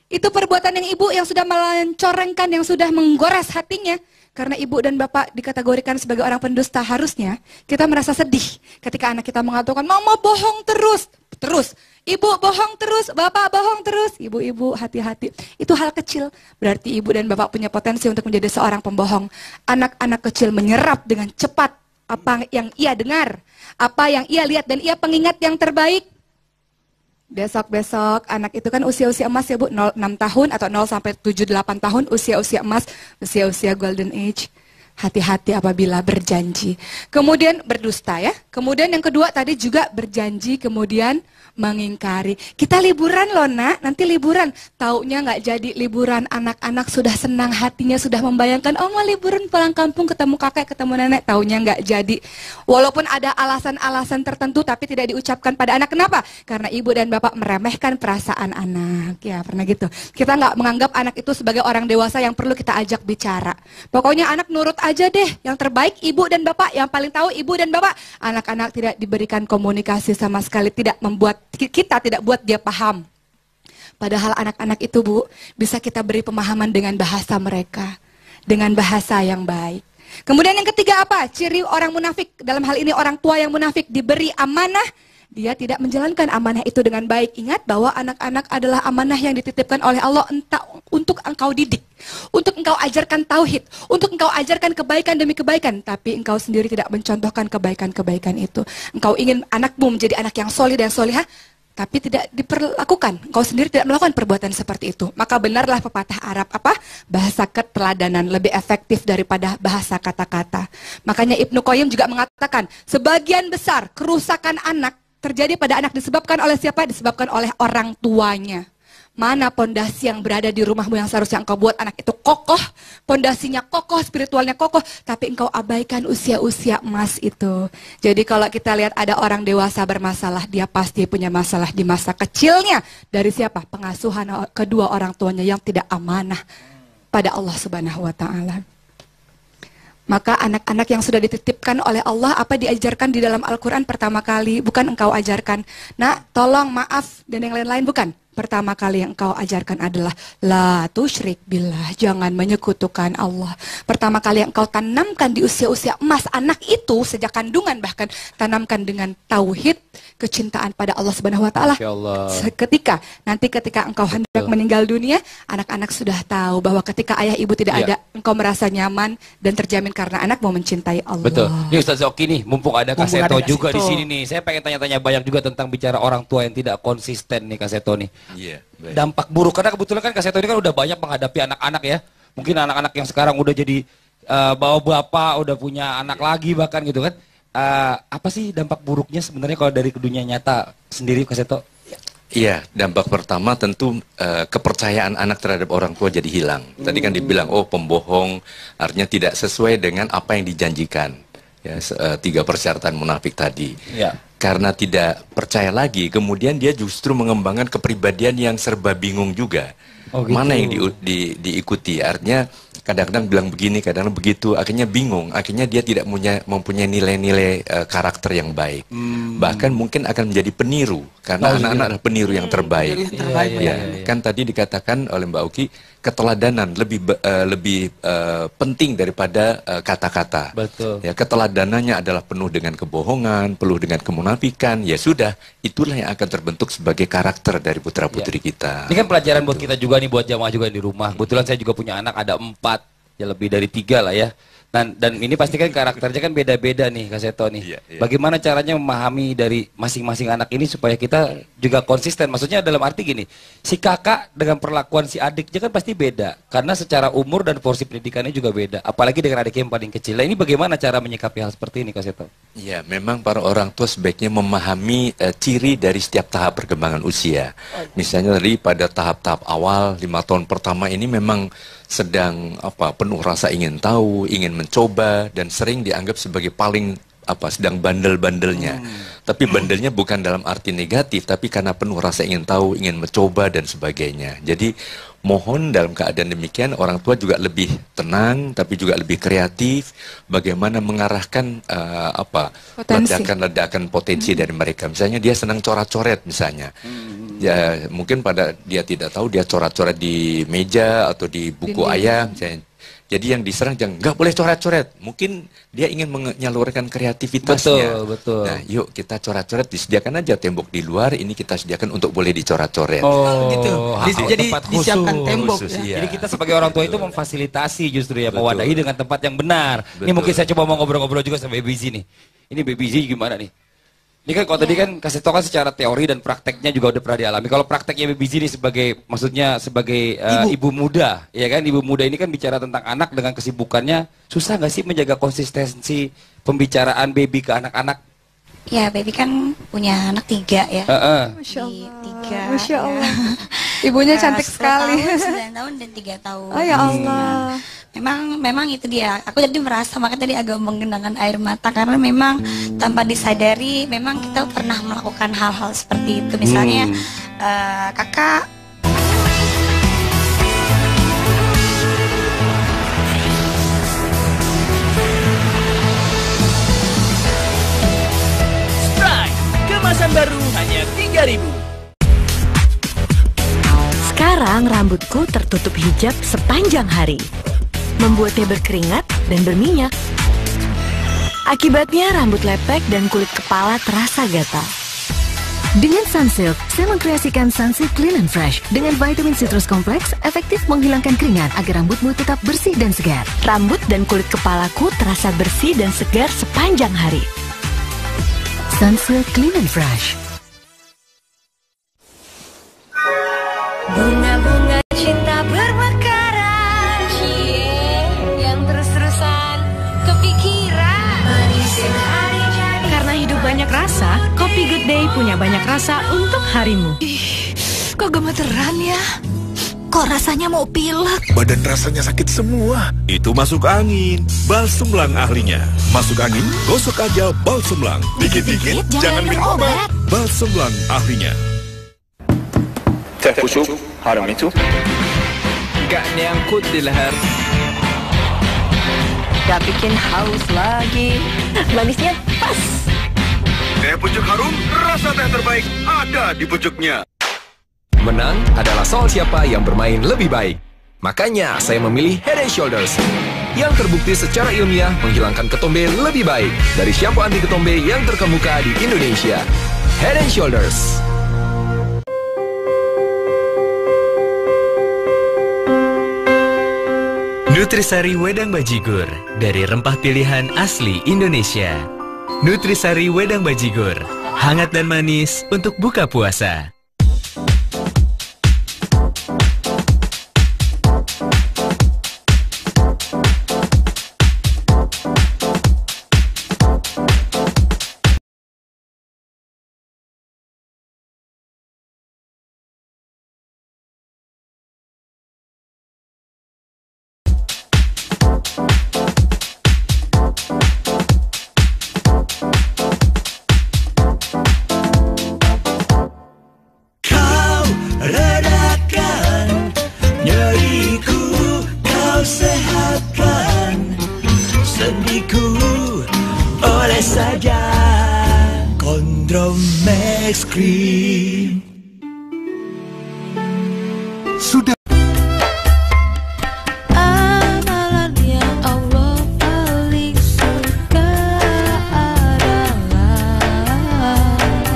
Itu perbuatan yang ibu yang sudah mencorengkan, yang sudah menggores hatinya. Karena ibu dan bapak dikategorikan sebagai orang pendusta, harusnya kita merasa sedih ketika anak kita mengatakan, mama bohong terus. Terus, ibu bohong terus, bapak bohong terus. Ibu-ibu hati-hati, itu hal kecil. Berarti ibu dan bapak punya potensi untuk menjadi seorang pembohong. Anak-anak kecil menyerap dengan cepat apa yang ia dengar, apa yang ia lihat, dan ia pengingat yang terbaik. Besok-besok anak itu kan usia-usia emas ya Bu, 6 tahun atau 0 sampai 7-8 tahun, usia-usia emas, usia-usia golden age. Hati-hati apabila berjanji. Kemudian berdusta ya. Kemudian yang kedua tadi juga berjanji kemudian mengingkari. Kita liburan loh nak, nanti liburan. Taunya nggak jadi liburan, anak-anak sudah senang hatinya, sudah membayangkan, oh mau liburan pulang kampung ketemu kakek, ketemu nenek. Taunya nggak jadi. Walaupun ada alasan-alasan tertentu tapi tidak diucapkan pada anak. Kenapa? Karena ibu dan bapak meremehkan perasaan anak. Ya pernah gitu. Kita nggak menganggap anak itu sebagai orang dewasa yang perlu kita ajak bicara. Pokoknya anak nurut aja deh, yang terbaik ibu dan bapak, yang paling tahu ibu dan bapak. Anak-anak tidak diberikan komunikasi sama sekali, tidak membuat kita tidak buat dia paham. Padahal anak-anak itu Bu, bisa kita beri pemahaman dengan bahasa mereka, dengan bahasa yang baik. Kemudian yang ketiga apa? Ciri orang munafik, dalam hal ini orang tua yang munafik, diberi amanah, dia tidak menjalankan amanah itu dengan baik. Ingat bahwa anak-anak adalah amanah yang dititipkan oleh Allah untuk engkau didik, untuk engkau ajarkan tauhid, untuk engkau ajarkan kebaikan demi kebaikan. Tapi engkau sendiri tidak mencontohkan kebaikan-kebaikan itu. Engkau ingin anakmu menjadi anak yang solih dan solihah, tapi tidak diperlakukan. Engkau sendiri tidak melakukan perbuatan seperti itu. Maka benarlah pepatah Arab apa? Bahasa keteladanan lebih efektif daripada bahasa kata-kata. Makanya Ibnu Qayyim juga mengatakan, sebagian besar kerusakan anak terjadi pada anak disebabkan oleh siapa? Disebabkan oleh orang tuanya. Mana pondasi yang berada di rumahmu yang seharusnya engkau buat anak itu kokoh, pondasinya kokoh, spiritualnya kokoh, tapi engkau abaikan usia-usia emas itu. Jadi kalau kita lihat ada orang dewasa bermasalah, dia pasti punya masalah di masa kecilnya. Dari siapa? Pengasuhan kedua orang tuanya yang tidak amanah pada Allah Subhanahu wa Ta'ala. Maka anak-anak yang sudah dititipkan oleh Allah, apa diajarkan di dalam Al-Quran pertama kali? Bukan engkau ajarkan, nak tolong maaf dan yang lain-lain, bukan. Pertama kali yang engkau ajarkan adalah la tusyrik billah, jangan menyekutukan Allah. Pertama kali yang engkau tanamkan di usia-usia emas anak itu, sejak kandungan bahkan, tanamkan dengan tauhid, kecintaan pada Allah Subhanahu wa Ta'ala. Ketika engkau hendak meninggal dunia, anak-anak sudah tahu bahwa ketika ayah ibu tidak ada, engkau merasa nyaman dan terjamin karena anak mau mencintai Allah. Betul. Ini Ustaz Zoki nih, mumpung ada Kak Seto juga di sini nih. Saya pengen tanya-tanya banyak juga tentang bicara orang tua yang tidak konsisten nih Kak Seto nih. Iya, baik. Dampak buruk, karena kebetulan kan Kak Seto ini kan udah banyak menghadapi anak-anak ya. Mungkin anak-anak yang sekarang udah jadi bawa bapak, udah punya anak lagi bahkan gitu kan. Apa sih dampak buruknya sebenarnya kalau dari dunia nyata sendiri Kak Seto? Iya, dampak pertama tentu kepercayaan anak terhadap orang tua jadi hilang. Tadi kan dibilang, oh pembohong, artinya tidak sesuai dengan apa yang dijanjikan. Ya, 3 persyaratan munafik tadi. Ya. Karena tidak percaya lagi, kemudian dia justru mengembangkan kepribadian yang serba bingung juga. Oh, gitu. Mana yang diikuti, artinya kadang-kadang bilang begini, kadang-kadang begitu, akhirnya bingung, akhirnya dia tidak mempunyai nilai-nilai karakter yang baik. Bahkan mungkin akan menjadi peniru, karena anak-anak adalah peniru yang terbaik. Kan tadi dikatakan oleh Mbak Uki, keteladanan lebih penting daripada kata-kata. Betul. Ya, keteladanannya adalah penuh dengan kebohongan, penuh dengan kemunafikan. Ya sudah, itulah yang akan terbentuk sebagai karakter dari putra-putri kita. Ini kan pelajaran buat kita juga nih, buat jamaah juga di rumah. Kebetulan saya juga punya anak, ada 4, ya lebih dari 3 lah ya. Dan ini pasti kan karakternya kan beda-beda nih Kak Seto nih. Bagaimana caranya memahami dari masing-masing anak ini supaya kita juga konsisten? Maksudnya dalam arti gini, si kakak dengan perlakuan si adiknya kan pasti beda. Karena secara umur dan porsi pendidikannya juga beda. Apalagi dengan adiknya yang paling kecil. Nah, ini bagaimana cara menyikapi hal seperti ini Kak Seto? Ya, memang para orang tua sebaiknya memahami ciri dari setiap tahap perkembangan usia. Misalnya tadi pada tahap-tahap awal, 5 tahun pertama ini memang sedang penuh rasa ingin tahu, ingin mencoba, dan sering dianggap sebagai paling sedang bandel-bandelnya. Tapi bandelnya bukan dalam arti negatif, tapi karena penuh rasa ingin tahu, ingin mencoba dan sebagainya. Jadi mohon dalam keadaan demikian orang tua juga lebih tenang, tapi juga lebih kreatif. Bagaimana mengarahkan ledakan-ledakan potensi dari mereka. Misalnya dia senang coret-coret misalnya. Ya mungkin pada dia tidak tahu, dia coret-coret di meja atau di buku ayah misalnya. Jadi yang diserang jangan, nggak boleh coret-coret. Mungkin dia ingin menyalurkan kreativitasnya. Betul. Nah, yuk kita coret-coret, disediakan aja tembok di luar, ini kita sediakan untuk boleh dicoret-coret. Oh, gitu. Jadi disiapkan tembok. Ya. Jadi kita sebagai orang tua itu memfasilitasi justru ya, mewadahi dengan tempat yang benar. Ini mungkin saya coba mau ngobrol-ngobrol juga sama Baby Z nih. Ini Baby Z gimana nih? Ini kan kalau tadi kan kasih tau kan secara teori dan prakteknya juga udah pernah dialami. Kalau prakteknya Baby Z ini sebagai ibu muda, ya kan, ibu muda ini kan bicara tentang anak dengan kesibukannya, susah nggak sih menjaga konsistensi pembicaraan Baby ke anak-anak? Ya, Baby kan punya anak 3 ya. Masya Allah. 3. Masya Allah. Ibunya cantik sekali. 9 tahun dan 3 tahun. Oh ya Allah. Memang itu dia. Aku jadi merasa, makanya tadi agak menggenangkan air mata karena memang tanpa disadari memang kita pernah melakukan hal-hal seperti itu. Misalnya kakak Strike, kemasan baru hanya 3.000. Sekarang rambutku tertutup hijab sepanjang hari, membuatnya berkeringat dan berminyak. Akibatnya rambut lepek dan kulit kepala terasa gatal. Dengan Sunsilk, saya mengkreasikan Sunsilk Clean and Fresh dengan vitamin citrus kompleks, efektif menghilangkan keringat agar rambutmu tetap bersih dan segar. Rambut dan kulit kepalaku terasa bersih dan segar sepanjang hari. Sunsilk Clean and Fresh. Bunga-bunga cinta bermekaran, yang terus-terusan kepikiran. Karena hidup banyak rasa, Kopi Good Day punya banyak rasa untuk harimu. kok gemeteran ya? Kok rasanya mau pilek? Badan rasanya sakit semua. Itu masuk angin. Balsemlang ahlinya. Masuk angin, gosok aja Balsemlang. Dikit-dikit, jangan minum obat. Balsemlang ahlinya. Teh busuk, harum itu. Gak nyangkut di leher. Gak bikin haus lagi. Manisnya pas. Teh pucuk harum, rasa teh terbaik ada di pucuknya. Menang adalah soal siapa yang bermain lebih baik. Makanya saya memilih Head & Shoulders yang terbukti secara ilmiah menghilangkan ketombe lebih baik dari shampoo anti ketombe yang terkemuka di Indonesia. Head & Shoulders. Nutrisari Wedang Bajigur dari rempah pilihan asli Indonesia. Nutrisari Wedang Bajigur, hangat dan manis untuk buka puasa. Saja Condromex Cream sudah. Amalan yang Allah paling suka adalah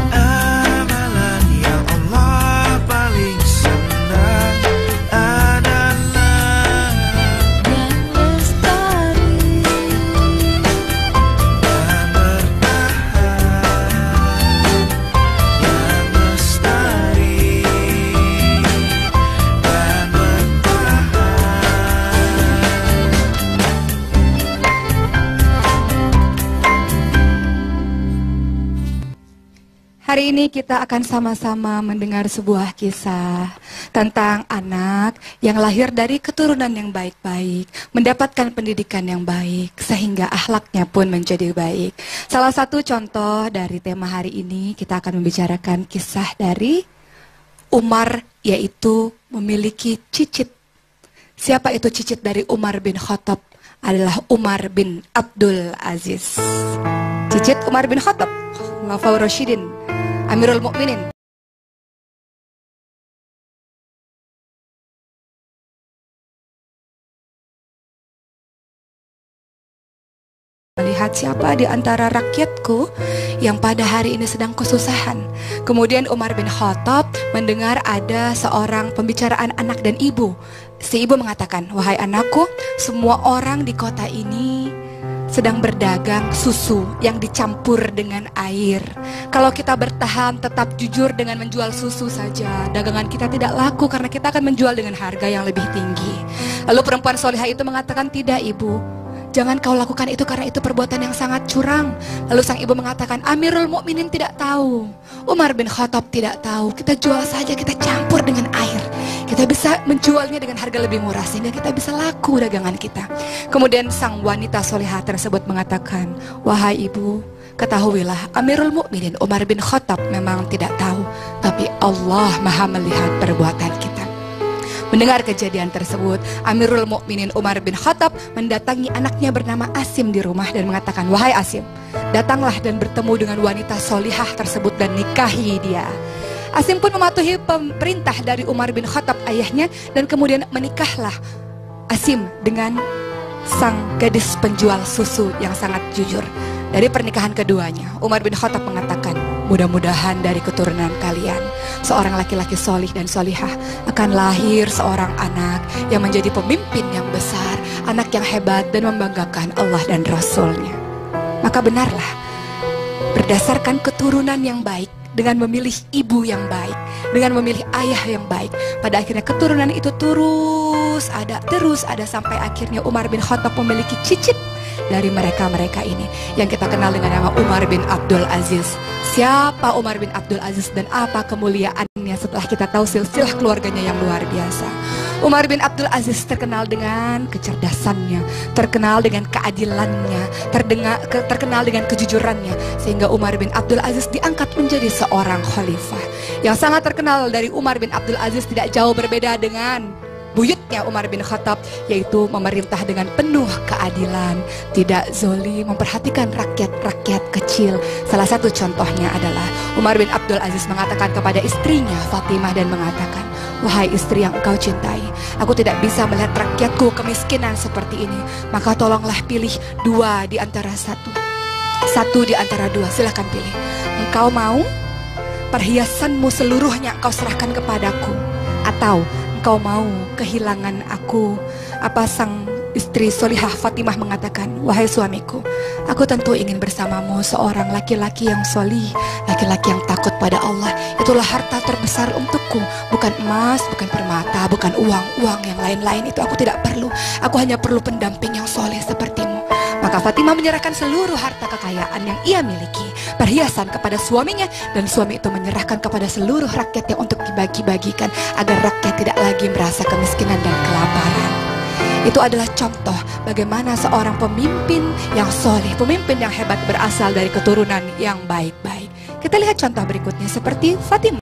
amalan yang Allah paling senang adalah yang lestari. Hari ini kita akan sama-sama mendengar sebuah kisah tentang anak yang lahir dari keturunan yang baik-baik, mendapatkan pendidikan yang baik, sehingga akhlaknya pun menjadi baik. Salah satu contoh dari tema hari ini, kita akan membicarakan kisah dari Umar, yaitu memiliki cicit. Siapa itu cicit dari Umar bin Khattab? Adalah Umar bin Abdul Aziz. Cicit Umar bin Khattab, Khulafaur Rasyidin, Amirul Mukminin. Melihat siapa di antara rakyatku yang pada hari ini sedang kesusahan. Kemudian Umar bin Khattab mendengar ada seorang pembicaraan anak dan ibu. Si ibu mengatakan, wahai anakku, semua orang di kota ini sedang berdagang susu yang dicampur dengan air. Kalau kita bertahan tetap jujur dengan menjual susu saja, dagangan kita tidak laku karena kita akan menjual dengan harga yang lebih tinggi. Lalu perempuan solihah itu mengatakan, tidak ibu, jangan kau lakukan itu karena itu perbuatan yang sangat curang. Lalu sang ibu mengatakan, Amirul Mukminin tidak tahu, Umar bin Khattab tidak tahu, kita jual saja, kita campur dengan air. Kita bisa menjualnya dengan harga lebih murah sehingga kita bisa laku dagangan kita. Kemudian sang wanita solihah tersebut mengatakan, wahai ibu, ketahuilah Amirul Mukminin Umar bin Khattab memang tidak tahu, tapi Allah Maha melihat perbuatan kita. Mendengar kejadian tersebut, Amirul Mukminin Umar bin Khattab mendatangi anaknya bernama Asim di rumah dan mengatakan, wahai Asim, datanglah dan bertemu dengan wanita solihah tersebut dan nikahi dia. Asim pun mematuhi perintah dari Umar bin Khattab ayahnya dan kemudian menikahlah Asim dengan sang gadis penjual susu yang sangat jujur. Dari pernikahan keduanya, Umar bin Khattab mengatakan, mudah-mudahan dari keturunan kalian seorang laki-laki solih dan solihah akan lahir seorang anak yang menjadi pemimpin yang besar, anak yang hebat dan membanggakan Allah dan Rasul-Nya. Maka benarlah, berdasarkan keturunan yang baik, dengan memilih ibu yang baik, dengan memilih ayah yang baik, pada akhirnya keturunan itu terus ada sampai akhirnya Umar bin Khattab memiliki cicit dari mereka-mereka ini yang kita kenal dengan nama Umar bin Abdul Aziz. Siapa Umar bin Abdul Aziz dan apa kemuliaannya keluarganya setelah kita tahu silsilah keluarganya yang luar biasa. Umar bin Abdul Aziz terkenal dengan kecerdasannya, terkenal dengan keadilannya, terkenal dengan kejujurannya, sehingga Umar bin Abdul Aziz diangkat menjadi seorang khalifah. Yang sangat terkenal dari Umar bin Abdul Aziz tidak jauh berbeda dengan buyutnya Umar bin Khattab, yaitu memerintah dengan penuh keadilan, tidak zolim, memperhatikan rakyat-rakyat kecil. Salah satu contohnya adalah Umar bin Abdul Aziz mengatakan kepada istrinya Fatimah dan mengatakan, "Wahai istri yang engkau cintai, aku tidak bisa melihat rakyatku kemiskinan seperti ini, maka tolonglah pilih dua di antara satu. Satu di antara dua, silahkan pilih. Engkau mau perhiasanmu seluruhnya engkau serahkan kepadaku, atau engkau mau kehilangan aku?" Apa sang istri solihah Fatimah mengatakan, "Wahai suamiku, aku tentu ingin bersamamu seorang laki-laki yang solih, laki-laki yang takut pada Allah. Itulah harta terbesar untukku, bukan emas, bukan permata, bukan uang yang lain-lain itu aku tidak perlu. Aku hanya perlu pendamping yang soleh sepertimu." Maka Fatimah menyerahkan seluruh harta kekayaan yang ia miliki, perhiasan kepada suaminya, dan suami itu menyerahkan kepada seluruh rakyatnya untuk dibagi-bagikan agar rakyat tidak lagi merasa kemiskinan dan kelaparan. Itu adalah contoh bagaimana seorang pemimpin yang soleh, pemimpin yang hebat berasal dari keturunan yang baik-baik. Kita lihat contoh berikutnya seperti Fatimah.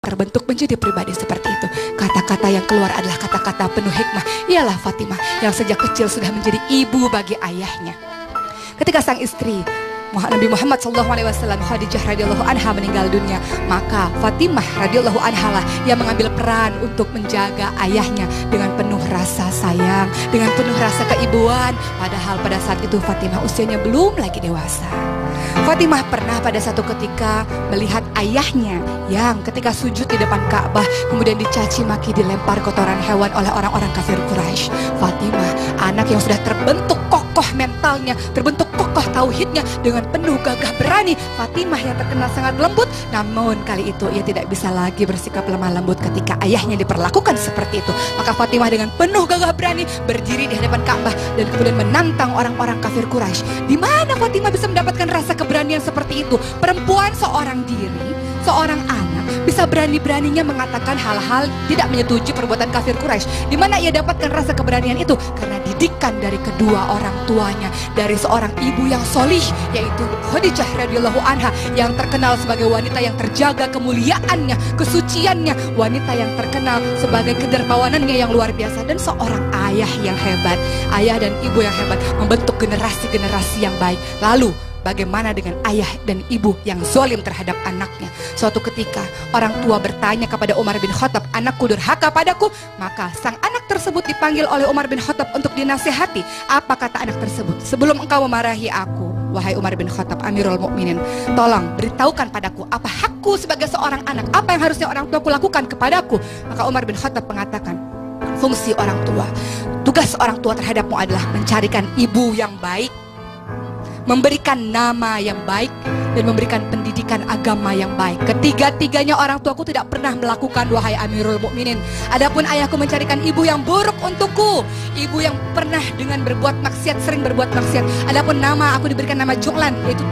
Terbentuk menjadi pribadi seperti itu. Kata-kata yang keluar adalah kata-kata penuh hikmah. Ialah Fatimah yang sejak kecil sudah menjadi ibu bagi ayahnya. Ketika sang istri Nabi Muhammad SAW, Khadijah radhiyallahu anha meninggal dunia, maka Fatimah radhiyallahu anha lah yang mengambil peran untuk menjaga ayahnya dengan penuh rasa sayang, dengan penuh rasa keibuan. Padahal pada saat itu Fatimah usianya belum lagi dewasa. Fatimah pernah pada satu ketika melihat ayahnya yang ketika sujud di depan Ka'bah kemudian dicaci maki, dilempar kotoran hewan oleh orang-orang kafir Quraisy. Fatimah, anak yang sudah terbentuk kokoh mentalnya, terbentuk kokoh tauhidnya, dengan penuh gagah berani. Fatimah yang terkenal sangat lembut, namun kali itu ia tidak bisa lagi bersikap lemah lembut ketika ayahnya diperlakukan seperti itu. Maka Fatimah dengan penuh gagah berani berdiri di hadapan Ka'bah dan kemudian menantang orang-orang kafir Quraisy. Di mana Fatimah bisa mendapatkan rasa keberanian seperti itu? Perempuan seorang diri, seorang anak bisa berani-beraninya mengatakan hal-hal tidak menyetujui perbuatan kafir Quraisy. Di mana ia dapatkan rasa keberanian itu? Karena didikan dari kedua orang tuanya, dari seorang ibu yang solih, yaitu Khadijah radhiyallahu anha, yang terkenal sebagai wanita yang terjaga kemuliaannya, kesuciannya, wanita yang terkenal sebagai kedermawanannya yang luar biasa, dan seorang ayah yang hebat, ayah dan ibu yang hebat, membentuk generasi-generasi yang baik. Lalu bagaimana dengan ayah dan ibu yang zalim terhadap anaknya? Suatu ketika orang tua bertanya kepada Umar bin Khattab, "Anakku durhaka padaku." Maka sang anak tersebut dipanggil oleh Umar bin Khattab untuk dinasihati. Apa kata anak tersebut? "Sebelum engkau memarahi aku, wahai Umar bin Khattab, Amirul Mukminin, tolong beritahukan padaku apa hakku sebagai seorang anak, apa yang harusnya orang tuaku lakukan kepadaku." Maka Umar bin Khattab mengatakan, fungsi orang tua, tugas orang tua terhadapmu adalah mencarikan ibu yang baik, memberikan nama yang baik, dan memberikan pendidikan agama yang baik. Ketiga-tiganya orang tuaku tidak pernah melakukan, wahai Amirul Mukminin. Adapun ayahku mencarikan ibu yang buruk untukku, ibu yang pernah dengan berbuat maksiat, sering berbuat maksiat. Adapun nama, aku diberikan nama Ju'lan, yaitu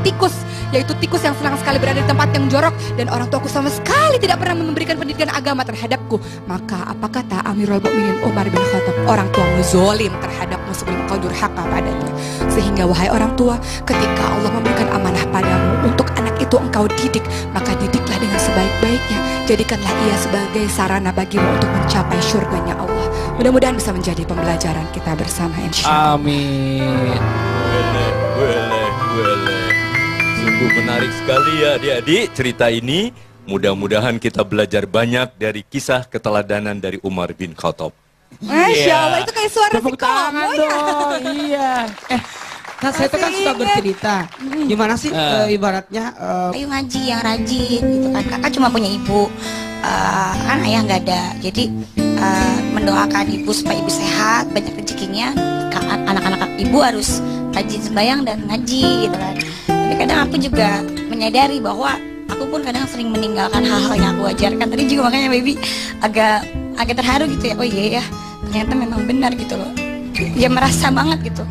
tikus yang senang sekali berada di tempat yang jorok, dan orang tuaku sama sekali tidak pernah memberikan pendidikan agama terhadapku. Maka apa kata Amirul Mukminin Umar bin Khattab? Orang tuamu zalim terhadapmu sebelum kau durhaka padanya. Sehingga wahai orang tua, ketika Allah memberikan amanah padamu untuk anak itu engkau didik, maka didiklah dengan sebaik-baiknya. Jadikanlah ia sebagai sarana bagimu untuk mencapai syurganya Allah. Mudah-mudahan bisa menjadi pembelajaran kita bersama, insyaallah. Amin. Boleh. Sungguh menarik sekali ya adik-adik cerita ini. Mudah-mudahan kita belajar banyak dari kisah keteladanan dari Umar bin Khattab. Masya Allah, itu kayak suara Tepuk tangan dong. Iya. Nah, saya tuh kan suka bercerita. Gimana sih ibaratnya? Ayo ngaji yang rajin gitu kan. Kakak cuma punya ibu, kan ayah nggak ada. Jadi mendoakan ibu supaya ibu sehat, banyak rezekinya. Anak-anak ibu harus rajin sembahyang dan ngaji gitu kan. Tapi kadang aku juga menyadari bahwa aku pun kadang sering meninggalkan hal-hal yang aku ajarkan. Tadi juga makanya baby agak terharu gitu ya. Oh iya ya, ternyata memang benar gitu loh. Ya merasa banget gitu.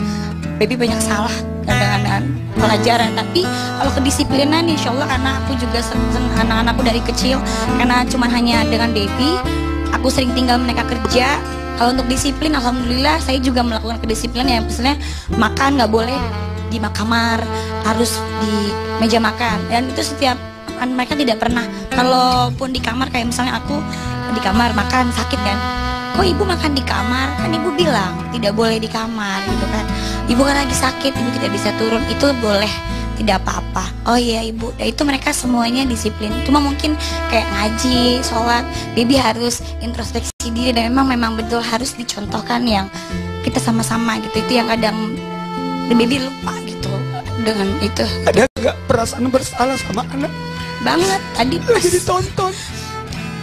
Baby banyak salah kadang-kadang pelajaran, tapi kalau kedisiplinan insya Allah, karena aku juga sering anak-anakku dari kecil, karena cuma hanya dengan baby aku sering tinggal mereka kerja. Kalau untuk disiplin, alhamdulillah saya juga melakukan kedisiplinan ya, misalnya makan nggak boleh di kamar, harus di meja makan, dan itu setiap mereka tidak pernah, kalaupun di kamar kayak misalnya aku di kamar makan sakit kan, kok ibu makan di kamar, kan ibu bilang tidak boleh di kamar gitu kan, ibu kan lagi sakit, ibu tidak bisa turun, itu boleh, tidak apa-apa. Oh iya ibu, dan itu mereka semuanya disiplin. Cuma mungkin kayak ngaji, sholat, baby harus introspeksi diri, dan memang betul harus dicontohkan yang kita sama-sama gitu. Itu yang kadang baby lupa gitu dengan itu. Ada gak perasaan bersalah sama anak? Banget, tadi pas lagi ditonton,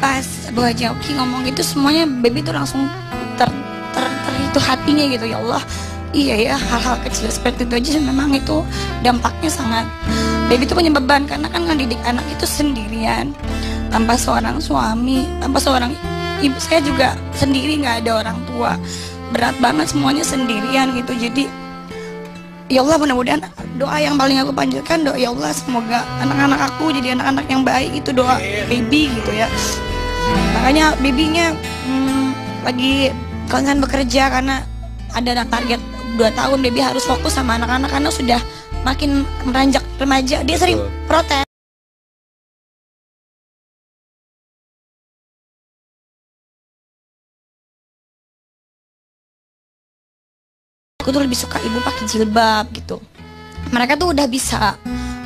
pas Bu Haji Oki ngomong gitu, semuanya baby tuh langsung itu hatinya gitu, ya Allah. Iya ya, hal-hal kecil seperti itu aja memang itu dampaknya sangat. Baby itu punya beban karena kan ngedidik anak itu sendirian, tanpa seorang suami, tanpa seorang ibu. Saya juga sendiri, nggak ada orang tua, berat banget semuanya sendirian gitu. Jadi ya Allah, mudah-mudahan doa yang paling aku panjatkan, doa ya Allah semoga anak-anak aku jadi anak-anak yang baik, itu doa baby gitu ya. Makanya babynya lagi konsen bekerja karena ada target 2 tahun baby harus fokus sama anak-anak karena sudah makin meranjak remaja. Dia sering protes. Aku tuh lebih suka ibu pakai jilbab gitu. Mereka tuh udah bisa.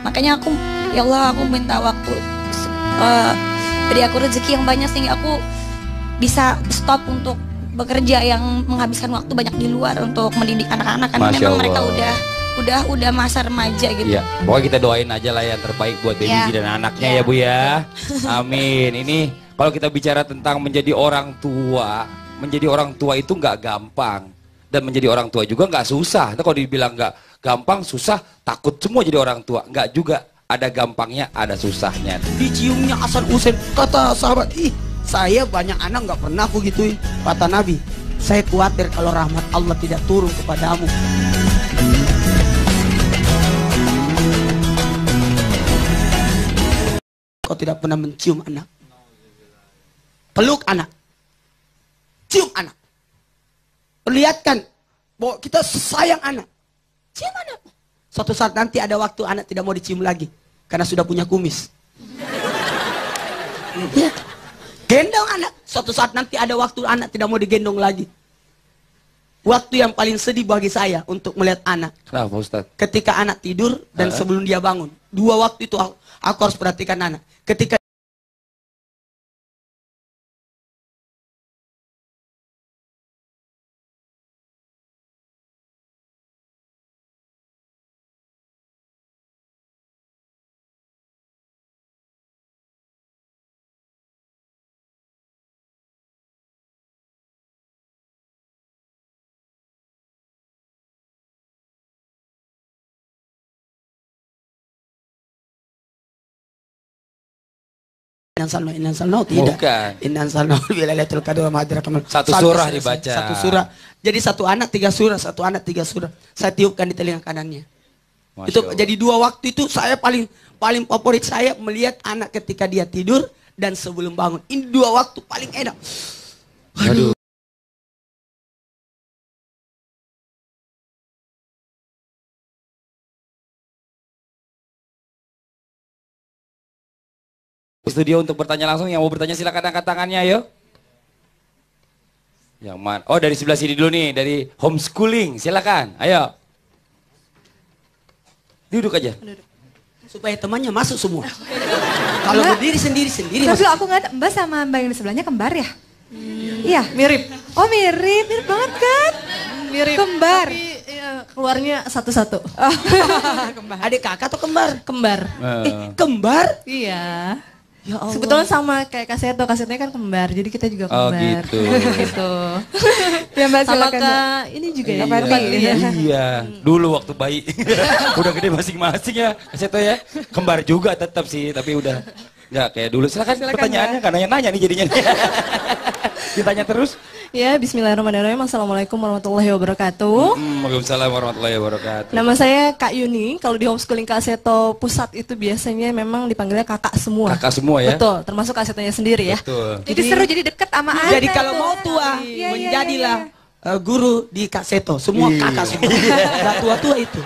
Makanya aku, ya Allah, aku minta waktu, beri aku rezeki yang banyak sehingga aku bisa stop untuk bekerja yang menghabiskan waktu banyak di luar untuk mendidik anak-anak, karena memang mereka udah masa remaja gitu. Iya, pokoknya kita doain aja lah yang terbaik buat baby dan anaknya ya Bu ya. Amin. Ini kalau kita bicara tentang menjadi orang tua itu nggak gampang, dan menjadi orang tua juga nggak susah. Nah, kalau dibilang nggak gampang, susah, takut semua jadi orang tua, nggak juga. Ada gampangnya, ada susahnya. Diciumnya Hasan Husain, kata sahabat, ih saya banyak anak nggak pernah aku gituin. Kata Nabi, saya khawatir kalau rahmat Allah tidak turun kepadamu. Kau tidak pernah mencium anak, peluk anak, cium anak, perlihatkan bahwa kita sayang anak, cium anak. Suatu saat nanti ada waktu anak tidak mau dicium lagi karena sudah punya kumis. Ya. Gendong anak. Suatu saat nanti ada waktu anak tidak mau digendong lagi. Waktu yang paling sedih bagi saya untuk melihat anak. Kenapa Ustaz? Ketika anak tidur dan sebelum dia bangun. 2 waktu itu aku harus perhatikan anak. Ketika Innan salnahu tidak. Innan salnahu bila lailatul qadar wa ma adraka mal. Satu surah dibaca. Satu surah. Jadi satu anak 3 surah, satu anak 3 surah. Saya tiupkan di telinga kanannya. Itu jadi 2 waktu itu saya paling favorit saya melihat anak ketika dia tidur dan sebelum bangun. Ini 2 waktu paling enak. Aduh. Studio untuk bertanya langsung, yang mau bertanya silakan angkat tangannya ayo. Yang mana? Oh, dari sebelah sini dulu nih, dari homeschooling, silakan, ayo. Duduk aja. Supaya temannya masuk semua. Kalau berdiri sendiri. Tapi aku nggak, Mbak sama Mbak yang di sebelahnya kembar ya? Iya. Mirip. Oh mirip banget kan? Mirip. Kembar. Tapi keluarnya satu-satu. Adik kakak atau kembar? Kembar. Kembar? Iya. Ya Allah. Sebetulnya sama kayak Kaseto, Kasetnya kan kembar, jadi kita juga Oh kembar. gitu. Gitu. Ya Mbak, Sama silakan, ke Mbak. ini juga Iya. ya. Iya. Dulu waktu bayi. Udah gede masing-masing ya. Kaseto ya. Kembar juga tetap sih, tapi udah nggak kayak dulu. Silakan pertanyaannya kan nanya-nanya nih jadinya. Ditanya terus. Ya, bismillahirrahmanirrahim. Assalamualaikum warahmatullahi wabarakatuh. Waalaikumsalam warahmatullahi wabarakatuh. Nama saya Kak Yuni. Kalau di homeschooling Kaseto Pusat itu biasanya memang dipanggilnya kakak semua. Kakak semua ya? Betul, termasuk Kasetonya sendiri ya. Betul. Jadi seru, jadi deket sama anak. Jadi kalau mau tua, menjadilah guru di Kaseto. Semua kakak semua. Gak tua-tua itu.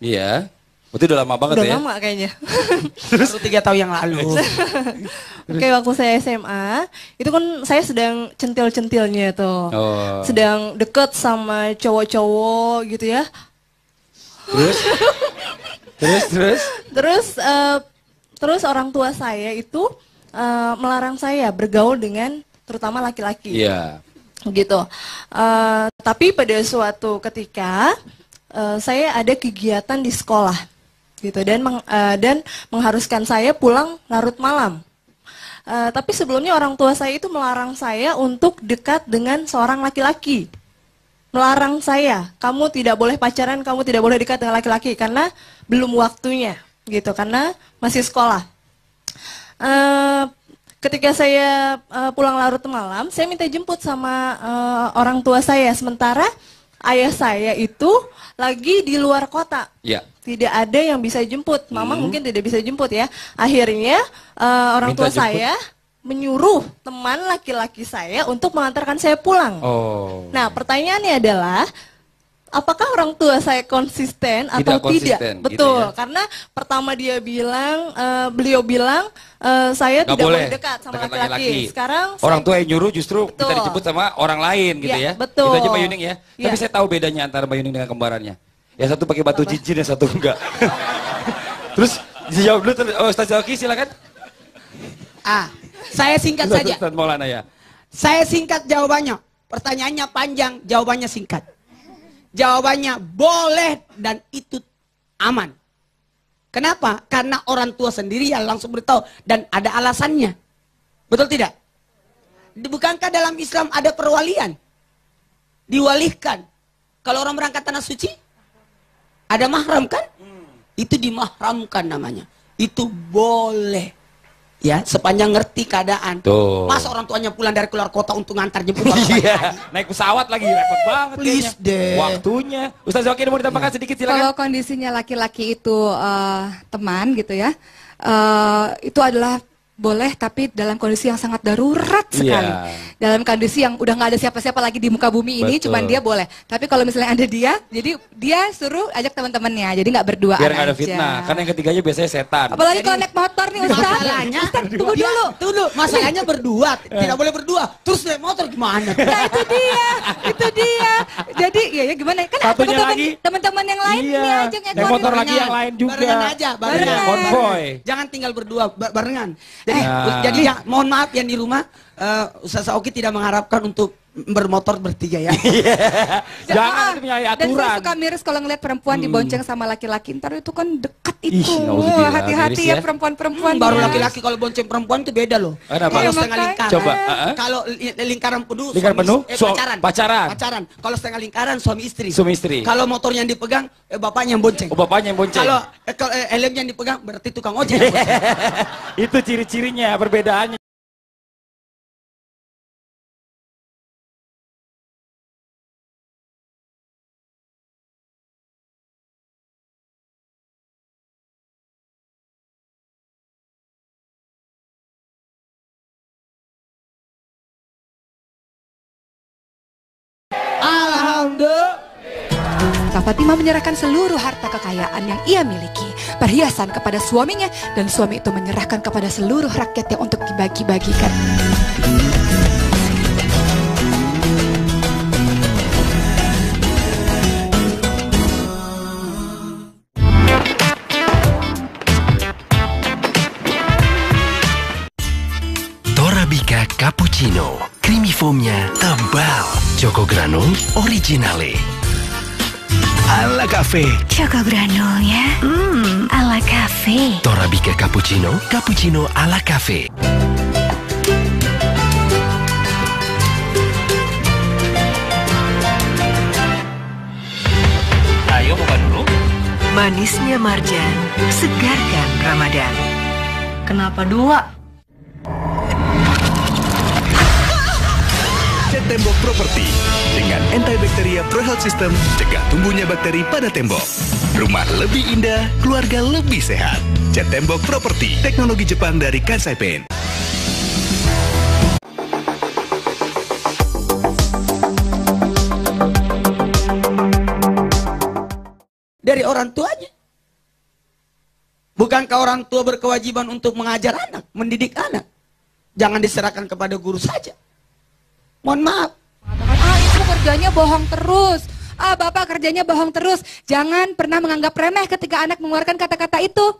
Iya. Berarti udah lama banget Udah ya? lama kayaknya. Baru 3 tahun yang lalu. Oke, waktu saya SMA, itu kan saya sedang centil-centilnya tuh. Oh. Sedang deket sama cowok-cowok gitu ya. Terus? Terus orang tua saya itu melarang saya bergaul dengan terutama laki-laki. Iya. Gitu. Tapi pada suatu ketika saya ada kegiatan di sekolah, gitu, dan mengharuskan saya pulang larut malam. Tapi sebelumnya orang tua saya itu melarang saya untuk dekat dengan seorang laki-laki. Melarang saya, kamu tidak boleh pacaran, kamu tidak boleh dekat dengan laki-laki karena belum waktunya, gitu, karena masih sekolah. Ketika saya pulang larut malam, saya minta jemput sama orang tua saya, sementara ayah saya itu lagi di luar kota. Iya. Tidak ada yang bisa jemput. Mama mungkin tidak bisa jemput ya. Akhirnya orang Minta tua jemput. saya menyuruh teman laki-laki saya untuk mengantarkan saya pulang. Oh. Nah, pertanyaannya adalah apakah orang tua saya konsisten atau tidak? konsisten, gitu Betul, ya. karena pertama beliau bilang saya Nggak tidak boleh boleh dekat sama dekat laki-laki. Sekarang orang tua yang nyuruh justru Betul. kita dijemput sama orang lain gitu Ya, ya. betul. Itu aja Mbak Yuning ya. Ya. Tapi saya tahu bedanya antara Mbak Yuning dengan kembarannya. Yang satu pakai batu cincin, yang satu enggak. Terus dijawab dulu, Ustaz Zaki silakan. Saya singkat saja. Ustaz Maulana ya. Saya singkat jawabannya. Pertanyaannya panjang, jawabannya singkat. Jawabannya boleh dan itu aman. Kenapa? Karena orang tua sendiri yang langsung beritahu dan ada alasannya. Betul tidak? Bukankah dalam Islam ada perwalian? Diwalihkan. Kalau orang berangkat tanah suci, ada mahram kan? Itu dimahramkan namanya. Itu boleh. Ya, sepanjang ngerti keadaan. Tuh. Masa orang tuanya pulang dari keluar kota untuk ngantar jemput orang Iya, naik pesawat lagi repot banget. Please kayaknya. deh. Waktunya. Ustaz Zaki mau ditambahkan sedikit silakan. Kalau kondisinya laki-laki itu teman gitu ya, itu adalah boleh, tapi dalam kondisi yang sangat darurat sekali. Iya. Dalam kondisi yang udah nggak ada siapa-siapa lagi di muka bumi ini, Betul. cuman dia boleh. Tapi kalau misalnya ada dia, jadi dia suruh ajak teman-temannya, jadi nggak berduaan Biar nggak ada aja. fitnah. Karena yang ketiganya biasanya setan. Apalagi kalau naik motor nih Ustaz. Masalahnya, Tunggu dulu. Tunggu, masalahnya berdua, tidak boleh berdua. Terus naik motor gimana? Nah itu dia. Jadi ya gimana? Kan Satunya teman-teman lagi. teman-teman yang lain Iya. ini aja Naik motor lagi yang lain juga. Barengan aja, barengan. Konvoy. Jangan tinggal berdua, barengan. Jadi, Nah. jadi ya, mohon maaf yang di rumah, Ustaz Oki tidak mengharapkan untuk bermotor bertiga ya. Jangan menyalahi Dan saya aturan. suka miris kalau ngeliat perempuan dibonceng sama laki-laki. Ntar itu kan dekat Ih, itu. nauzubillah, Hati-hati miris ya ya. perempuan-perempuan. Baru ya. laki-laki kalau bonceng perempuan itu beda loh. Kenapa? Kalau Iya, setengah makanya. lingkaran. Coba, Kalau lingkaran penuh. Lingkaran penuh? Pacaran. Pacaran. Pacaran. Kalau setengah lingkaran suami istri. Suami istri. Kalau motornya yang dipegang, bapaknya yang bonceng. Oh, bapaknya yang bonceng. Kalau helmnya yang dipegang berarti tukang ojek. Itu ciri-cirinya, perbedaannya. Alhamdulillah. Kak Fatimah menyerahkan seluruh harta kekayaan yang ia miliki, perhiasan kepada suaminya, dan suami itu menyerahkan kepada seluruh rakyatnya untuk dibagi-bagikan. Torabika Cappuccino, creamy foamnya tebal, Choco Granul Originale. Ala Cafe. Choco Granulnya, ala cafe. Torabika Cappuccino, Cappuccino ala Cafe. Ayo buka dulu. Manisnya marjan, segarkan Ramadan. Kenapa 2? Cat tembok properti dengan antibacteria Pro Health System, cegah tumbuhnya bakteri pada tembok. Rumah lebih indah, keluarga lebih sehat. Cat tembok properti, teknologi Jepang dari Kansai Paint. Dari orang tuanya. Bukankah orang tua berkewajiban untuk mengajar anak, mendidik anak? Jangan diserahkan kepada guru saja. Mohon maaf. Itu kerjanya bohong terus. Bapak kerjanya bohong terus. Jangan pernah menganggap remeh ketika anak mengeluarkan kata-kata itu.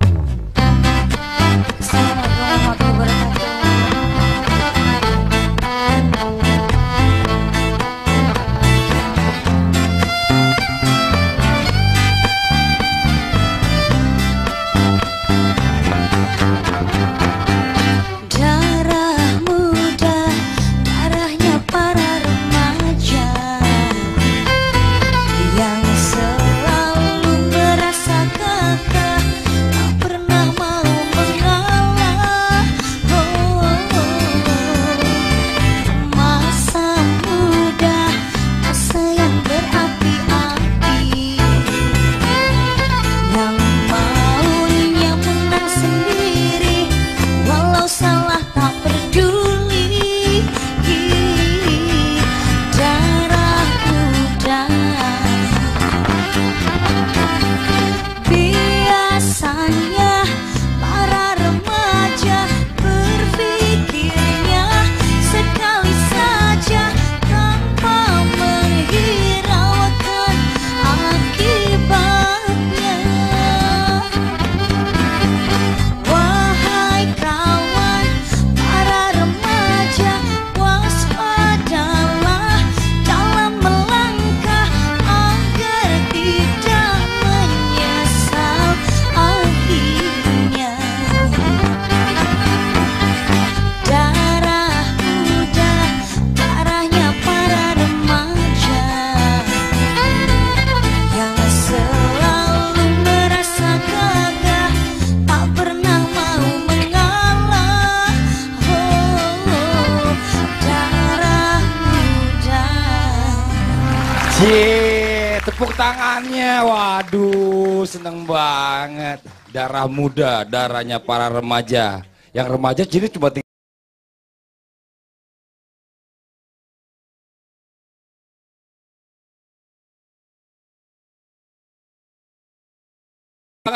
Tepuk tangannya, waduh seneng banget. Darah muda, darahnya para remaja. Yang remaja jadi cuma banget.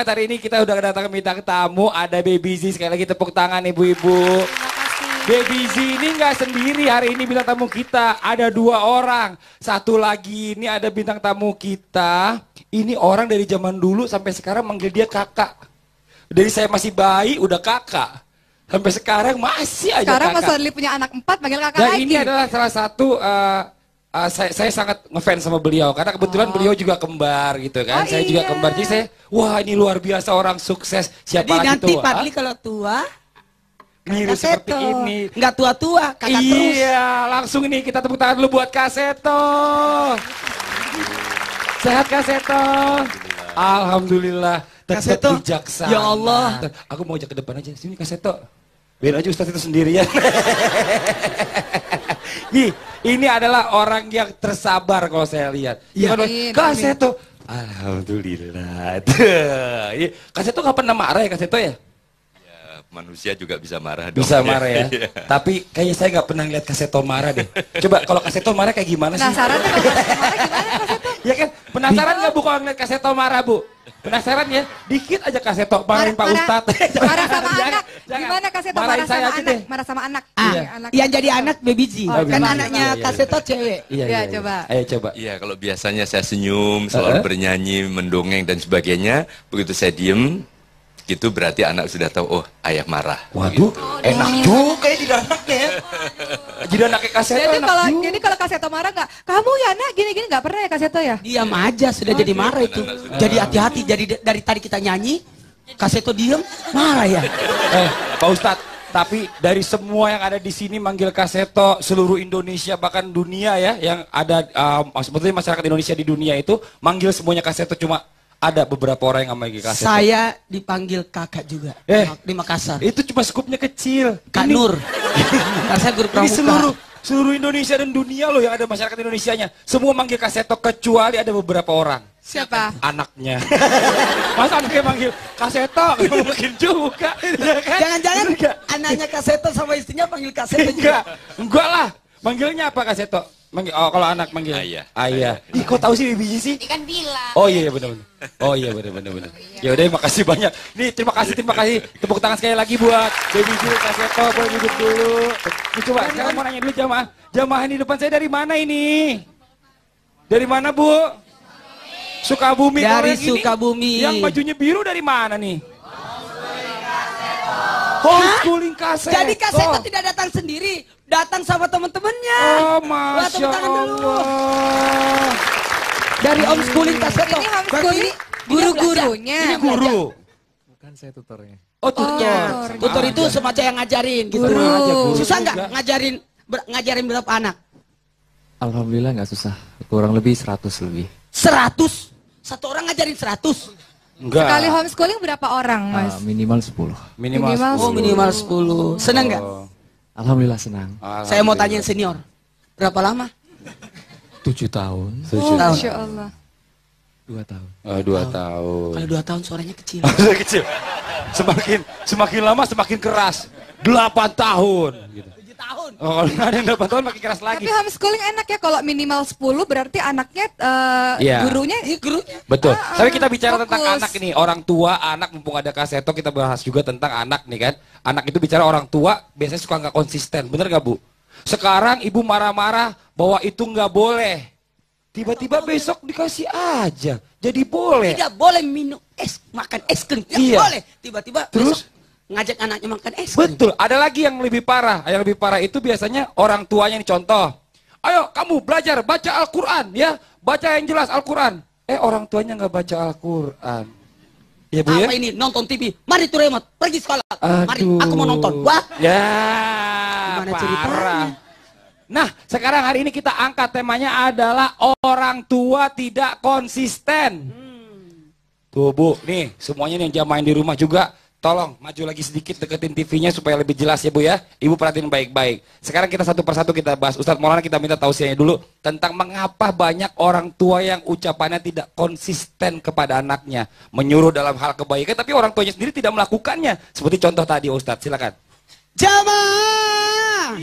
Hari ini kita udah kedatangan bintang tamu, ada Baby Z. Sekali lagi tepuk tangan ibu-ibu. Baby Z ini nggak sendiri hari ini bintang tamu kita, ada 2 orang. Satu lagi ini ada bintang tamu kita, ini orang dari zaman dulu sampai sekarang manggil dia kakak. Dari saya masih bayi udah kakak, sampai sekarang masih aja sekarang kakak. Mas Fadli punya anak 4 panggil kakak Dan lagi. ini adalah salah satu, saya sangat ngefans sama beliau, karena kebetulan beliau juga kembar gitu kan. Saya juga kembar, jadi saya, wah ini luar biasa orang sukses. Siapa Jadi lagi nanti tuh? Fadli kalau tua Niru seperti ini. Nggak tua-tua, kakak terus. Iya, langsung ini kita tepuk tangan dulu buat Kaseto. Sehat Kaseto? Alhamdulillah. Kaseto, bijaksana. ya Allah. Aku mau ajak ke depan aja. Sini Kaseto. Biar aja Ustaz itu sendirian. Ini adalah orang yang tersabar kalau saya lihat. Ya. Kaseto. Alhamdulillah. Kaseto nggak pernah marah ya Kaseto ya? Manusia juga bisa marah dong. Bisa marah ya. Tapi kayaknya saya nggak pernah lihat Kaseto marah deh. Coba kalau Kaseto marah kayak gimana sih? Penasaran tuh kalau Kaseto marah gimana Kaseto? Ya kan? Penasaran nggak Bu kalau ngeliat Kaseto marah Bu? Penasaran ya? Dikit aja Kaseto marahin Pak Ustadz. Marah sama anak. Gimana Kaseto marah sama anak? Marah sama anak. Yang jadi anak Baby Z. Kan Baby Z. anaknya Iya. Kaseto cewek. Iya, coba. Ayo coba. Iya, kalau biasanya saya senyum, selalu bernyanyi, mendongeng dan sebagainya. Begitu saya diem, Gitu berarti anak sudah tahu, oh ayah marah. Waduh, enak juga ya jadi anaknya ya. Jadi anaknya Kaseto Jadi enak kalau juga. jadi kalau Kaseto marah nggak, kamu ya nak gini-gini nggak pernah ya Kaseto ya? Diam aja sudah jadi marah itu. Jadi hati-hati. Jadi dari tadi kita nyanyi, Kaseto diem, marah ya. Pak Ustadz, tapi dari semua yang ada di sini manggil Kaseto, seluruh Indonesia bahkan dunia ya, yang ada sebetulnya masyarakat Indonesia di dunia itu manggil semuanya Kaseto, cuma ada beberapa orang yang nggak manggil Kaseto. Saya dipanggil kakak juga di Makassar. Itu cuma skupnya kecil. Kak Ini- Nur. Karena saya guru Ini pramuka. seluruh Indonesia dan dunia loh yang ada masyarakat Indonesianya. Semua manggil Kaseto kecuali ada beberapa orang. Siapa? Anaknya. Masa anaknya manggil Kaseto? Nggak mungkin juga. Ya kan? Jangan-jangan anaknya Kaseto sama istrinya panggil Kaseto juga. Enggak lah. Manggilnya apa Kaseto? Kalau anak manggil ayah. Ih, kok tahu sih biji sih? Kan bilang. Oh iya benar. Oh iya benar. Ya udah makasih banyak. Nih terima kasih. Tepuk tangan sekali lagi buat Baby Ju Kaseto. Boleh duduk dulu. Nih, coba sekarang mau nanya dulu jamaah. Jamaah ini depan saya dari mana ini? Dari mana Bu? Sukabumi. Dari Kalau yang ini, Sukabumi. Yang bajunya biru dari mana nih? Homeschooling Kaseto. Jadi Kaseto tidak datang sendiri, datang sama teman-temannya. Oh, Wah, Masya tepuk tangan dulu. Allah. Dari homeschooling Kaseto. Ini homeschooling guru-gurunya. Ini guru. Bukan saya tutornya. Oh, tutor. Tutor itu semacam yang ngajarin gitu. Guru. Susah nggak juga. ngajarin berapa anak? Alhamdulillah nggak susah. Kurang lebih 100 lebih. 100? Satu orang ngajarin 100? Enggak. Sekali homeschooling berapa orang Mas? Minimal 10. Minimal 10. Oh, minimal 10. Senang nggak? Alhamdulillah senang. Saya mau tanya yang senior. Berapa lama? 7 tahun. Oh, Masya Allah. 2 tahun. 2 tahun. Kalau 2 tahun suaranya kecil. Kecil. Semakin lama semakin keras. 8 tahun. Gitu. 7 tahun. Oh, kalau nggak ada yang 8 tahun makin keras lagi. Tapi homeschooling enak ya kalau minimal 10 berarti anaknya Iya. gurunya Betul. Tapi kita bicara tentang fokus. anak ini, orang tua, anak, mumpung ada Kaseto kita bahas juga tentang anak nih kan. Anak itu bicara orang tua biasanya suka nggak konsisten, bener nggak Bu? Sekarang ibu marah-marah bahwa itu nggak boleh. Tiba-tiba besok dikasih aja, jadi boleh. Tidak boleh minum es, makan es krim. Tidak Iya. boleh. Tiba-tiba Terus? besok ngajak anaknya makan es krim. Betul, ada lagi yang lebih parah. Yang lebih parah itu biasanya orang tuanya nih, contoh. Ayo kamu belajar baca Al-Quran ya, baca yang jelas Al-Quran. Orang tuanya nggak baca Al-Quran. Ya Bu ya? Apa ini? Nonton TV. Mari tuh remote, pergi sekolah. Mari, Aduh. aku mau nonton. Wah, Ya, Gimana parah. ceritanya? Nah, sekarang hari ini kita angkat temanya adalah orang tua tidak konsisten. Tuh Bu, nih semuanya nih yang jamaah di rumah juga, tolong maju lagi sedikit deketin TV-nya supaya lebih jelas ya Bu ya. Ibu perhatiin baik-baik. Sekarang kita satu persatu kita bahas. Ustadz Maulana kita minta tausiahnya dulu tentang mengapa banyak orang tua yang ucapannya tidak konsisten kepada anaknya, menyuruh dalam hal kebaikan, tapi orang tuanya sendiri tidak melakukannya. Seperti contoh tadi Ustadz, silakan. jamaah.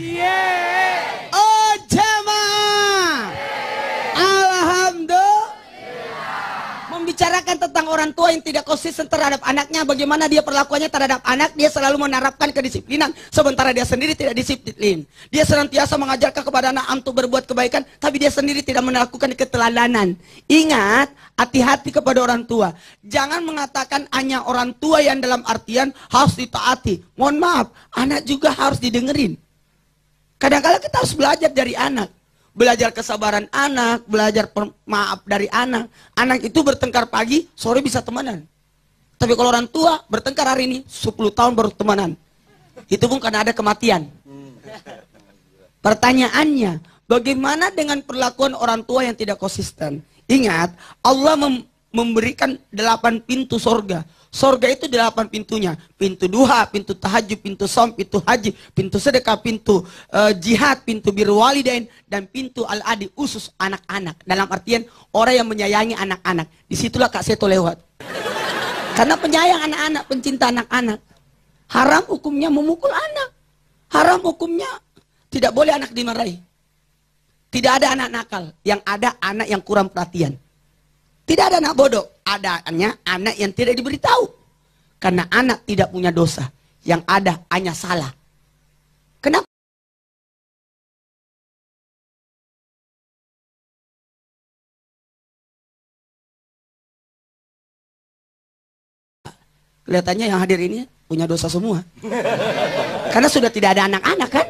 Oh, jamaah. Alhamdulillah. Membicarakan tentang orang tua yang tidak konsisten terhadap anaknya, bagaimana dia perlakuannya terhadap anak, dia selalu menerapkan kedisiplinan, sementara dia sendiri tidak disiplin. Dia senantiasa mengajarkan kepada anak untuk berbuat kebaikan, tapi dia sendiri tidak melakukan keteladanan. Ingat, hati-hati kepada orang tua. Jangan mengatakan hanya orang tua yang dalam artian harus ditaati. Mohon maaf, anak juga harus didengerin. Kadang-kadang kita harus belajar dari anak. Belajar kesabaran anak, belajar maaf dari anak. Anak itu bertengkar pagi, sore bisa temanan. Tapi kalau orang tua bertengkar hari ini, 10 tahun baru temanan. Itu pun karena ada kematian. Pertanyaannya, bagaimana dengan perlakuan orang tua yang tidak konsisten? Ingat, Allah memberikan 8 pintu sorga. Sorga itu 8 pintunya. Pintu duha, pintu tahajud, pintu som, pintu haji, pintu sedekah, pintu jihad, pintu birrul walidain, dan pintu al-adi, usus anak-anak. Dalam artian orang yang menyayangi anak-anak. Disitulah Kak Seto lewat. Karena penyayang anak-anak, pencinta anak-anak. Haram hukumnya memukul anak. Haram hukumnya tidak boleh anak dimarahi. Tidak ada anak nakal. Yang ada anak yang kurang perhatian. Tidak ada anak bodoh, adanya anak yang tidak diberitahu. Karena anak tidak punya dosa, yang ada hanya salah. Kenapa? Kelihatannya yang hadir ini punya dosa semua. Karena sudah tidak ada anak-anak kan?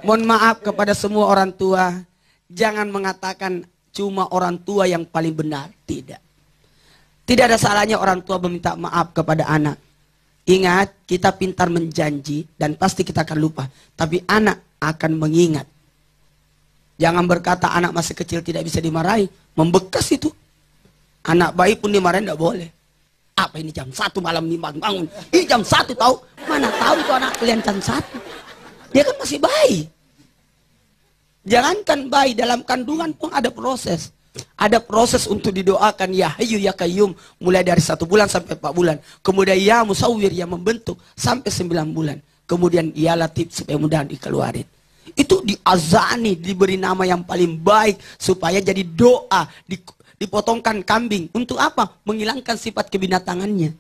Mohon maaf kepada semua orang tua. Jangan mengatakan cuma orang tua yang paling benar. Tidak. Tidak ada salahnya orang tua meminta maaf kepada anak. Ingat, kita pintar menjanji dan pasti kita akan lupa. Tapi anak akan mengingat. Jangan berkata anak masih kecil tidak bisa dimarahi. Membekas itu. Anak bayi pun dimarahin tidak boleh. Apa ini jam 1 malam nih bangun? Ini jam 1 tahu? Mana tahu itu anak kalian jam 1? Dia kan masih bayi. Jangankan bayi, dalam kandungan pun ada proses. Ada proses untuk didoakan ya Hayyu ya Qayyum mulai dari 1 bulan sampai 4 bulan. Kemudian ya Musawwir yang membentuk sampai 9 bulan. Kemudian ya Latif supaya mudah dikeluarin. Itu diazani, diberi nama yang paling baik supaya jadi doa, dipotongkan kambing. Untuk apa? Menghilangkan sifat kebinatangannya.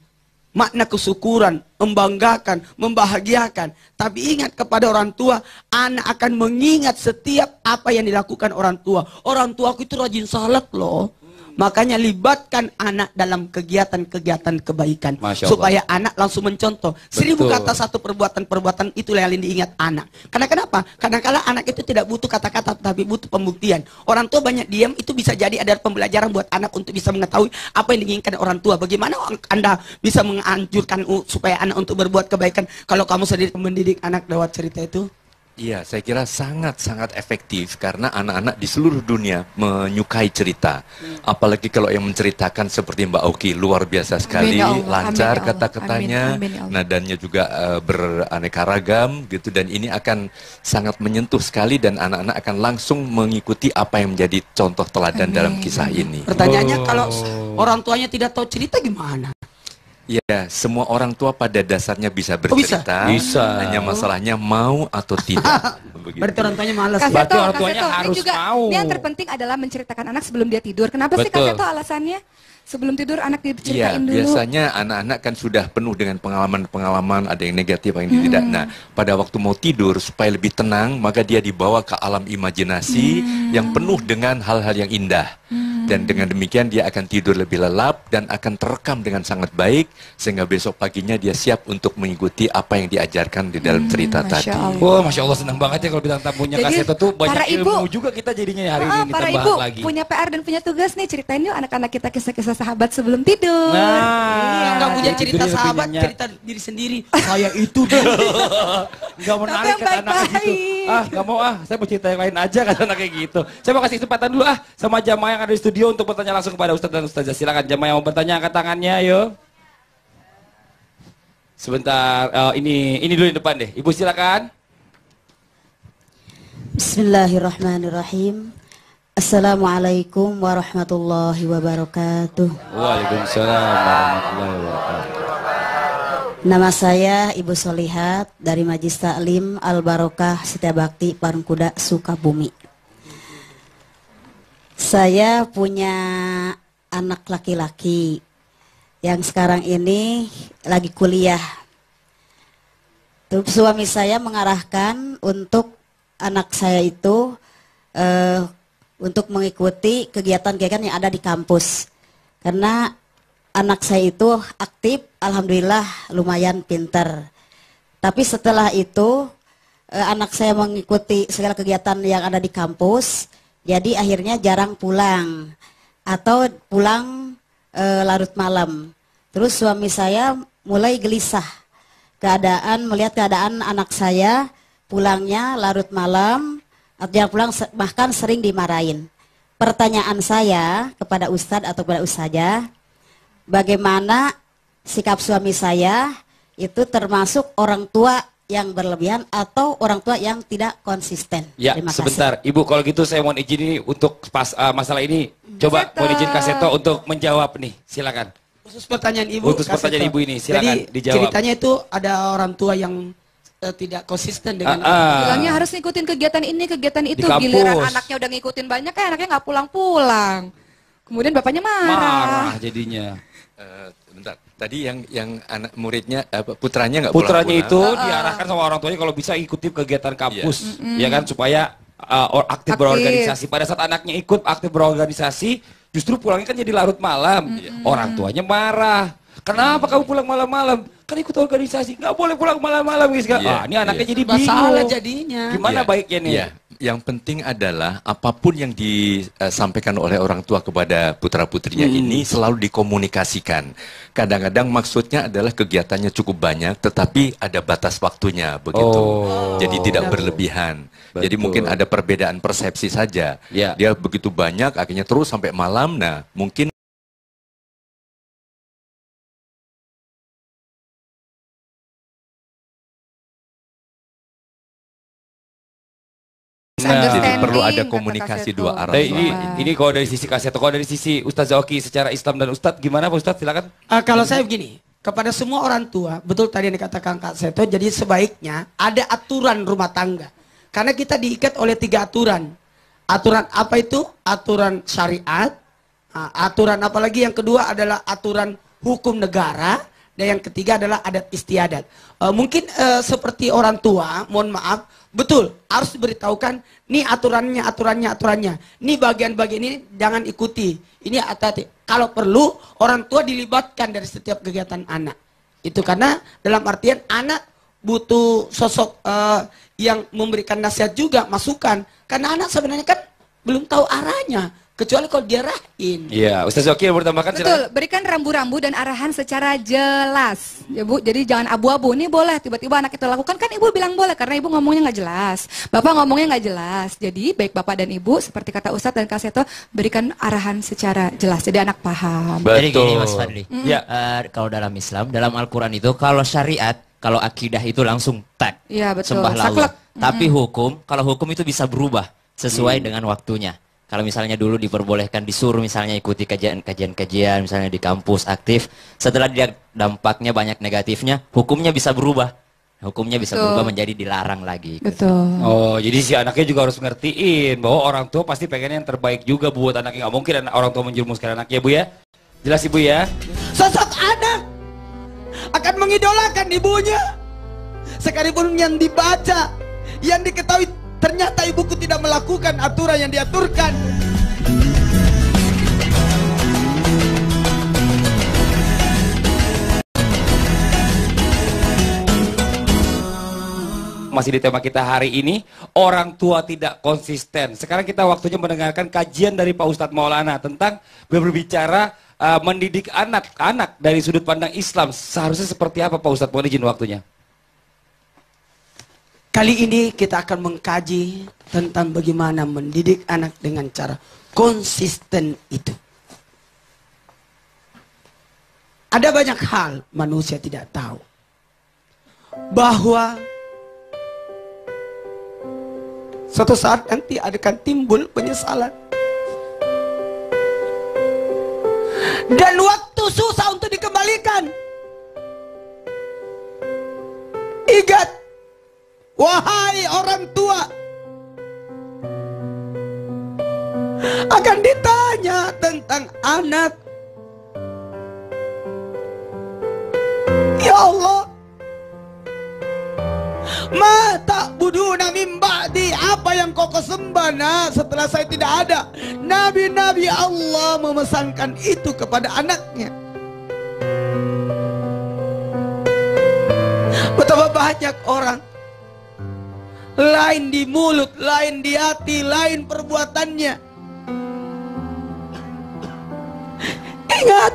Makna kesyukuran, membanggakan, membahagiakan. Tapi ingat kepada orang tua, anak akan mengingat setiap apa yang dilakukan orang tua. Orang tuaku itu rajin salat loh. Makanya libatkan anak dalam kegiatan-kegiatan kebaikan. Supaya anak langsung mencontoh. 1000 kata satu perbuatan-perbuatan itulah yang diingat anak. Karena kenapa? Karena kalau anak itu tidak butuh kata-kata tapi butuh pembuktian. Orang tua banyak diam itu bisa jadi ada pembelajaran buat anak untuk bisa mengetahui apa yang diinginkan orang tua. Bagaimana Anda bisa menganjurkan supaya anak untuk berbuat kebaikan kalau kamu sendiri mendidik anak lewat cerita itu? Iya, saya kira sangat-sangat efektif karena anak-anak di seluruh dunia menyukai cerita. Apalagi kalau yang menceritakan seperti Mbak Oki, luar biasa sekali, lancar kata-katanya, nadanya juga beraneka ragam gitu, dan ini akan sangat menyentuh sekali dan anak-anak akan langsung mengikuti apa yang menjadi contoh teladan dalam kisah ini. Pertanyaannya kalau orang tuanya tidak tahu cerita gimana? Ya, semua orang tua pada dasarnya bisa bercerita. Bisa. Hanya masalahnya mau atau tidak. Berarti orang tuanya malas. Berarti orang tuanya harus juga, mau. Ini yang terpenting adalah menceritakan anak sebelum dia tidur. Kenapa sih Kak Seto alasannya? Sebelum tidur anak diceritain dulu. Biasanya anak-anak kan sudah penuh dengan pengalaman-pengalaman, ada yang negatif, ada yang tidak. Nah, pada waktu mau tidur supaya lebih tenang, maka dia dibawa ke alam imajinasi yang penuh dengan hal-hal yang indah. Dan dengan demikian dia akan tidur lebih lelap dan akan terekam dengan sangat baik sehingga besok paginya dia siap untuk mengikuti apa yang diajarkan di dalam cerita tadi. Wah, Masya Allah, senang banget ya kalau bintang tamunya Kak Seto tuh banyak ilmu juga kita jadinya hari ini para ditambah ibu lagi. Punya PR dan punya tugas nih, ceritain yuk anak-anak kita kisah-kisah sahabat sebelum tidur. Nah, nggak punya cerita sahabat, cerita diri sendiri. Saya itu dulu. Nggak menarik kata anak gitu. Nggak mau saya mau cerita yang lain aja kata anak kayak gitu. Saya mau kasih kesempatan dulu sama jamaah yang ada di studio untuk bertanya langsung kepada Ustadz dan Ustazah. Silakan jamaah yang mau bertanya, angkat tangannya, ayo. Sebentar, ini dulu di depan deh. Ibu silakan. Bismillahirrahmanirrahim. Assalamualaikum warahmatullahi wabarakatuh. Waalaikumsalam warahmatullahi wabarakatuh. Nama saya Ibu Solihat dari Majlis Taklim Al Barokah Setiabakti Parungkuda Sukabumi. Saya punya anak laki-laki yang sekarang ini lagi kuliah. Terus suami saya mengarahkan untuk anak saya itu untuk mengikuti kegiatan-kegiatan yang ada di kampus. Karena anak saya itu aktif, alhamdulillah lumayan pinter. Tapi setelah itu anak saya mengikuti segala kegiatan yang ada di kampus. Jadi akhirnya jarang pulang atau pulang larut malam. Terus suami saya mulai gelisah melihat keadaan anak saya pulangnya larut malam atau jarang pulang, bahkan sering dimarahin. Pertanyaan saya kepada Ustadz atau kepada Ustazah, bagaimana sikap suami saya itu termasuk orang tua yang berlebihan atau orang tua yang tidak konsisten? Ya, Terima sebentar. kasih. Ibu, kalau gitu saya mohon izin ini untuk masalah ini. Coba mohon izin Kak Seto untuk menjawab nih. Silakan. Khusus pertanyaan Ibu. Khusus pertanyaan Ibu ini, silakan Jadi, dijawab. ceritanya itu ada orang tua yang tidak konsisten dengan Bilangnya harus ngikutin kegiatan ini, kegiatan itu. Giliran anaknya udah ngikutin banyak, anaknya nggak pulang-pulang. Kemudian bapaknya marah. Jadinya. Bentar. Tadi yang anak muridnya putranya nggak putranya pulang-pulang. itu diarahkan sama orang tuanya kalau bisa ikuti kegiatan kampus, ya kan, supaya aktif berorganisasi. Pada saat anaknya ikut aktif berorganisasi, justru pulangnya kan jadi larut malam. Orang tuanya marah. kenapa kamu pulang malam-malam? Kan ikut organisasi, nggak boleh pulang malam-malam guys. Ini anaknya jadi bingung. Masalah jadinya. Gimana baiknya nih? Yang penting adalah apapun yang disampaikan oleh orang tua kepada putra-putrinya ini selalu dikomunikasikan. Kadang-kadang maksudnya adalah kegiatannya cukup banyak, tetapi ada batas waktunya begitu. Jadi tidak berlebihan. Jadi mungkin ada perbedaan persepsi saja. Dia begitu banyak, akhirnya terus sampai malam. Nah, mungkin jadi perlu ada komunikasi dua arah. Ini kalau dari sisi Kak Seto, kalau dari sisi Ustaz Zaki secara Islam dan Ustadz gimana Pak Ustadz? Silakan. Kalau saya begini, kepada semua orang tua, betul tadi yang dikatakan Kak Seto, jadi sebaiknya ada aturan rumah tangga. Karena kita diikat oleh 3 aturan. Aturan apa itu? Aturan syariat. Aturan apa lagi? Yang kedua adalah aturan hukum negara. Dan yang ketiga adalah adat istiadat. Mungkin seperti orang tua, mohon maaf, betul harus diberitahukan, nih aturannya. Nih bagian-bagian ini jangan ikuti. Ini hati-hati. Kalau perlu orang tua dilibatkan dari setiap kegiatan anak. Itu karena dalam artian anak butuh sosok yang memberikan nasihat juga, masukan. Karena anak sebenarnya kan belum tahu arahnya. Kecuali kalau diarahin. Iya, Ustaz Zaki yang bertambahkan. Betul, berikan rambu-rambu dan arahan secara jelas. Ya Bu, jadi jangan abu-abu. Ini boleh, tiba-tiba anak itu lakukan. Kan Ibu bilang boleh, karena Ibu ngomongnya nggak jelas. Bapak ngomongnya nggak jelas. Jadi baik Bapak dan Ibu, seperti kata Ustadz dan Kak Seto, berikan arahan secara jelas. Jadi anak paham. Jadi gini Mas Fadli, kalau dalam Islam, dalam Al-Quran itu, kalau syariat, kalau akidah itu langsung tak. Iya betul. Sembahlah Allah. Tapi hukum, kalau hukum itu bisa berubah sesuai dengan waktunya. Kalau misalnya dulu diperbolehkan disuruh misalnya ikuti kajian-kajian misalnya di kampus aktif, setelah dia dampaknya banyak negatifnya, hukumnya bisa berubah. Hukumnya bisa berubah menjadi dilarang lagi. Betul. Oh, jadi si anaknya juga harus ngertiin bahwa orang tua pasti pengen yang terbaik juga buat anaknya. Nggak mungkin orang tua menjerumuskan anaknya, Bu ya. Jelas Ibu ya? Sosok anak akan mengidolakan ibunya. Sekalipun yang dibaca, yang diketahui, ternyata ibuku tidak melakukan aturan yang diaturkan. Masih di tema kita hari ini, orang tua tidak konsisten. Sekarang kita waktunya mendengarkan kajian dari Pak Ustadz Maulana tentang berbicara mendidik anak-anak dari sudut pandang Islam. Seharusnya seperti apa Pak Ustadz? Mohon izin waktunya. Kali ini kita akan mengkaji tentang bagaimana mendidik anak dengan cara konsisten itu. Ada banyak hal manusia tidak tahu. Bahwa suatu saat nanti akan timbul penyesalan. Dan waktu susah untuk dikembalikan. Ingat, wahai orang tua, akan ditanya tentang anak. Ya Allah, ma ta'buduna min ba'di, apa yang kau sembah setelah saya tidak ada. Nabi-nabi Allah memesankan itu kepada anaknya. Betapa banyak orang, lain di mulut, lain di hati, lain perbuatannya. Ingat,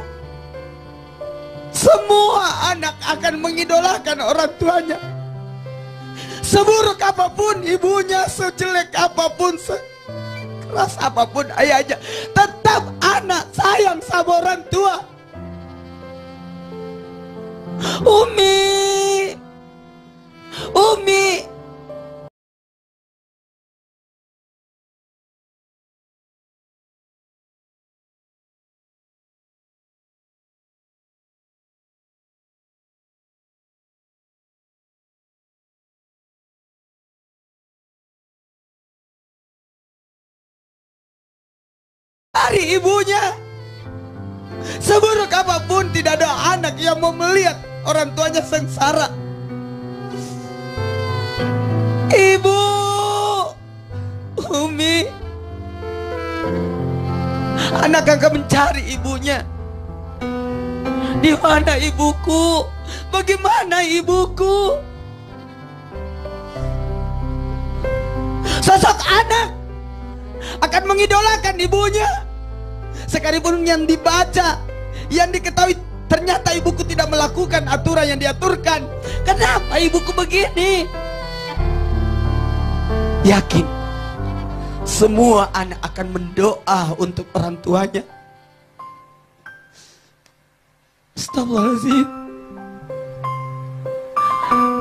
semua anak akan mengidolakan orang tuanya. Seburuk apapun ibunya, sejelek apapun, sekeras apapun ayahnya, tetap anak sayang sama orang tua. Umi, dari ibunya. Seburuk apapun, tidak ada anak yang mau melihat orang tuanya sengsara. Ibu, Umi, anak akan mencari ibunya. Di mana ibuku? Bagaimana ibuku? Sosok anak akan mengidolakan ibunya. Sekalipun yang dibaca, yang diketahui ternyata ibuku tidak melakukan aturan yang diaturkan. Kenapa ibuku begini? Yakin semua anak akan mendoa untuk orang tuanya. Astagfirullahaladzim.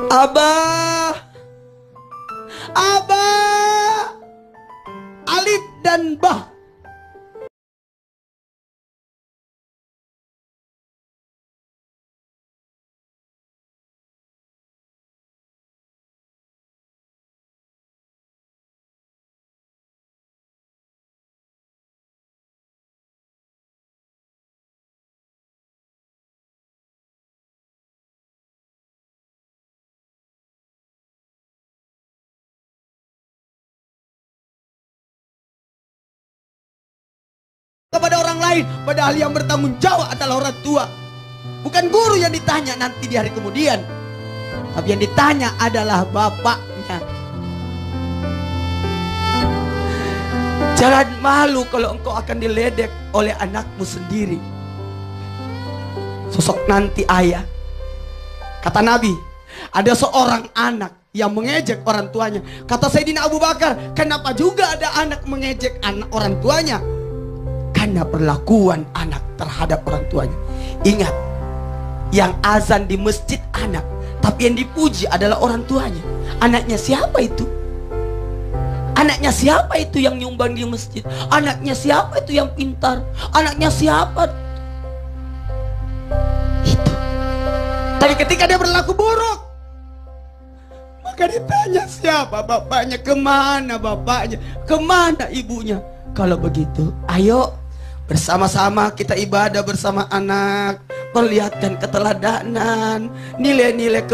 Abah, Abah, alif dan bah. Kepada orang lain, padahal yang bertanggung jawab adalah orang tua. Bukan guru yang ditanya nanti di hari kemudian, tapi yang ditanya adalah bapaknya. Jangan malu kalau engkau akan diledek oleh anakmu sendiri. Sosok nanti ayah. Kata Nabi, ada seorang anak yang mengejek orang tuanya. Kata Sayyidina Abu Bakar, kenapa juga ada anak mengejek anak orang tuanya? Karena perlakuan anak terhadap orang tuanya. Ingat, yang azan di masjid anak, tapi yang dipuji adalah orang tuanya. Anaknya siapa itu? Anaknya siapa itu yang nyumbang di masjid? Anaknya siapa itu yang pintar? Anaknya siapa? Itu. Tapi ketika dia berlaku buruk, maka ditanya siapa bapaknya, kemana bapaknya, kemana ibunya. Kalau begitu, ayo bersama-sama kita ibadah bersama anak, perlihatkan keteladanan, nilai-nilai